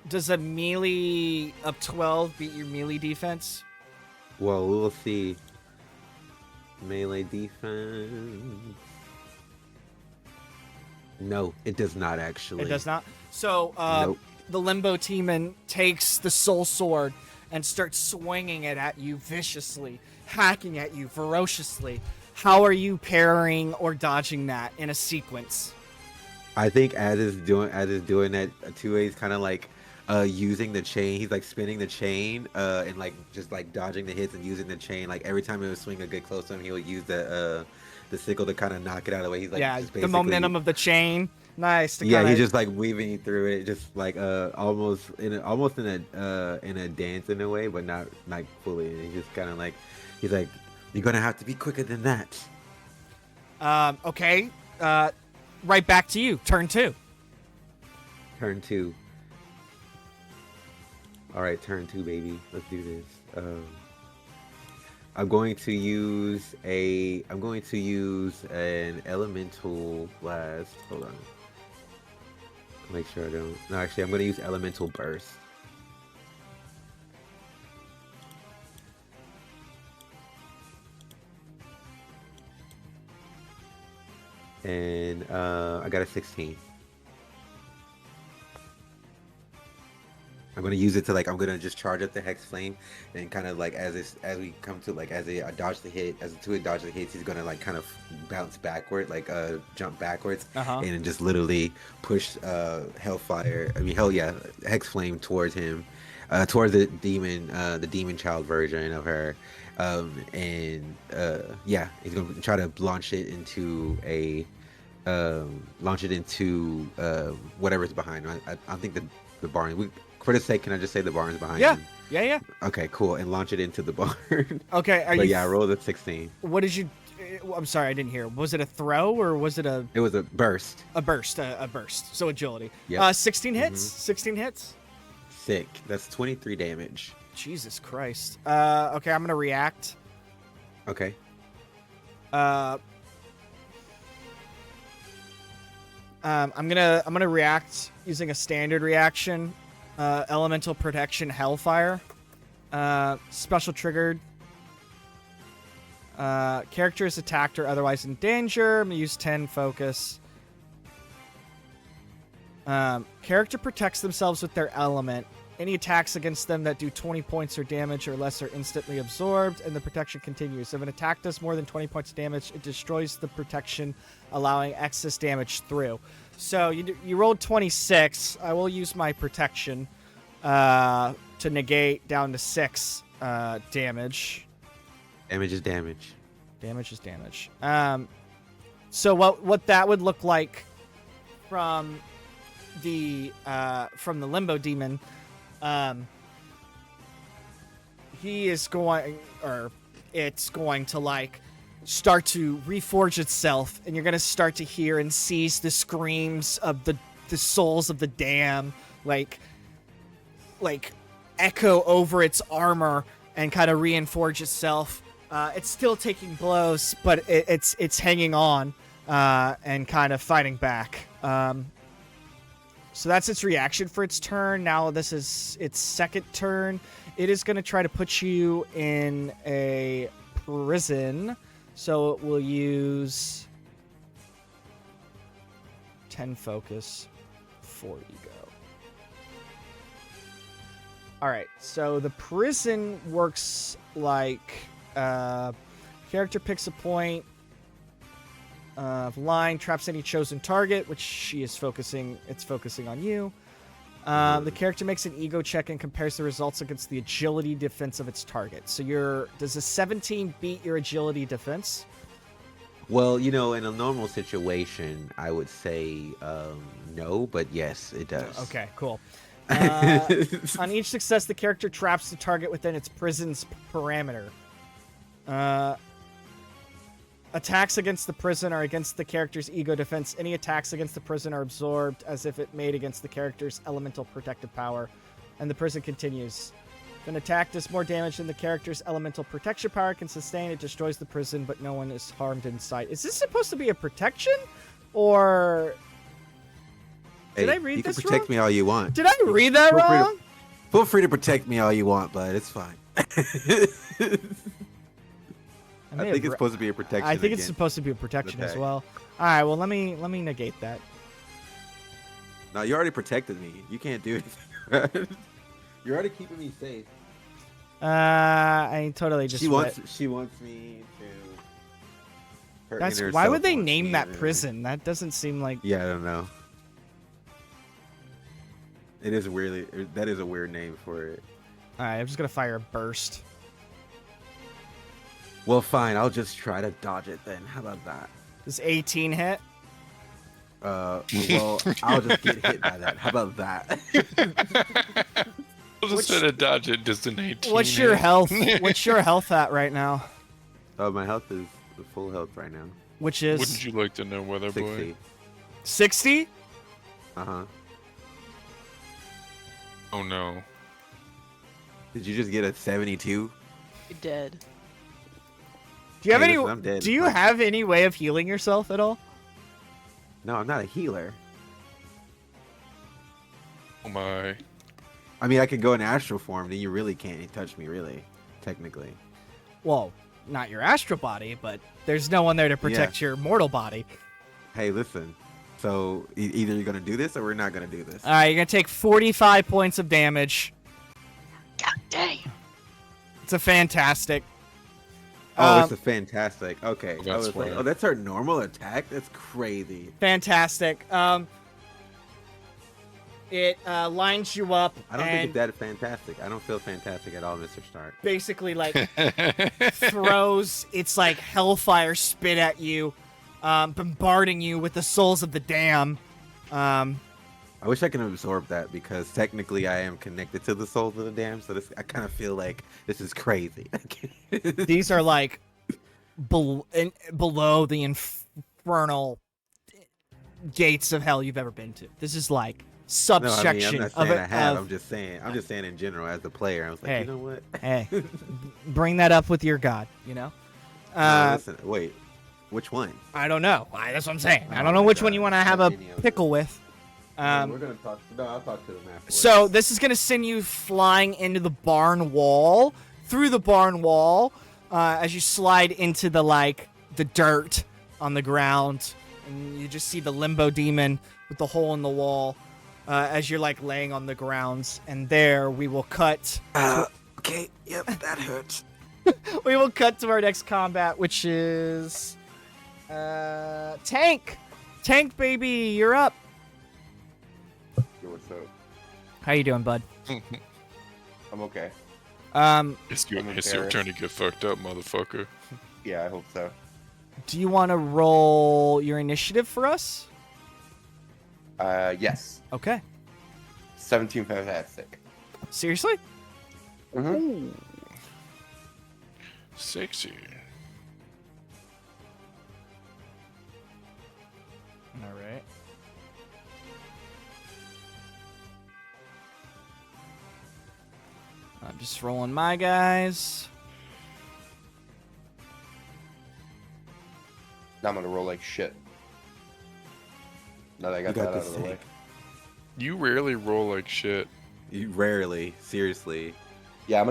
Does a melee of 12 beat your melee defense? Well, we'll see. Melee defense. No, it does not actually. It does not. So Nope. the limbo demon takes the soul sword and starts swinging it at you viciously, hacking at you ferociously. How are you parrying or dodging that in a sequence? I think as it's doing that, 2A is kind of like using the chain. He's like spinning the chain and like just like dodging the hits and using the chain. Like every time it would swing a good close to him, he would use the sickle to kind of knock it out of the way. He's like, Yeah, just the basically, momentum of the chain. Nice. To Yeah, kinda... he's just like weaving through it, just like almost in a dance in a way, but not like fully. And he's just kind of like, he's like, you're gonna have to be quicker than that. Okay. Right back to you. Turn 2. Turn 2. All right, turn 2, baby. Let's do this. I'm going to use an elemental blast. Hold on. Make sure I don't. No, actually, I'm going to use elemental burst. And I got a 16. I'm gonna use it to like I'm gonna just charge up the hex flame and kind of like as we come to like as I dodge the hit, as the 2A dodge the hits, he's gonna like kind of bounce backward, like jump backwards, and just literally push hex flame towards him, towards the demon child version of her, he's gonna try to launch it into whatever's behind. I think the barn. For the sake, can I just say the barn's behind him? Yeah. Okay, cool. And launch it into the barn. Okay, I rolled a 16. What did you... I'm sorry, I didn't hear. Was it a throw or was it a... It was a burst. A burst. So agility. Yep. 16 hits? 16 hits? Sick. That's 23 damage. Jesus Christ. Okay, I'm going to react. Okay. I'm gonna react using a standard reaction. Elemental protection, Hellfire. Special triggered. Character is attacked or otherwise in danger. I'm gonna use 10 focus. Character protects themselves with their element. Any attacks against them that do 20 points or damage or less are instantly absorbed, and the protection continues. If an attack does more than 20 points of damage, it destroys the protection, allowing excess damage through. So you rolled 26. I will use my protection to negate down to 6 damage. Damage is damage. Damage is damage. So what that would look like from the limbo demon. He is going, or it's going to like start to reforge itself, and you're going to start to hear and seize the screams of the souls of the damned, like echo over its armor and kind of reinforge itself. It's still taking blows, but it's hanging on and kind of fighting back. So that's its reaction for its turn. Now this is its second turn. It is going to try to put you in a prison. So it will use 10 focus, 4 ego. All right, so the prison works like character picks a point of line, traps any chosen target, which she is focusing. It's focusing on you. The character makes an ego check and compares the results against the agility defense of its target. So does a 17 beat your agility defense? Well, you know, in a normal situation, I would say no, but yes, it does. Okay, cool. On each success, the character traps the target within its prison's parameter. Attacks against the prison are against the character's ego defense. Any attacks against the prison are absorbed as if it made against the character's elemental protective power. And the prison continues. If an attack does more damage than the character's elemental protection power can sustain, it destroys the prison, but no one is harmed inside. Is this supposed to be a protection? Or... Did I read this wrong? You can protect me all you want. Did I read that wrong? Feel free to protect me all you want, but it's fine. I think it's supposed to be a protection. I think it's supposed to be a protection as well. All right, well, let me negate that. No, you already protected me. You can't do anything. You're already keeping me safe. I totally just. She wants me to. That's why would they name that prison? That doesn't seem like. Yeah, I don't know. It is weirdly. That is a weird name for it. All right, I'm just gonna fire a burst. Well, fine. I'll just try to dodge it then. How about that? Does 18 hit? Well, I'll just get hit by that. How about that? I'll just try to dodge it. Does an 18 What's your health? What's your health at right now? Oh, my health is full health right now. Which is? Wouldn't you like to know, Weather 60. Boy? 60? Uh-huh. Oh, no. Did you just get a 72? You're dead. Do you have any? Listen, I'm dead. Do you have any way of healing yourself at all? No, I'm not a healer. Oh my. I mean, I could go in astral form, then you really can't touch me, really, technically. Well, not your astral body, but there's no one there to protect your mortal body. Hey, listen. So either you're gonna do this or we're not gonna do this. All right, you're gonna take 45 points of damage. God dang. It's a fantastic. Oh, it's a fantastic. Okay. That's I was like, right. oh, that's our normal attack? That's crazy. Fantastic. It lines you up. I don't think it's that fantastic. I don't feel fantastic at all, Mr. Stark. Basically, like, throws its, like, hellfire spit at you, bombarding you with the souls of the damned. I wish I could absorb that because technically I am connected to the souls of the damned, so I kind of feel like this is crazy. These are like below the infernal gates of hell you've ever been to. This is like subsection I'm not saying I have. of. I'm just saying in general as a player. I was like, Hey. you know what? Hey, bring that up with your god. You know. Listen, wait, which one? I don't know. That's what I'm saying. I Oh don't know my which God. one you want to have a Continue. pickle with. We're gonna talk. No, I'll talk to them afterwards. So this is gonna send you flying into the barn wall, through the barn wall, as you slide into the dirt on the ground, and you just see the limbo demon with the hole in the wall, as you're like laying on the grounds. And there we will cut. Okay. Yep, that hurts. We will cut to our next combat, which is tank. Tank baby, you're up. Yo, what's up? How you doing, bud? I'm okay. It's your turn to get fucked up, motherfucker. Yeah, I hope so. Do you want to roll your initiative for us? Yes. Okay. 17 fantastic. Seriously? Mm-hmm. Sexy. All right. I'm just rolling my guys. Now I'm gonna roll like shit. Now that I got You got that out this of the way. thing. You rarely roll like shit. You rarely, seriously. Yeah,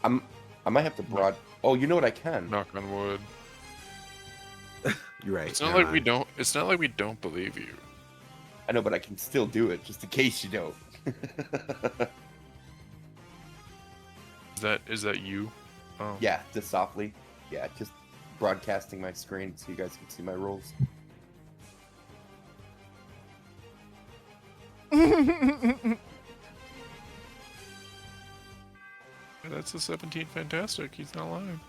I might have to broad. Oh, you know what I can? Knock on wood. You're right. It's not never like we mind. don't. It's not like we don't believe you. I know, but I can still do it just in case you don't. Is that you? Oh. Yeah, just softly. Yeah, just broadcasting my screen so you guys can see my rolls. That's a 17 fantastic. He's not lying.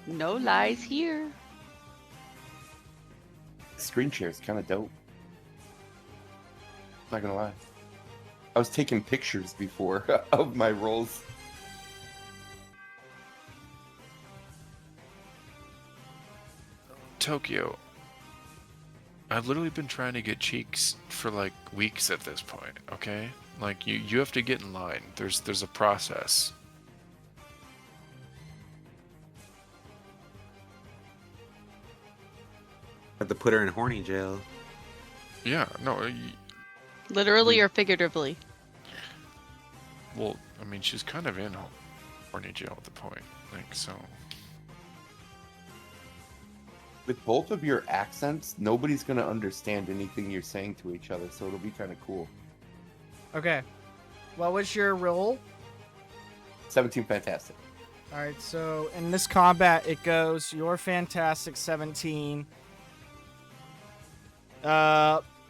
No lies here. Screen share is kind of dope. Not gonna lie. I was taking pictures before of my rolls. Tokyo. I've literally been trying to get cheeks for like weeks at this point, okay? Like you have to get in line. There's a process. Have to put her in horny jail. Yeah, no, Literally or figuratively? well, I mean, she's kind of in horny jail at the point, like, so. With both of your accents, nobody's gonna understand anything you're saying to each other, so it'll be kind of cool. Okay. What was your roll? 17 fantastic. All right, so in this combat, it goes your fantastic 17.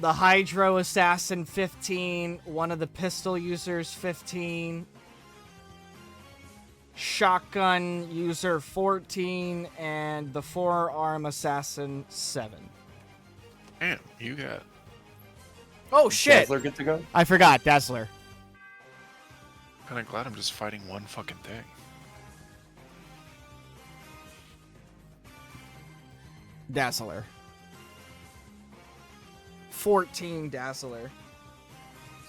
The Hydro Assassin 15, one of the pistol users 15, Shotgun user 14, and the Forearm Assassin 7. Damn, you got. Oh shit! Dazzler get to go? I forgot, Dazzler. Kind of glad I'm just fighting one fucking thing. Dazzler. 14 Dazzler.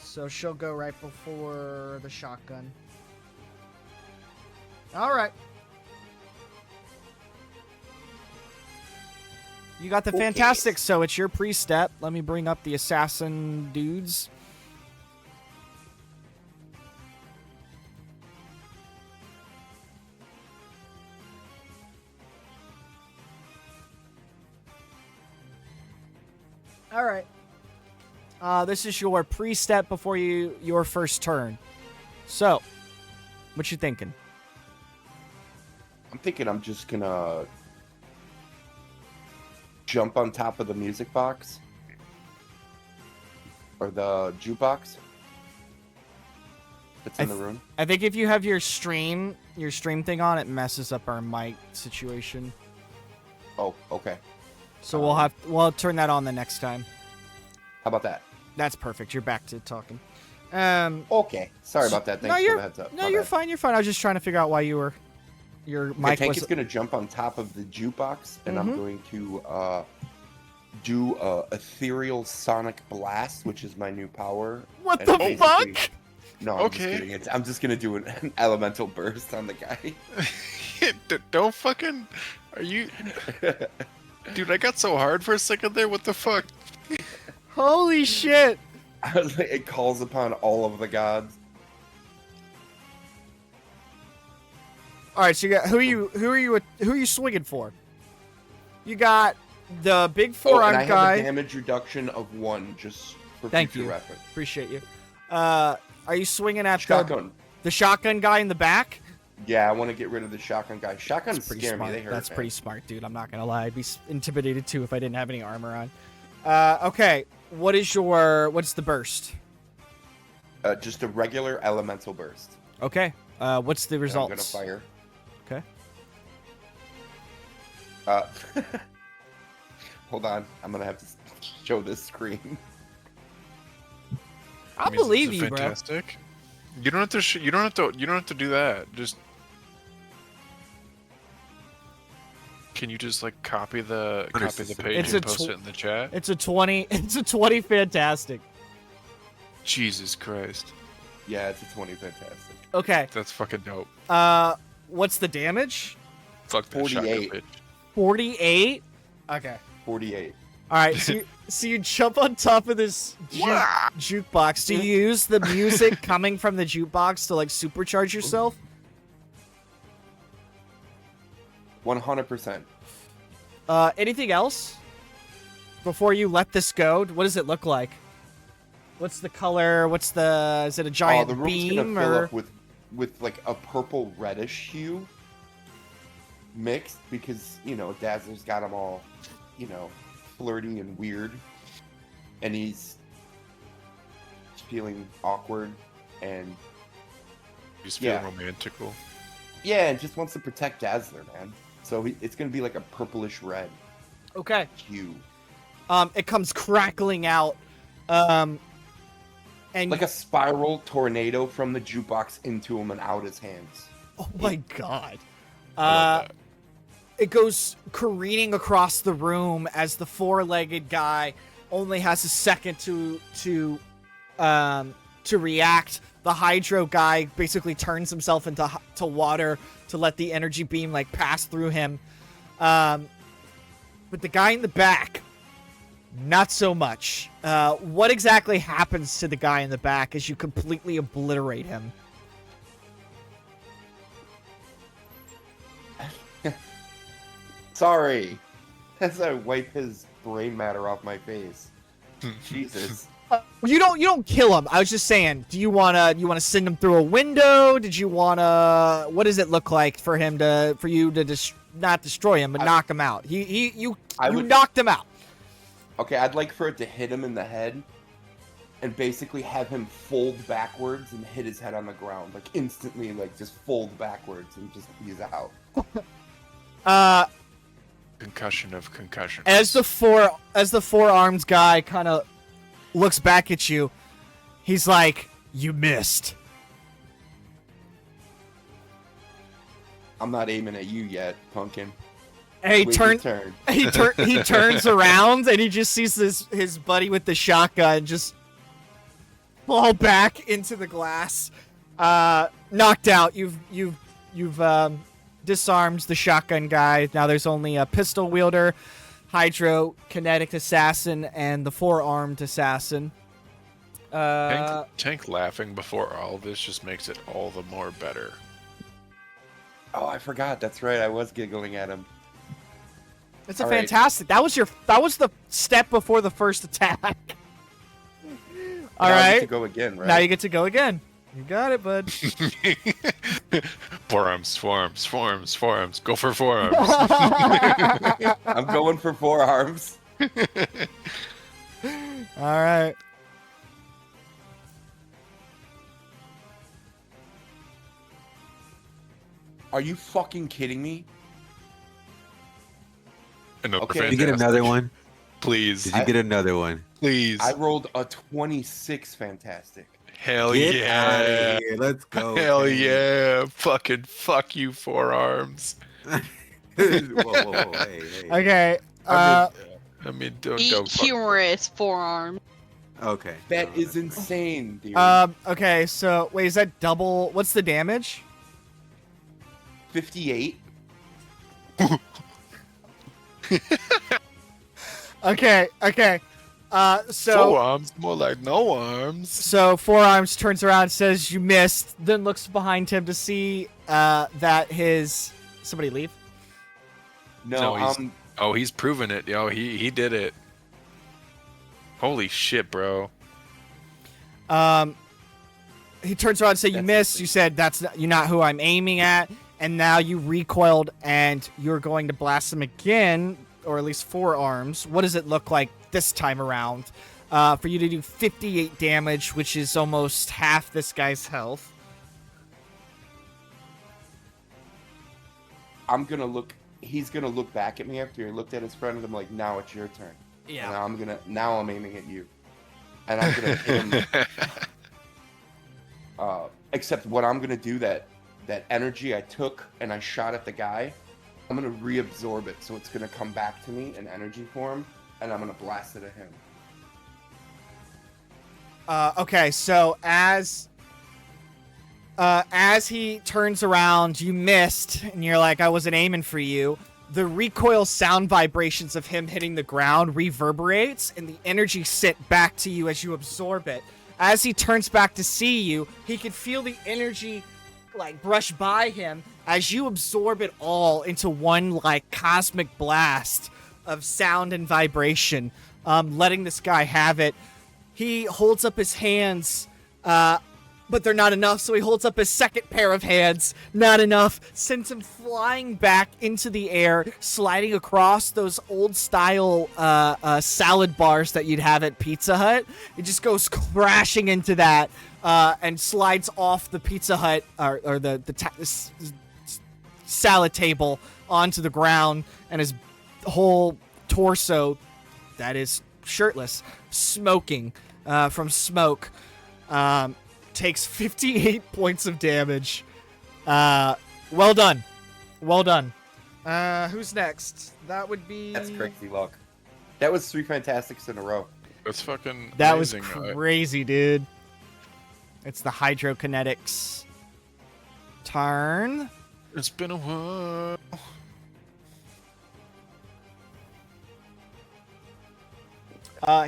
So she'll go right before the shotgun. Alright. You got the Okay. fantastic, so it's your pre-step. Let me bring up the assassin dudes. Alright. This is your pre-step before your first turn. So, what you thinking? I'm thinking I'm just gonna jump on top of the music box or the jukebox that's in the room. I think if you have your stream thing on, it messes up our mic situation. Oh, okay. So we'll turn that on the next time. How about that? That's perfect. You're back to talking. Okay. Sorry about that. Thanks for the heads up. No, My you're bad. fine. You're fine. I was just trying to figure out why your mic Tank was. is going to jump on top of the jukebox, and I'm going to do a ethereal sonic blast, which is my new power. What And the basically- fuck? No, I'm just kidding. I'm just going to do an elemental burst on the guy. Don't fucking. Are you. Dude, I got so hard for a second there. What the fuck? Holy shit! I was like, it calls upon all of the gods. All right, so you got who are you swinging for? You got the big forearm and I guy. have a damage reduction of 1 just for Thank future you. reference. Appreciate you. Are you swinging at Shotgun. the shotgun guy in the back? Yeah, I want to get rid of the shotgun guy. Shotguns Pretty scare smart. me. They hurt. That's man. pretty smart, dude. I'm not gonna lie. I'd be intimidated too if I didn't have any armor on. Okay. What's the burst? Just a regular elemental burst. Okay. What's the And results? I'm gonna fire. Okay. Hold on. I'm gonna have to show this screen. I believe you, bro. Fantastic. You don't have to. You don't have to do that. Just. Can you just like copy the page It's and a post it in the chat? It's a 20. It's a 20 fantastic. Jesus Christ. Yeah, it's a 20 fantastic. Okay. That's fucking dope. What's the damage? Fuck that shotgun 48. bitch. 48. Okay. 48. All right. So you jump on top of this jukebox. Do you use the music coming from the jukebox to like supercharge yourself? 100%. Anything else before you let this go? What does it look like? What's the color? Is it a giant the room's beam gonna fill or? up with like a purple reddish hue mixed because Dazzler's got them all flirty and weird, and he's feeling awkward and He's feeling romantical. and just wants to protect Dazzler, man. So it's gonna be like a purplish red Okay. hue, It comes crackling out. And like a spiral tornado from the jukebox into him and out his hands. oh my god. I love that. It goes careening across the room as the four-legged guy only has a second to react. The hydro guy basically turns himself into water to let the energy beam like pass through him. But the guy in the back, not so much. What exactly happens to the guy in the back as you completely obliterate him? Sorry, as I wipe his brain matter off my face. Jesus. You don't kill him. I was just saying, do you wanna send him through a window? Did you wanna? What does it look like for you to not destroy him, but knock him out? You knocked him out. Okay, I'd like for it to hit him in the head, and basically have him fold backwards and hit his head on the ground, like instantly, like just fold backwards and just he's out. Concussion of concussion. As the four-armed guy kind of looks back at you, he's like, "You missed." I'm not aiming at you yet, pumpkin. And he Wait turns. your turn. He turns around and he just sees his buddy with the shotgun just fall back into the glass, knocked out. You've disarmed the shotgun guy. Now there's only a pistol wielder, hydro kinetic assassin, and the four-armed assassin. Tank laughing before all this just makes it all the more better. Oh, I forgot. That's right. I was giggling at him. It's a All right. fantastic. That was the step before the first attack. All Now I right. get to go again, right? Now you get to go again. You got it, bud. Forearms. Go for forearms. I'm going for forearms. All right. Are you fucking kidding me? Another Okay. Did you get fantastic. another one? Please. Did you get another one? Please. I rolled a 26 fantastic. Hell Get yeah. outta here. Let's go. Hell man. yeah. Fucking fuck you, forearms. whoa, hey. Okay. I mean, don't Eat fuck. humorous forearm. Okay. That is insane, dude. Okay. So wait, is that double? What's the damage? 58. Okay. So Forearms, more like no arms. So forearms turns around and says you missed, then looks behind him to see that somebody leave. No, he's proven it, yo. He did it. Holy shit, bro. He turns around and says you missed. You said you're not who I'm aiming at, and now you recoiled and you're going to blast him again, or at least forearms. What does it look like this time around? For you to do 58 damage, which is almost half this guy's health. He's gonna look back at me after he looked at his friend, and I'm like, now it's your turn. Yeah. And now I'm aiming at you. And I'm gonna hit him. Except what I'm gonna do, that energy I took and I shot at the guy, I'm gonna reabsorb it, so it's gonna come back to me in energy form, and I'm gonna blast it at him. Okay, so as he turns around, you missed, and you're like, I wasn't aiming for you. The recoil sound vibrations of him hitting the ground reverberates, and the energy sent back to you as you absorb it. As he turns back to see you, he can feel the energy, like, brush by him as you absorb it all into one, like, cosmic blast of sound and vibration, letting this guy have it. He holds up his hands, but they're not enough, so he holds up his second pair of hands. Not enough. Sends him flying back into the air, sliding across those old-style salad bars that you'd have at Pizza Hut. It just goes crashing into that and slides off the Pizza Hut or the salad table onto the ground, and his whole torso, that is shirtless, smoking from smoke, takes 58 points of damage. Well done. Well done. Who's next? That would be... That's crazy luck. That was 3 Fantastics in a row. That's fucking That was amazing. crazy, dude. It's the Hydrokinetics turn. It's been a while.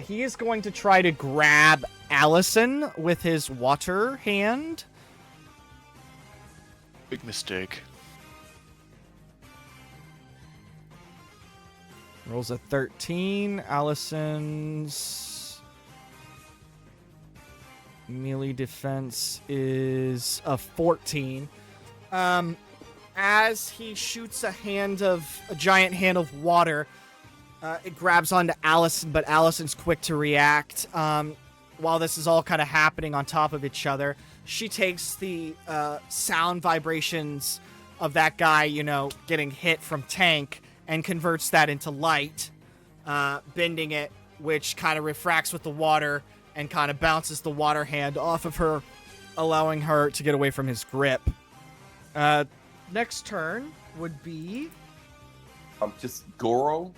He is going to try to grab Allison with his water hand. Big mistake. Rolls a 13. Allison's melee defense is a 14. As he shoots a giant hand of water, it grabs onto Allison, but Allison's quick to react. While this is all kind of happening on top of each other, she takes the sound vibrations of that guy, getting hit from tank, and converts that into light, bending it, which kind of refracts with the water and kind of bounces the water hand off of her, allowing her to get away from his grip. Next turn would be... Just Goro,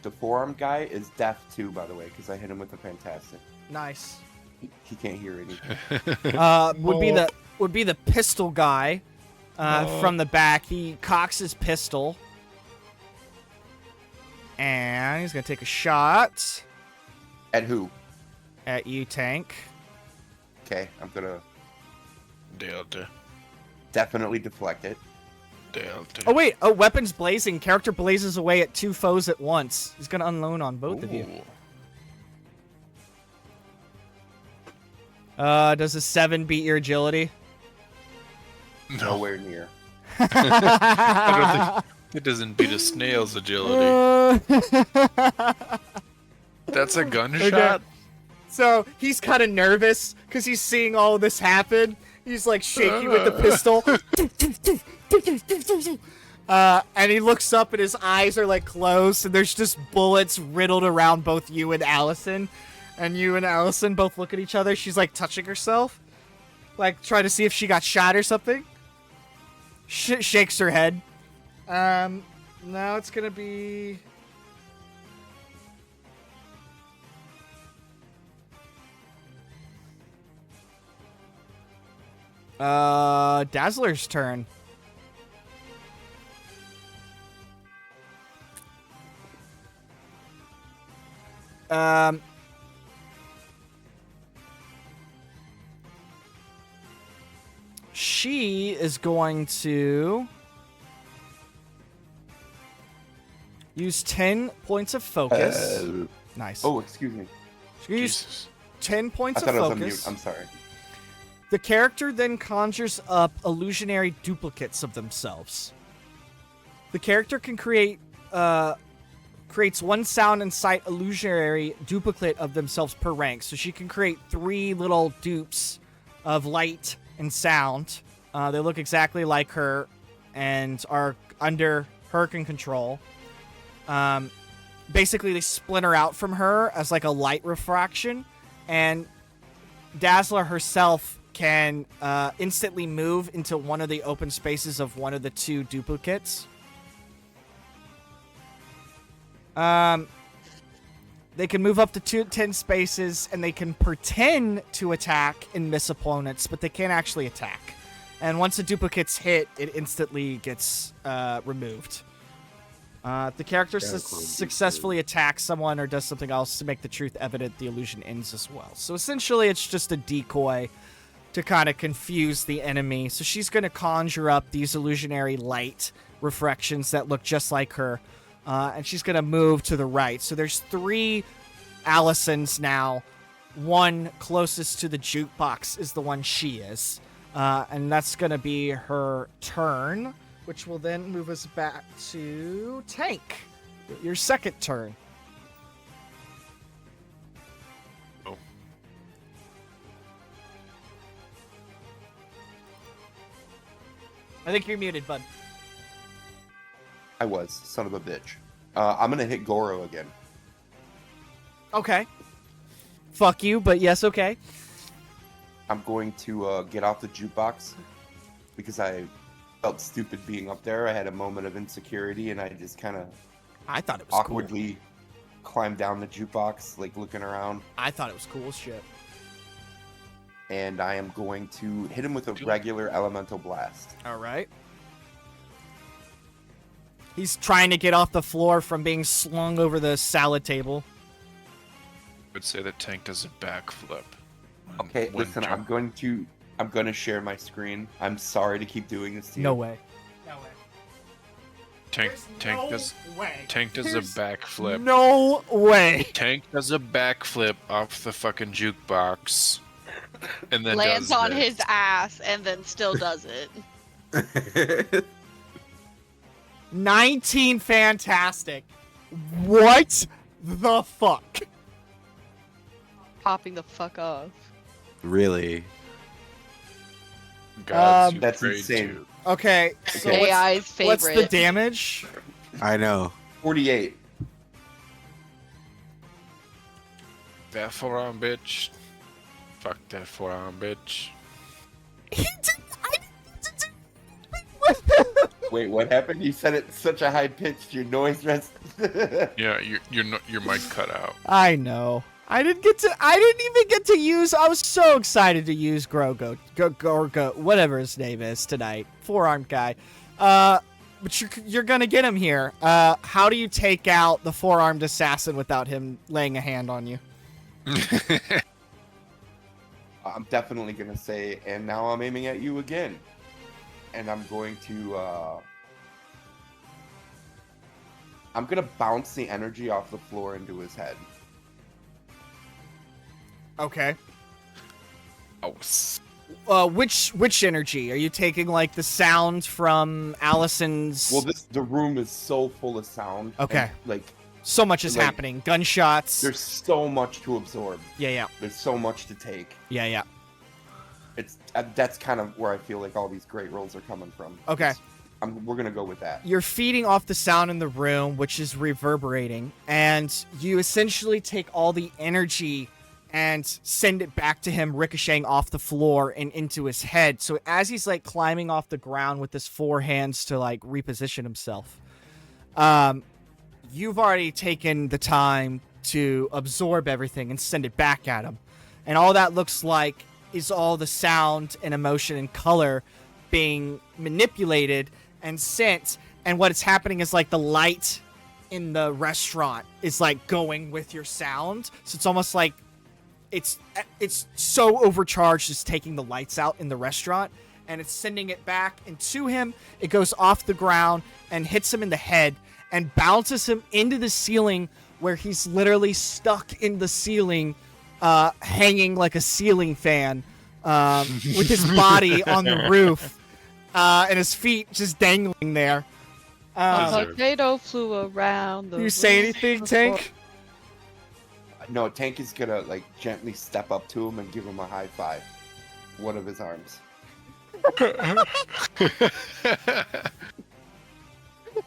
the forearm guy, is deaf too, by the way, because I hit him with a Fantastic. Nice. He can't hear anything. Would be the pistol guy from the back. He cocks his pistol. And he's going to take a shot. At who? At you, Tank. Okay, I'm going to Delta. definitely deflect it. Delta. Oh, wait. Oh, weapons blazing. Character blazes away at 2 foes at once. He's going to unload on both of you. Does a 7 beat your agility? Nowhere near. I don't think it doesn't beat a snail's agility. That's a gunshot? Okay. So he's kind of nervous because he's seeing all of this happen. He's like shaking with the pistol. And he looks up and his eyes are like closed and there's just bullets riddled around both you and Allison. And you and Allison both look at each other. She's like touching herself. Like trying to see if she got shot or something. Shakes her head. Now it's gonna be... Dazzler's turn. She is going to use 10 points of focus. Nice. Oh, excuse me. She use 10 points I of thought I was focus. on mute. I'm sorry. The character then conjures up illusionary duplicates of themselves. The character can creates one sound and sight illusionary duplicate of themselves per rank. So she can create 3 little dupes of light and sound. They look exactly like her and are under her control. Basically, they splinter out from her as like a light refraction. And Dazzler herself can instantly move into one of the open spaces of one of the 2 duplicates. They can move up to 10 spaces, and they can pretend to attack and miss opponents, but they can't actually attack. And once a duplicate's hit, it instantly gets removed. If the character successfully attacks someone or does something else to make the truth evident, the illusion ends as well. So essentially, it's just a decoy to kind of confuse the enemy. So she's going to conjure up these illusionary light refractions that look just like her. And she's going to move to the right. So there's 3 Allisons now. One closest to the jukebox is the one she is. And that's going to be her turn, which will then move us back to Tank. Your second turn. Oh. I think you're muted, bud. I was, son of a bitch. I'm gonna hit Goro again. Okay. Fuck you, but yes, okay. I'm going to get off the jukebox because I felt stupid being up there. I had a moment of insecurity, and I just kind of I thought it was awkwardly climbed down the jukebox, like looking around. I thought it was cool as shit. And I am going to hit him with a regular elemental blast. All right. He's trying to get off the floor from being slung over the salad table. I would say that Tank does a backflip. Okay, listen, I'm going to share my screen. I'm sorry to keep doing this to you. No way. Tank does a backflip. No way. Tank does a backflip off the fucking jukebox, and then lands does on this. his ass and then still does it. 19 fantastic. What the fuck? Popping the fuck off. Really? Gods you that's prayed insane. to. Okay, so AI's favorite. what's the damage? I know. 48. That forearm, bitch. Fuck that forearm, bitch. Wait, what happened? You said it in such a high pitch. Your noise rest. Yeah, your mic cut out. I know. I didn't even get to use. I was so excited to use Grogo, whatever his name is tonight. Forearm guy. But you're gonna get him here. How do you take out the four-armed assassin without him laying a hand on you? I'm definitely gonna say, and now I'm aiming at you again. And I'm going to, I'm gonna bounce the energy off the floor into his head. Okay. Oh. Which energy? Are you taking like the sound from Allison's? Well, the room is so full of sound. Okay. And, so much is happening. Gunshots. There's so much to absorb. Yeah. There's so much to take. Yeah. It's that's kind of where I feel like all these great rolls are coming from. Okay. We're gonna go with that. You're feeding off the sound in the room, which is reverberating, and you essentially take all the energy and send it back to him, ricocheting off the floor and into his head. So as he's like climbing off the ground with his four hands to like reposition himself, you've already taken the time to absorb everything and send it back at him. And all that looks like is all the sound and emotion and color being manipulated and sent. And what is happening is like the light in the restaurant is like going with your sound. So it's almost like it's so overcharged, it's taking the lights out in the restaurant and it's sending it back into him. It goes off the ground and hits him in the head and bounces him into the ceiling, where he's literally stuck in the ceiling, hanging like a ceiling fan, with his body on the roof, and his feet just dangling there. A potato flew around the You say anything, Tank? No, Tank is gonna like gently step up to him and give him a high five. One of his arms.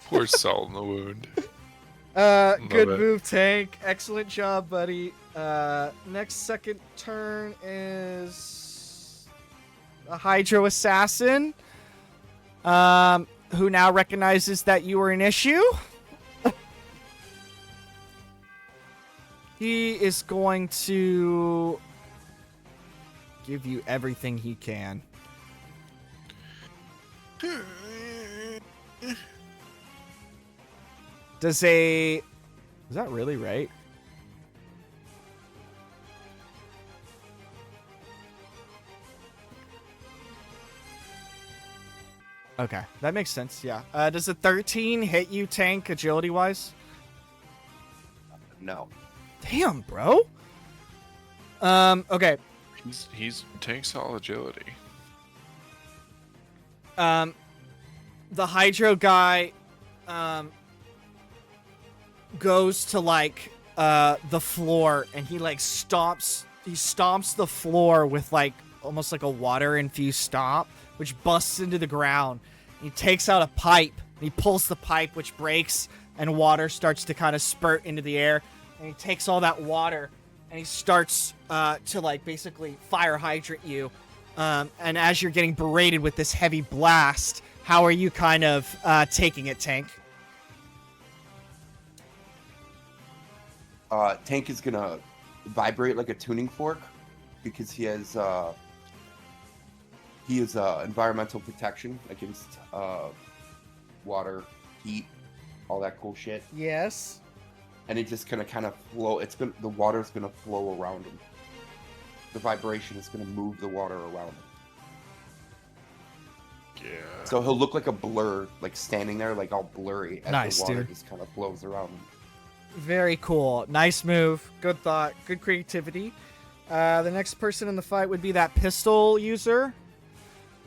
Poor salt in the wound. Good it. move, Tank. Excellent job, buddy. Next second turn is a Hydro Assassin, who now recognizes that you are an issue. He is going to give you everything he can. Is that really right? Okay, that makes sense, yeah. Does a 13 hit you, tank, agility-wise? No. Damn, bro. Okay. He's tank's all agility. The Hydro guy, goes to, like, the floor, and he, like, stomps the floor with, like, almost like a water-infused stomp, which busts into the ground. He takes out a pipe, and he pulls the pipe, which breaks, and water starts to kind of spurt into the air. And he takes all that water, and he starts to, like, basically fire hydrant you. And as you're getting berated with this heavy blast, how are you kind of taking it, Tank? Tank is gonna vibrate like a tuning fork because he has environmental protection against water, heat, all that cool shit. Yes. And it's just gonna kind of flow. The water's gonna flow around him. The vibration is gonna move the water around him. Yeah. So he'll look like a blur, like standing there, like all blurry, as Nice, the water dude. just kind of flows around him. Very cool. Nice move. Good thought. Good creativity. The next person in the fight would be that pistol user.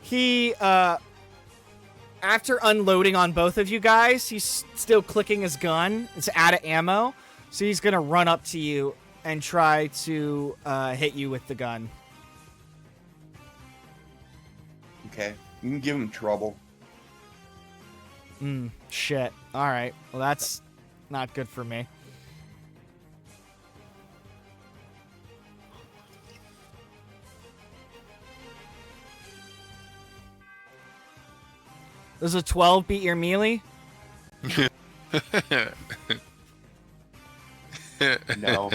He, after unloading on both of you guys, he's still clicking his gun. It's out of ammo. So he's going to run up to you and try to hit you with the gun. Okay. You can give him trouble. Shit. All right. Well, that's not good for me. Does a 12 beat your melee? No.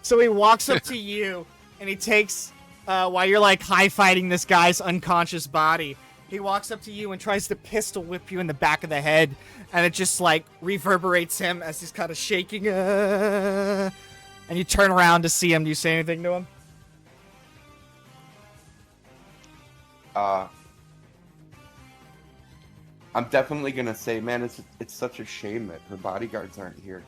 So he walks up to you, and he takes, while you're, like, high-fighting this guy's unconscious body, he walks up to you and tries to pistol whip you in the back of the head, and it just, like, reverberates him as he's kind of shaking. And you turn around to see him. Do you say anything to him? I'm definitely gonna say, man, it's such a shame that her bodyguards aren't here.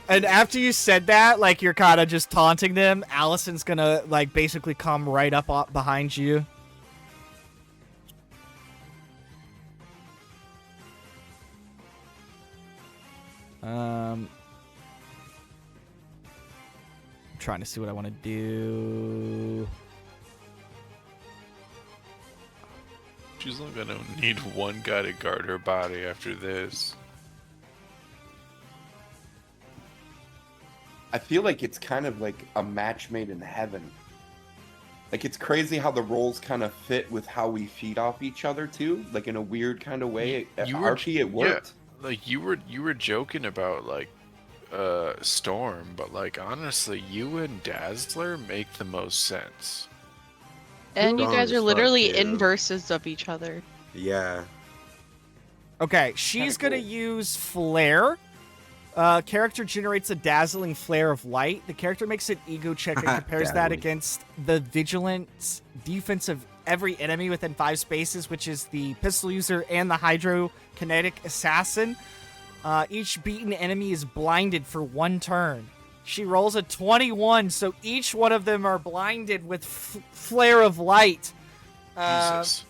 And after you said that, like, you're kind of just taunting them, Allison's gonna, like, basically come right up behind you. I'm trying to see what I want to do. She's only gonna need one guy to guard her body after this. I feel like it's kind of like a match made in heaven. Like, it's crazy how the roles kind of fit with how we feed off each other too. Like, in a weird kind of way. At RP, it worked. Yeah, like you were joking about, like, Storm, but, like, honestly, you and Dazzler make the most sense. And you Strong guys as are fuck, literally too. inverses of each other. Yeah. Okay, she's Kinda gonna cool. use Flare. Character generates a dazzling flare of light. The character makes an ego check and compares that Dazzling. against the vigilance defense of every enemy within 5 spaces, which is the pistol user and the hydrokinetic assassin. Each beaten enemy is blinded for 1 turn. She rolls a 21, so each one of them are blinded with flare of light. Jesus.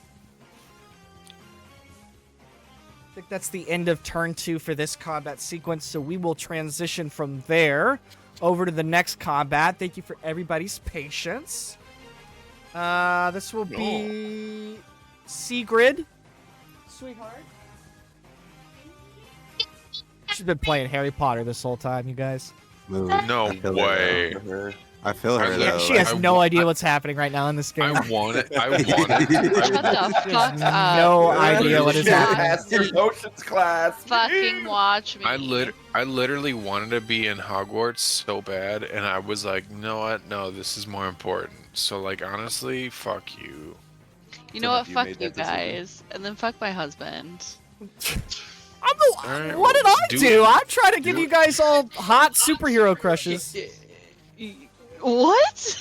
I think that's the end of turn 2 for this combat sequence, so we will transition from there over to the next combat. Thank you for everybody's patience. This will be Sigrid. Sweetheart. She's been playing Harry Potter this whole time, you guys. Move. No I feel way. that, I feel her Yeah, though. She has no idea what's happening right now in this game. I want it. I want it. Shut the fuck up. No idea what is happening. Master Potions class. Fucking watch me. I literally wanted to be in Hogwarts so bad, and I was like, you know what? No, this is more important. So, like, honestly, fuck you. You know what? You Fuck made you that decision. guys. And then fuck my husband. Alright, What did well, I do? I'm trying to give you guys all hot superhero crushes. What?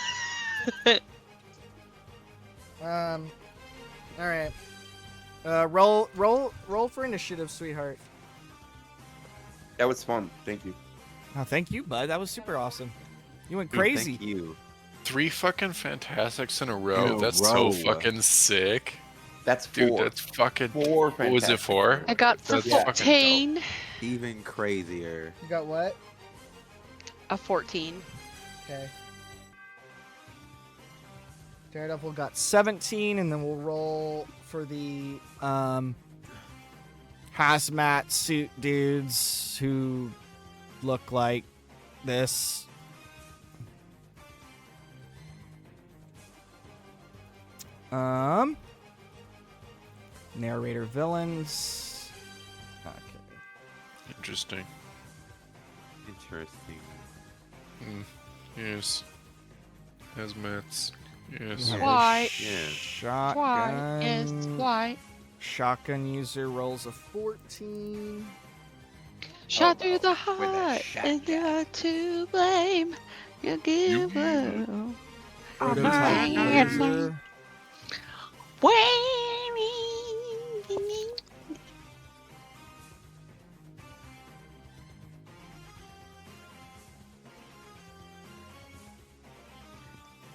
All right. Roll for initiative, sweetheart. That was fun. Thank you. Oh, thank you, bud. That was super awesome. You went Dude, crazy. Thank you. 3 fucking Fantastics in a row. In a That's row. so fucking sick. That's Dude, 4. that's fucking... 4 What was it for? I got That's fucking 14. Even crazier. You got what? A 14. Okay. Daredevil got 17, and then we'll roll for the hazmat suit dudes who look like this. Narrator villains. Okay. Interesting. Interesting. Yes. Hazmats. Yes. We have a White. Yeah. Shotgun. White. Yes, white. Shotgun user rolls a 14. Shot through the with a heart, shotgun. and you're to blame. You give up. Prototype Alright. laser.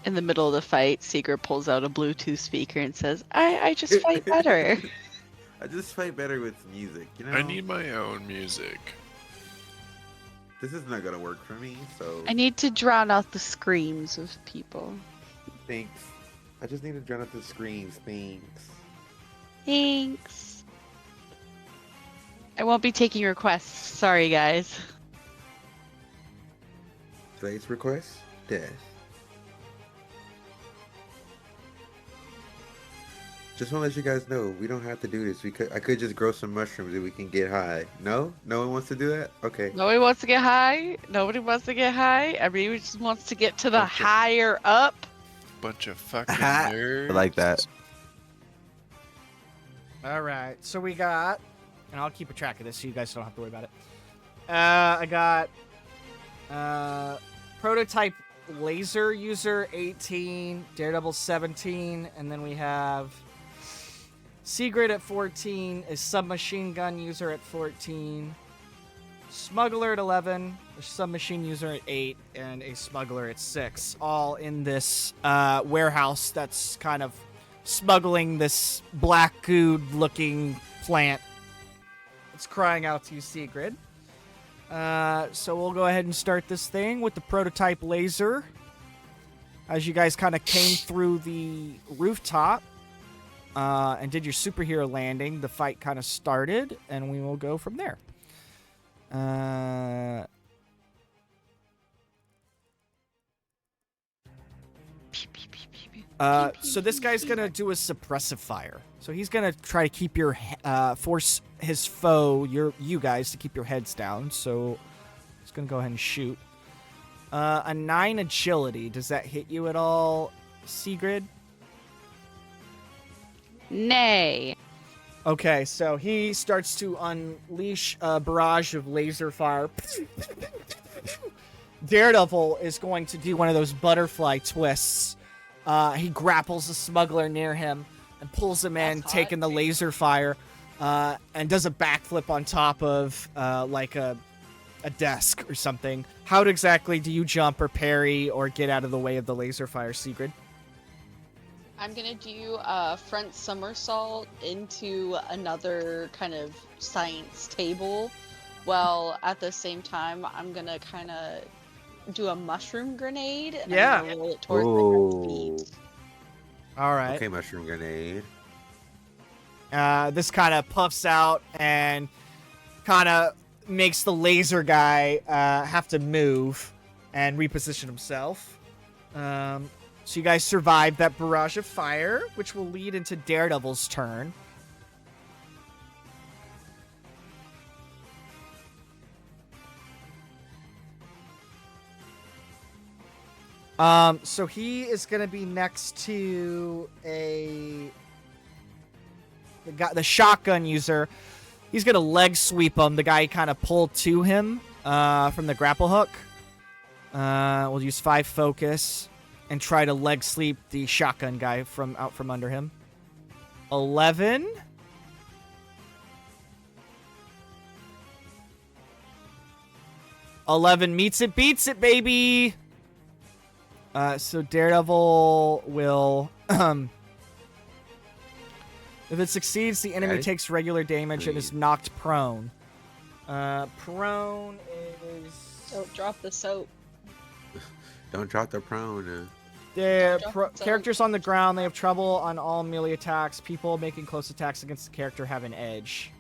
In the middle of the fight, Secret pulls out a Bluetooth speaker and says, I just fight better. I just fight better with music, you know? I need my own music. This is not gonna work for me, so I need to drown out the screams of people. thanks. I just need to drown out the screams, thanks. Thanks. I won't be taking requests. Sorry, guys. Today's request? Death. Just want to let you guys know, we don't have to do this. I could just grow some mushrooms and we can get high. No? No one wants to do that? Okay. Nobody wants to get high. Nobody wants to get high. Everybody just wants to get to the Okay. higher up. Bunch of fucking I nerds. like that. All right, so we got, and I'll keep a track of this so you guys don't have to worry about it. I got prototype laser user 18, Daredevil 17, and then we have Sigrid at 14, a submachine gun user at 14, smuggler at 11, a submachine user at 8, and a smuggler at 6, all in this warehouse that's kind of smuggling this black goo looking plant. It's crying out to you, Sigrid. So we'll go ahead and start this thing with the prototype laser. As you guys kind of came through the rooftop and did your superhero landing, the fight kind of started, and we will go from there. So this guy's gonna do a suppressive fire. So he's gonna try to keep your force his foe, you guys, to keep your heads down. So he's gonna go ahead and shoot. A 9 agility. Does that hit you at all, Sigrid? Nay. Okay, so he starts to unleash a barrage of laser fire. Daredevil is going to do one of those butterfly twists. He grapples the smuggler near him and pulls him in, taking the laser fire, and does a backflip on top of like a desk or something. How exactly do you jump or parry or get out of the way of the laser fire, Sigrid? I'm gonna do a front somersault into another kind of science table, while at the same time I'm gonna kind of do a mushroom grenade. And Yeah. I'm gonna roll it towards the feet. All right. Okay, mushroom grenade. This kind of puffs out and kind of makes the laser guy have to move and reposition himself. So you guys survived that barrage of fire, which will lead into Daredevil's turn. So he is going to be next to the shotgun user. He's going to leg sweep him, the guy he kind of pulled to him from the grapple hook. We'll use 5 focus and try to leg sweep the shotgun guy out from under him. 11. Meets it, beats it, baby. So Daredevil will, if it succeeds, the enemy takes regular damage and is knocked prone. Prone is... Don't drop the soap. Don't drop the prone. Characters on the ground, they have trouble on all melee attacks. People making close attacks against the character have an edge.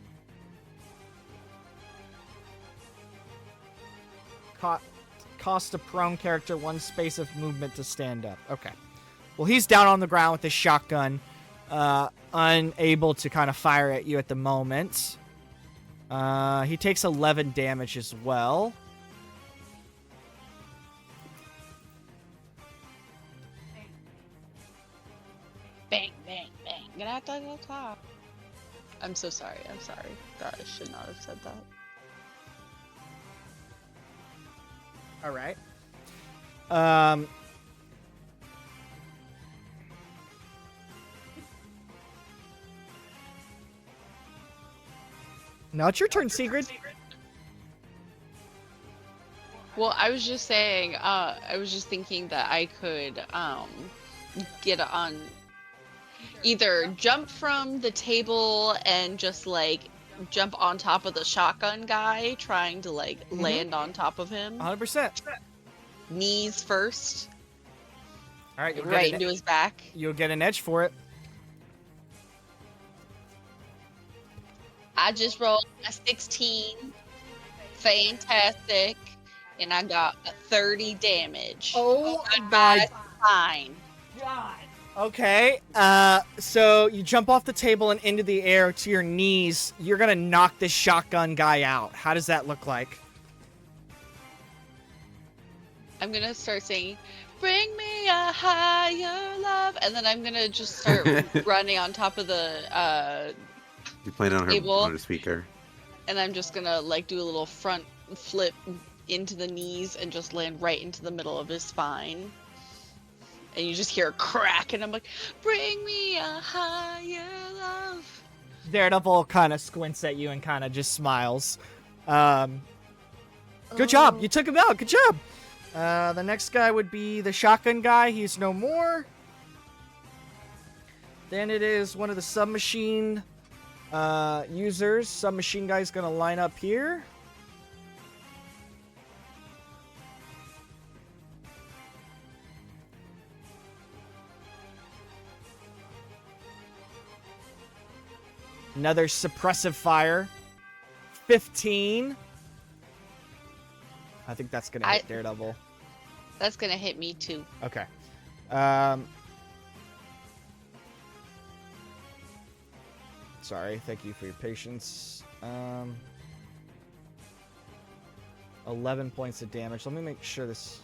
Cost a prone character 1 space of movement to stand up. Okay. Well, he's down on the ground with his shotgun, unable to kind of fire at you at the moment. He takes 11 damage as well. Bang, bang, bang. I'm so sorry. I'm sorry. God, I should not have said that. All right. Now it's your turn, Sigrid. Well, I was just saying, I was just thinking that I could, get on, either jump from the table and just, like, jump on top of the shotgun guy, trying to, like, land on top of him. 100%. Knees first. All right, right into his back. You'll get an edge for it. I just rolled a 16. Fantastic. And I got a 30 damage. Oh, goodbye. Fine. God. Okay, so you jump off the table and into the air to your knees. You're gonna knock this shotgun guy out. How does that look like? I'm gonna start singing, "Bring me a higher love," and then I'm gonna just start running on top of the You're playing on table, on her speaker. And I'm just gonna like do a little front flip into the knees and just land right into the middle of his spine. And you just hear a crack, and I'm like, "Bring me a higher love." Daredevil kind of squints at you and kind of just smiles. Good job. You took him out. Good job. The next guy would be the shotgun guy. He's no more. Then it is one of the submachine users. Submachine guy's going to line up here. Another suppressive fire. 15. I think that's going to hit Daredevil. That's going to hit me too. Okay. Sorry. Thank you for your patience. 11 points of damage. Let me make sure this...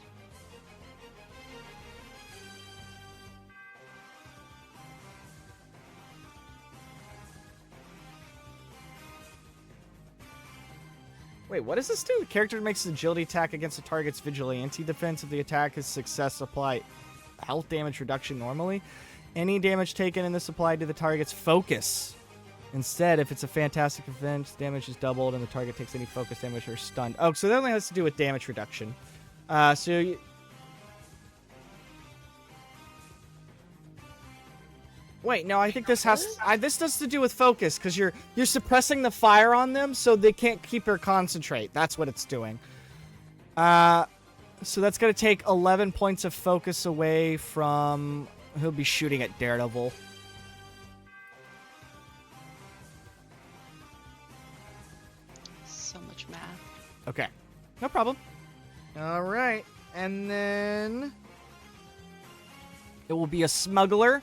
Wait, what does this do? The character makes an agility attack against the target's vigilante defense. If the attack is success, apply health damage reduction normally. Any damage taken in this applied to the target's focus. Instead, if it's a fantastic event, damage is doubled and the target takes any focus damage or stunned. Oh, so that only has to do with damage reduction. Wait, no, I think this has this does to do with focus, because you're suppressing the fire on them so they can't keep or concentrate. That's what it's doing. So that's going to take 11 points of focus away from... He'll be shooting at Daredevil. So much math. Okay. No problem. All right. And then... It will be a smuggler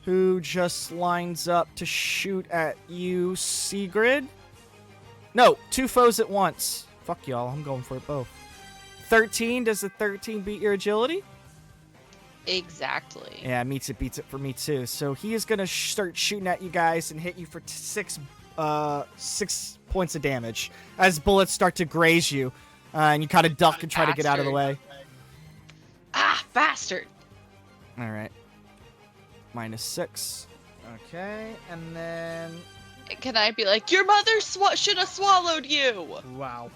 who just lines up to shoot at you, Sigrid. No, 2 foes at once. Fuck y'all, I'm going for it both. 13, does the 13 beat your agility? Exactly. Yeah, beats it for me too. So he is going to start shooting at you guys and hit you for 6 points of damage as bullets start to graze you. And you kind of duck and try to get out of the way. Ah, bastard! All right. -6. Okay, and then... Can I be like, your mother should have swallowed you? Wow.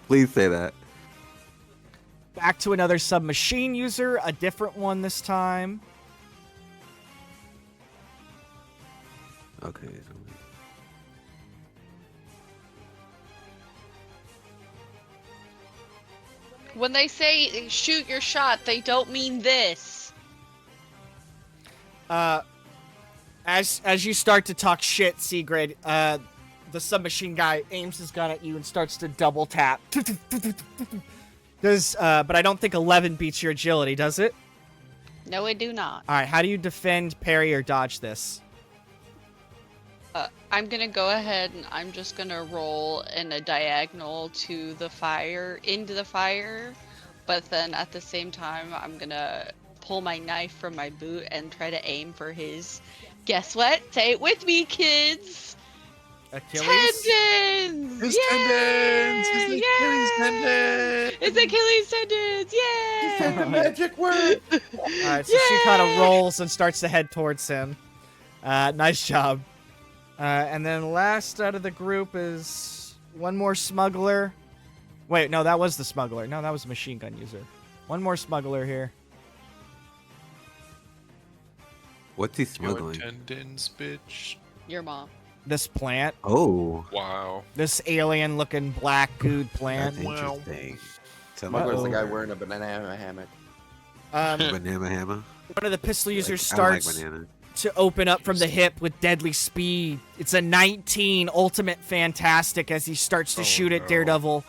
Please say that. Back to another submachine user, a different one this time. Okay. When they say shoot your shot, they don't mean this. As you start to talk shit, Sigrid, the submachine guy aims his gun at you and starts to double tap. But I don't think 11 beats your agility, does it? No, I do not. All right, how do you defend, parry, or dodge this? I'm gonna go ahead and I'm just gonna roll in a diagonal to the fire, into the fire, but then at the same time, I'm gonna pull my knife from my boot and try to aim for his, guess what? Say it with me, kids! Achilles? Tendons! His Yay! tendons! His Achilles tendons! It's Achilles tendons! Yay! Said the magic word. Alright, so she kind of rolls and starts to head towards him. Nice job. And then last out of the group is one more smuggler. Wait, no, that was the smuggler. No, that was a machine gun user. One more smuggler here. What's he Your smuggling? tendons, bitch. Your mom. This plant. Oh, Wow. This alien-looking black gooed plant. that's interesting. Smuggler's the Uh-oh. guy wearing a banana hammock. Banana hammer. One of the pistol users I don't like starts banana. to open up from the hip with deadly speed. It's a 19 ultimate fantastic as he starts to shoot at Daredevil.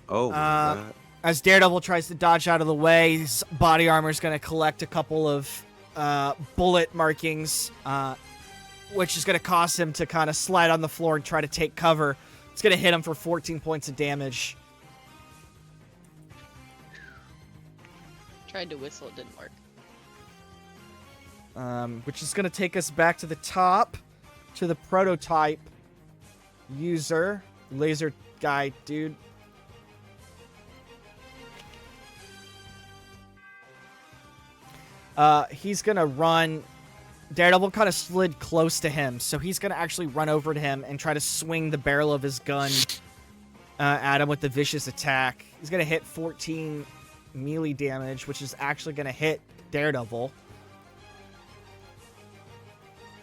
Oh, my God. As Daredevil tries to dodge out of the way, his body armor is going to collect a couple of bullet markings, which is going to cause him to kind of slide on the floor and try to take cover. It's going to hit him for 14 points of damage. Tried to whistle, it didn't work. Which is going to take us back to the top, to the prototype user, laser guy dude. He's going to run. Daredevil kind of slid close to him, so he's going to actually run over to him and try to swing the barrel of his gun at him with the vicious attack. He's going to hit 14 melee damage, which is actually going to hit Daredevil.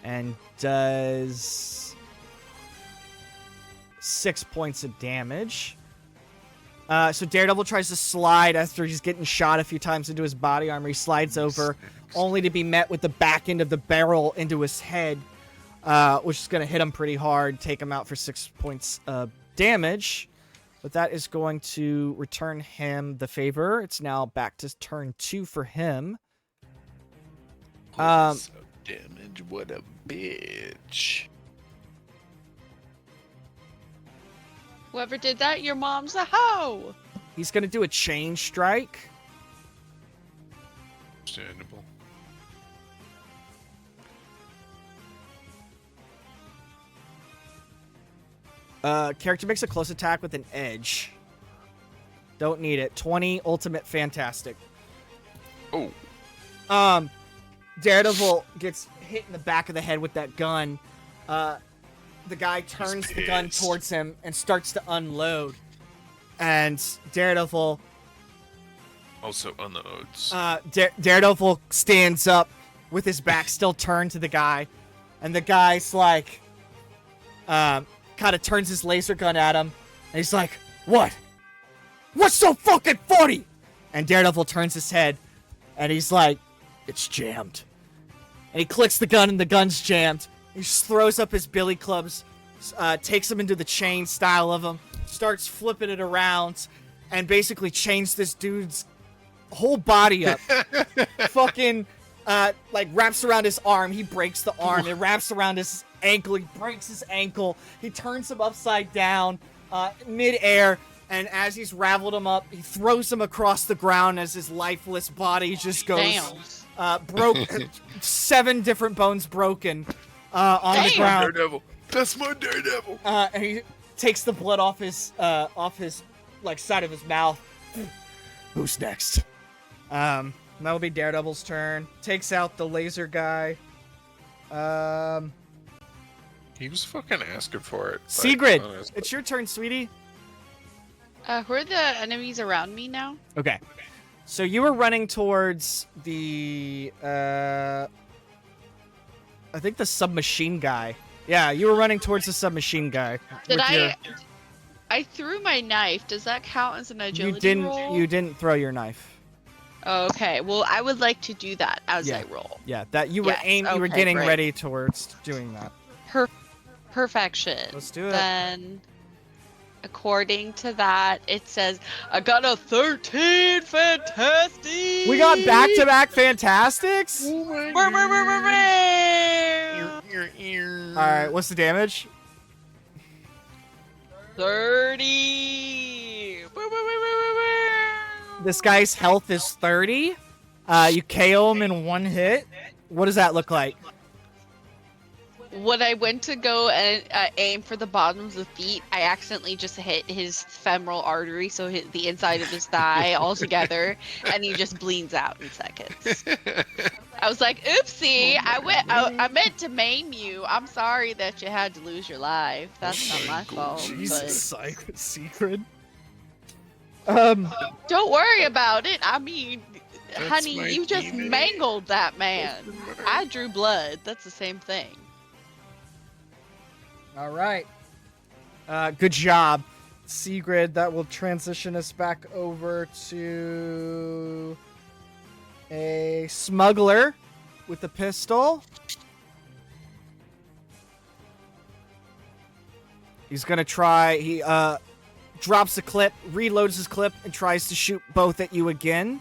And does 6 points of damage. So Daredevil tries to slide after he's getting shot a few times into his body armor. He slides over, only to be met with the back end of the barrel into his head, which is going to hit him pretty hard, take him out for 6 points of damage. But that is going to return him the favor. It's now back to turn 2 for him. Points of damage, what a bitch. Whoever did that, your mom's a hoe! He's going to do a chain strike. Understandable. Character makes a close attack with an edge. Don't need it. 20 ultimate fantastic. Oh. Daredevil gets hit in the back of the head with that gun. The guy turns the gun pissed. towards him and starts to unload. And Daredevil Also unloads. Daredevil stands up with his back still turned to the guy. And the guy's like, kind of turns his laser gun at him. And he's like, what? What's so fucking funny? And Daredevil turns his head. And he's like, it's jammed. And he clicks the gun and the gun's jammed. He just throws up his billy clubs, takes him into the chain style of him, starts flipping it around, and basically chains this dude's whole body up. Fucking, like, wraps around his arm. He breaks the arm. It wraps around his ankle. He breaks his ankle. He turns him upside down, mid-air. And as he's raveled him up, he throws him across the ground as his lifeless body just goes, broke, 7 different bones broken, on the ground. Daredevil. That's my Daredevil. And he takes the blood off his, like, side of his mouth. Who's next? That'll be Daredevil's turn. Takes out the laser guy. He was fucking asking for it. Sigrid, it's your turn, sweetie. Who are the enemies around me now? Okay. So you were running towards the, I think the submachine guy. Yeah, you were running towards the submachine guy. Did I threw my knife. Does that count as an agility roll? You didn't throw your knife. Okay, well, I would like to do that as I roll. Yeah, that you were you were getting ready towards doing that. Perfection. Let's do it. Then, according to that, it says I got a 13 fantastic. We got back-to-back fantastics. Oh All right, what's the damage? 30. This guy's health is 30. You KO him in 1 hit. What does that look like? When I went to go and aim for the bottoms of feet, I accidentally just hit his femoral artery, so hit the inside of his thigh all together, and he just bleeds out in seconds. I was like, "Oopsie! I meant to maim you. I'm sorry that you had to lose your life. That's not my fault." Jesus, Secret. Don't worry about it. I mean, honey, you just DNA. mangled that man. I drew blood. That's the same thing. All right. Good job, Sigrid. That will transition us back over to a smuggler with a pistol. He's gonna try. He drops the clip, reloads his clip, and tries to shoot both at you again.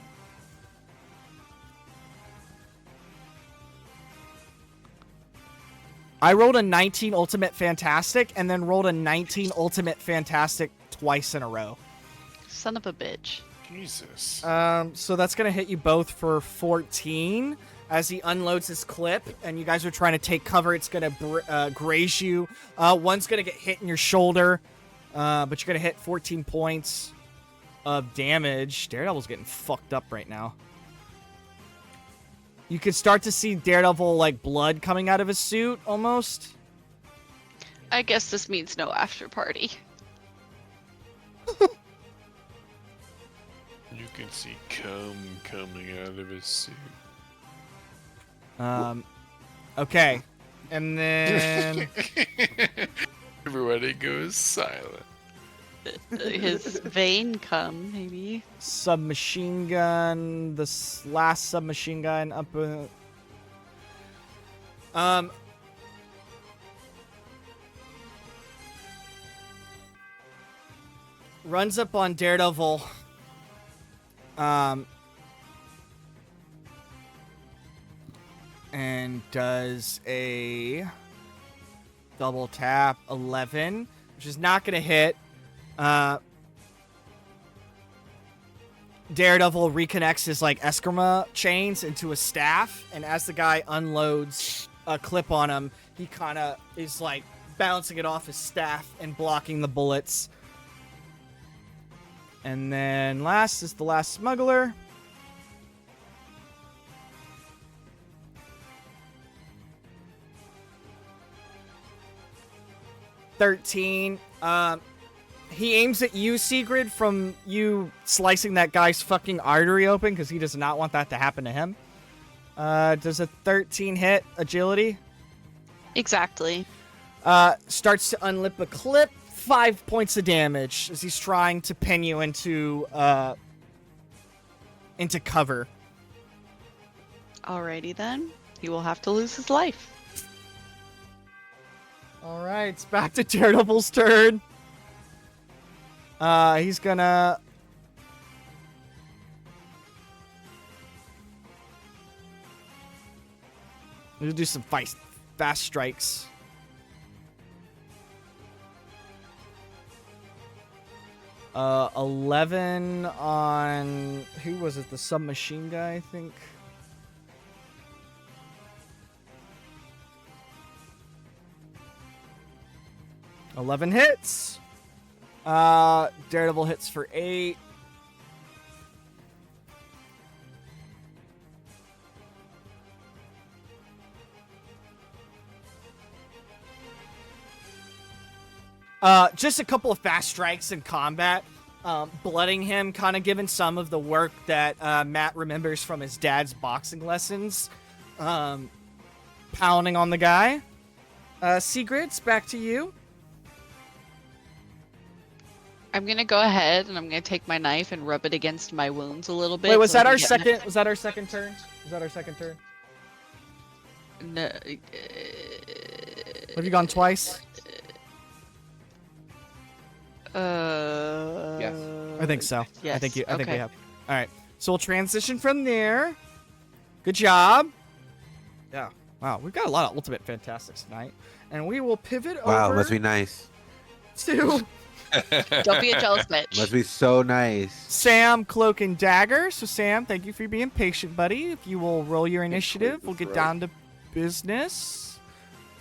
I rolled a 19 Ultimate Fantastic and then rolled a 19 Ultimate Fantastic twice in a row. Son of a bitch. Jesus. So that's going to hit you both for 14 as he unloads his clip, and you guys are trying to take cover. It's going to graze you. One's going to get hit in your shoulder, but you're going to hit 14 points of damage. Daredevil's getting fucked up right now. You could start to see Daredevil, like, blood coming out of his suit, almost. I guess this means no after party. You can see cum coming out of his suit. Okay. And then... Everybody goes silent. His vein cum, maybe. Submachine gun. This last submachine gun up. Runs up on Daredevil. And does a double tap 11, which is not going to hit. Daredevil reconnects his, like, Eskrima chains into a staff, and as the guy unloads a clip on him, he kind of is, like, bouncing it off his staff and blocking the bullets. And then last is the last smuggler. $13. He aims at you, Sigrid, from you slicing that guy's fucking artery open, because he does not want that to happen to him. Does a 13 hit agility? Exactly. Starts to unlip a clip. 5 points of damage as he's trying to pin you into cover. Alrighty then. He will have to lose his life. All right, it's back to Daredevil's turn. He's gonna We'll do some fast strikes. Uh, 11 on... Who was it? The submachine guy, I think? $11 hits. Daredevil hits for 8. Just a couple of fast strikes in combat. Blooding him, kind of giving some of the work that Matt remembers from his dad's boxing lessons. Pounding on the guy. Sigrid's, back to you. I'm gonna go ahead and I'm gonna take my knife and rub it against my wounds a little bit. Wait, was so that I our can get second? Was that our second turn? Was that our second turn? No, Have you gone twice? Yes. I think so. Yes. I think we okay. have. All right. So we'll transition from there. Good job. Yeah. Wow, we've got a lot of Ultimate Fantastics tonight, and we will pivot Wow, over must be nice. to Don't be a jealous bitch. Must be so nice. Sam, Cloak, and Dagger. So Sam, thank you for being patient, buddy. If you will roll your initiative, we'll get down to business.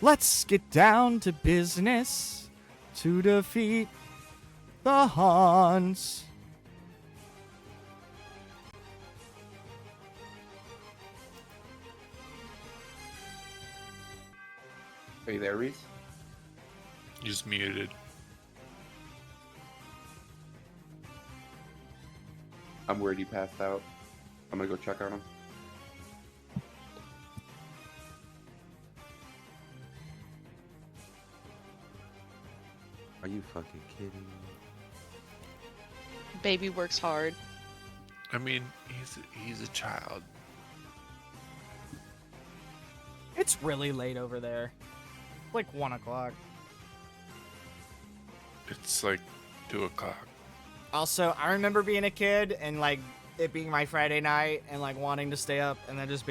Let's get down to business to defeat the Hans. Are you there, Reese? Just muted. I'm worried he passed out. I'm gonna go check on him. Are you fucking kidding me? Baby works hard. I mean, he's a child. It's really late over there. Like 1 o'clock. It's like 2 o'clock. Also, I remember being a kid and like it being my Friday night and like wanting to stay up and then just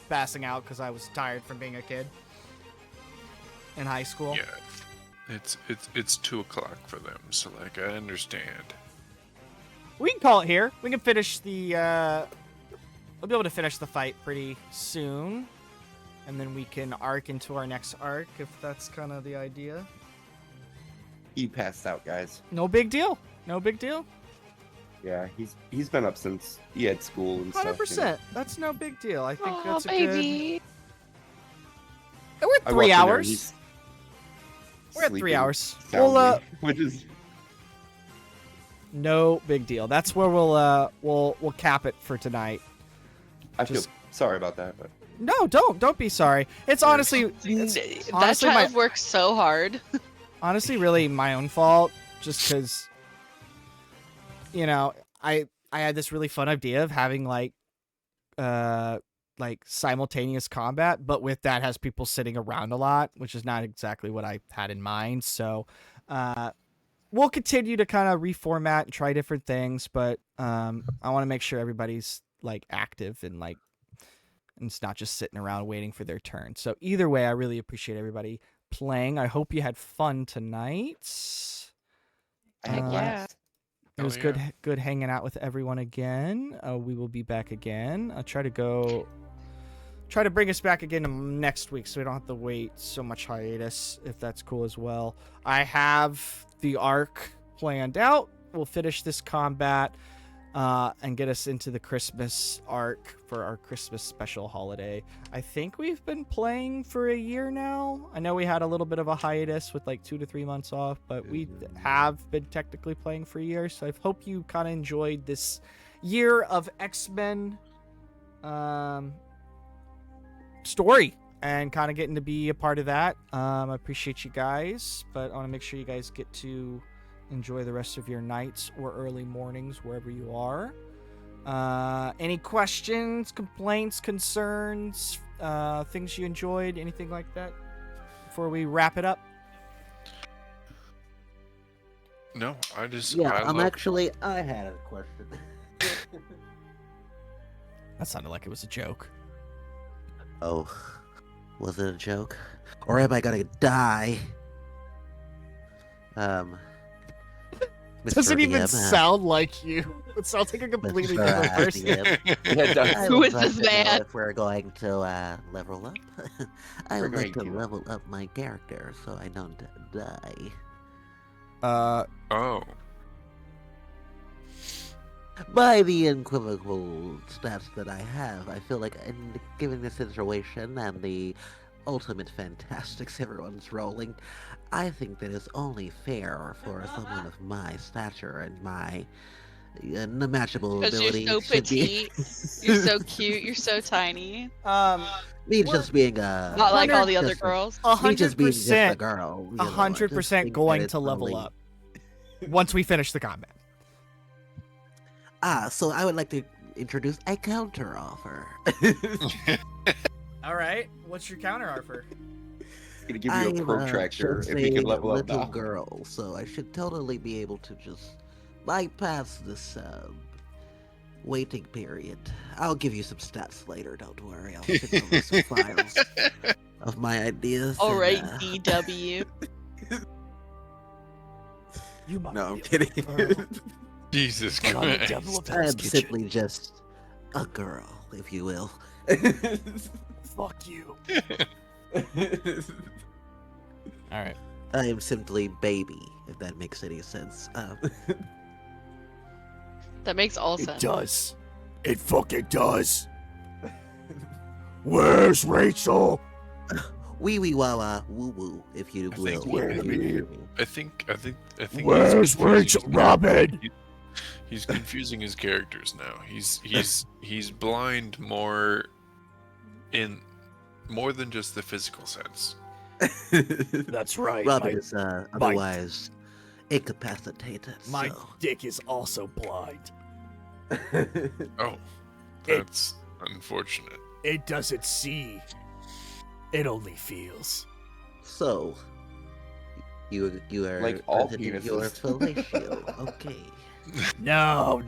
passing out because I was tired from being a kid in high school. Yeah, it's 2 o'clock for them. So like, I understand. We can call it here. We can finish the. We'll be able to finish the fight pretty soon, and then we can arc into our next arc if that's kind of the idea. He passed out, guys. No big deal. No big deal. Yeah, he's been up since he had school and stuff. 100%. That's no big deal. I think Oh, that's a baby. good. We're at I 3 walked in there, hours. he's We're at 3 sleeping hours. soundly, which is No big deal. That's where we'll cap it for tonight. I feel sorry about that, but No, don't be sorry. It's honestly, That child works so hard. honestly really my own fault, just because, you know, I had this really fun idea of having like simultaneous combat, but with that has people sitting around a lot, which is not exactly what I had in mind. So we'll continue to kind of reformat and try different things, but I want to make sure everybody's like active and like, and it's not just sitting around waiting for their turn. So either way, I really appreciate everybody playing. I hope you had fun tonight. Yeah. It was good hanging out with everyone again. We will be back again. I'll try to bring us back again next week so we don't have to wait so much hiatus, if that's cool as well. I have the arc planned out. We'll finish this combat and get us into the Christmas arc for our Christmas special holiday. I think we've been playing for a year now. I know we had a little bit of a hiatus with like 2 to 3 months off, but we have been technically playing for a year. So I hope you kind of enjoyed this year of X-Men story and kind of getting to be a part of that. I appreciate you guys, but I want to make sure you guys get to enjoy the rest of your nights or early mornings wherever you are. Any questions, complaints, concerns, things you enjoyed, anything like that before we wrap it up? No, I just Yeah, I I had a question. That sounded like it was a joke. Oh. Was it a joke? Or am I gonna die? Mr. Doesn't even DM, sound like you. It sounds like a completely Mr. different person. DM, I Who would is like this to know man? If we're going to level up, I We're would like to going to. level up my character so I don't die. Oh. By the unequivocal stats that I have, I feel like, given the situation and the ultimate fantastics everyone's rolling, I think that it's only fair for someone of my stature and my unmatchable Because ability you're so should be petite, you're so cute, you're so tiny. me just being a Not like all the other just girls. me just being just a 100%, girl. You know, I just 100% think that going it's to level only- up once we finish the combat. So I would like to introduce a counter offer. All right, what's your counter offer? Gonna give you a protractor if you can level up little now. girl, so I should totally be able to just bypass this waiting period. I'll give you some stats later. Don't worry. I'll send over some files of my ideas. All right, and, DW. You might No, I'm be kidding. Jesus But I'm the Christ. devil of I'm Hell's Kitchen. simply just a girl, if you will. Fuck you. All right. I am simply baby, if that makes any sense. That makes all sense. does. It fucking does. Where's Rachel? Wee wee wah wah woo woo, if you I will. think Where if to you be? hear me. I think. Where's Rachel? Robin? He's confusing his characters now. He's blind more than just the physical sense. That's right. Robin is otherwise incapacitated. My so. dick is also blind. Oh, that's unfortunate. It doesn't see. It only feels. So, you are Like all presenting your penises. fellatio. Okay. No.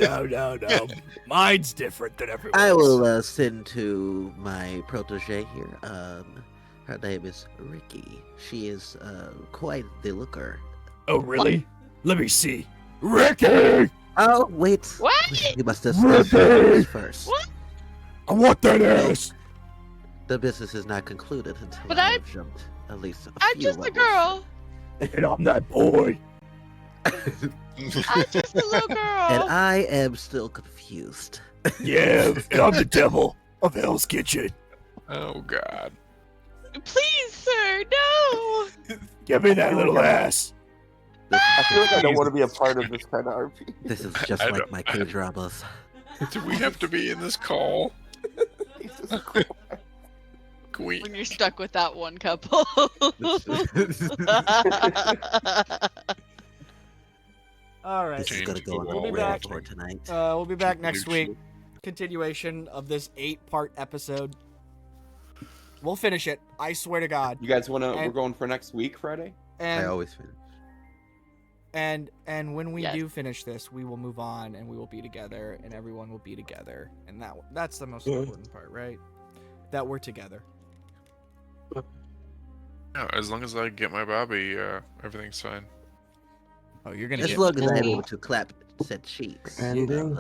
Mine's different than everyone's. I will send to my protege here. Her name is Ricky. She is quite the looker. Oh, really? Let me see. Ricky! Oh, wait. What? You must discuss this first. What? I want that ass! The business is not concluded until But I have jumped at least a I'm few just a levels. girl. And I'm that boy. I'm just a little girl. And I am still confused. Yeah, and I'm the devil of Hell's Kitchen. Oh God. Please, sir, no. Give me that little ass. I feel like I don't want to be a part of this kind of RP. This is just I like don't- my K-dramas. Do we have to be in this call? Queen. When you're stuck with that one couple. All right. This is gonna go on We'll the be radar back. board tonight. We'll be back next Lucia. week. Continuation of this 8-part episode. We'll finish it. I swear to God. You guys want to? We're And- going for next week, Friday. I And always finish. and when we Yes. do finish this, we will move on and we will be together and everyone will be together. And that's the most important part, right? That we're together. Yeah, as long as I get my Bobby, everything's fine. Oh, you're gonna As get long as I'm Ooh. able to clap said cheeks. Ending.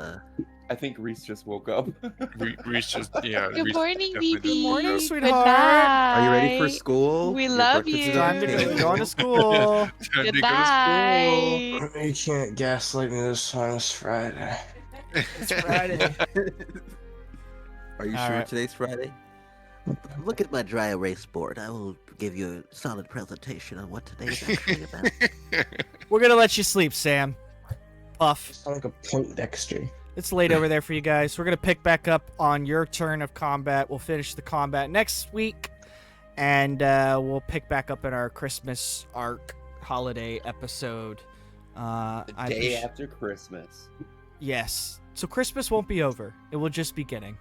I think Reese just woke up. Reese just, yeah. Good Reese morning, definitely BB. just woke morning, up. sweetheart. Are you ready for Goodbye. school? We Your love breakfast you. is time to okay? go to school. Time to go to Goodbye. You can't gaslight me this time. It's Friday. It's Friday. Are you All sure right. today's Friday? Look at my dry erase board. I will give you a solid presentation on what today is actually about. We're gonna let you sleep, Sam. Puff. Sound like a Point Dexter. It's late over there for you guys. We're gonna pick back up on your turn of combat. We'll finish the combat next week, and we'll pick back up in our Christmas arc holiday episode. The day after Christmas. Yes. So Christmas won't be over. It will just be beginning.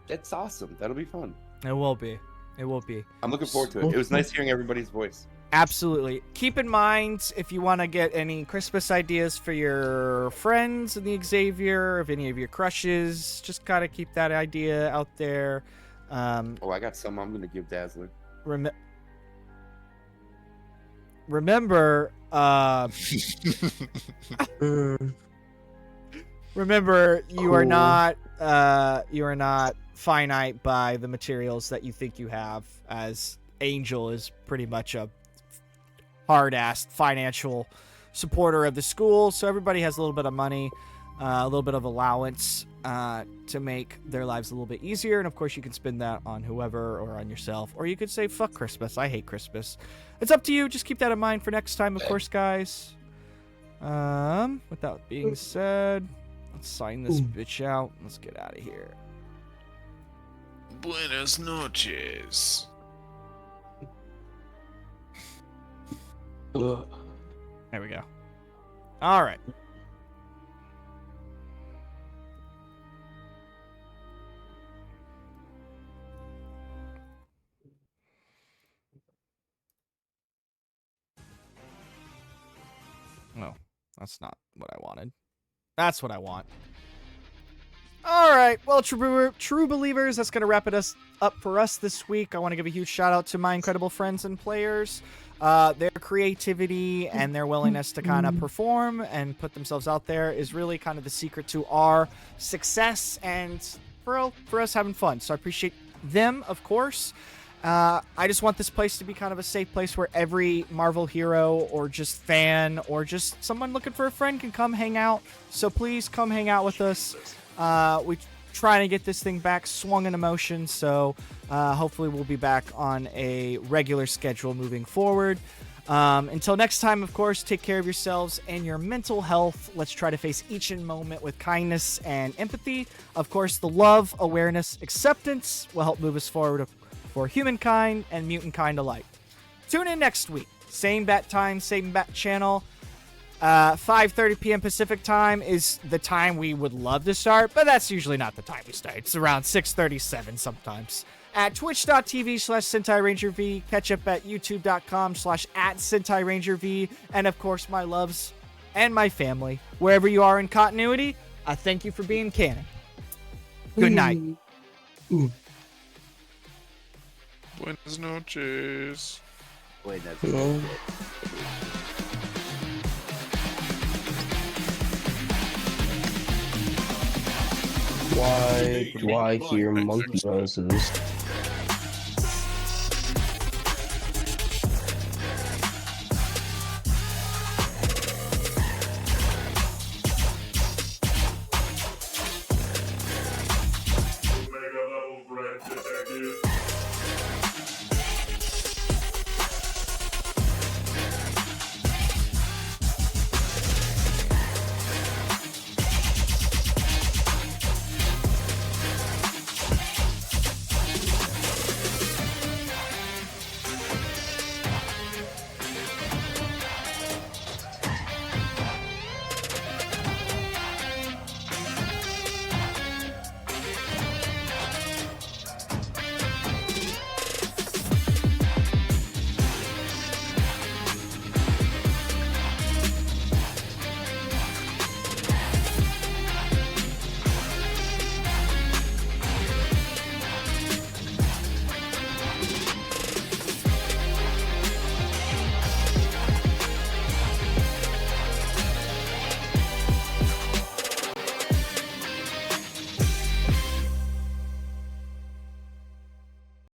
That's awesome. That'll be fun. It will be. It will be. I'm looking forward to it. It was nice hearing everybody's voice. Absolutely. Keep in mind, if you want to get any Christmas ideas for your friends in the Xavier, if any of your crushes, just gotta keep that idea out there. Oh, I got some I'm gonna give Dazzler. Remember, remember, you are not finite by the materials that you think you have, as Angel is pretty much a hard-ass financial supporter of the school, so everybody has a little bit of money, a little bit of allowance to make their lives a little bit easier, and of course you can spend that on whoever or on yourself, or you could say, fuck Christmas, I hate Christmas. It's up to you, just keep that in mind for next time, of course, guys. With that being said, let's sign this bitch out. Let's get out of here. Buenas noches. There we go. All right. No, that's not what I wanted. That's what I want. All right, well, true believers, that's going to wrap it up for us this week. I want to give a huge shout out to my incredible friends and players. Their creativity and their willingness to kind of perform and put themselves out there is really kind of the secret to our success and for us having fun. So I appreciate them, of course. I just want this place to be kind of a safe place where every Marvel hero or just fan or just someone looking for a friend can come hang out. So please come hang out with us. We're trying to get this thing back swung into motion, so hopefully we'll be back on a regular schedule moving forward. Until next time, of course, take care of yourselves and your mental health. Let's try to face each moment with kindness and empathy. Of course, the love, awareness, acceptance will help move us forward for humankind and mutant kind alike. Tune in next week. Same bat time, same bat channel. 5:30 p.m. Pacific time is the time we would love to start, but that's usually not the time we start. It's around 6:37 sometimes. At twitch.tv/SentaiRangerV, catch up at youtube.com/@SentaiRangerV, and of course my loves and my family. Wherever you are in continuity, I thank you for being canon. Good night. Buenas noches. Buenas noches. Why do I hear monkey noises?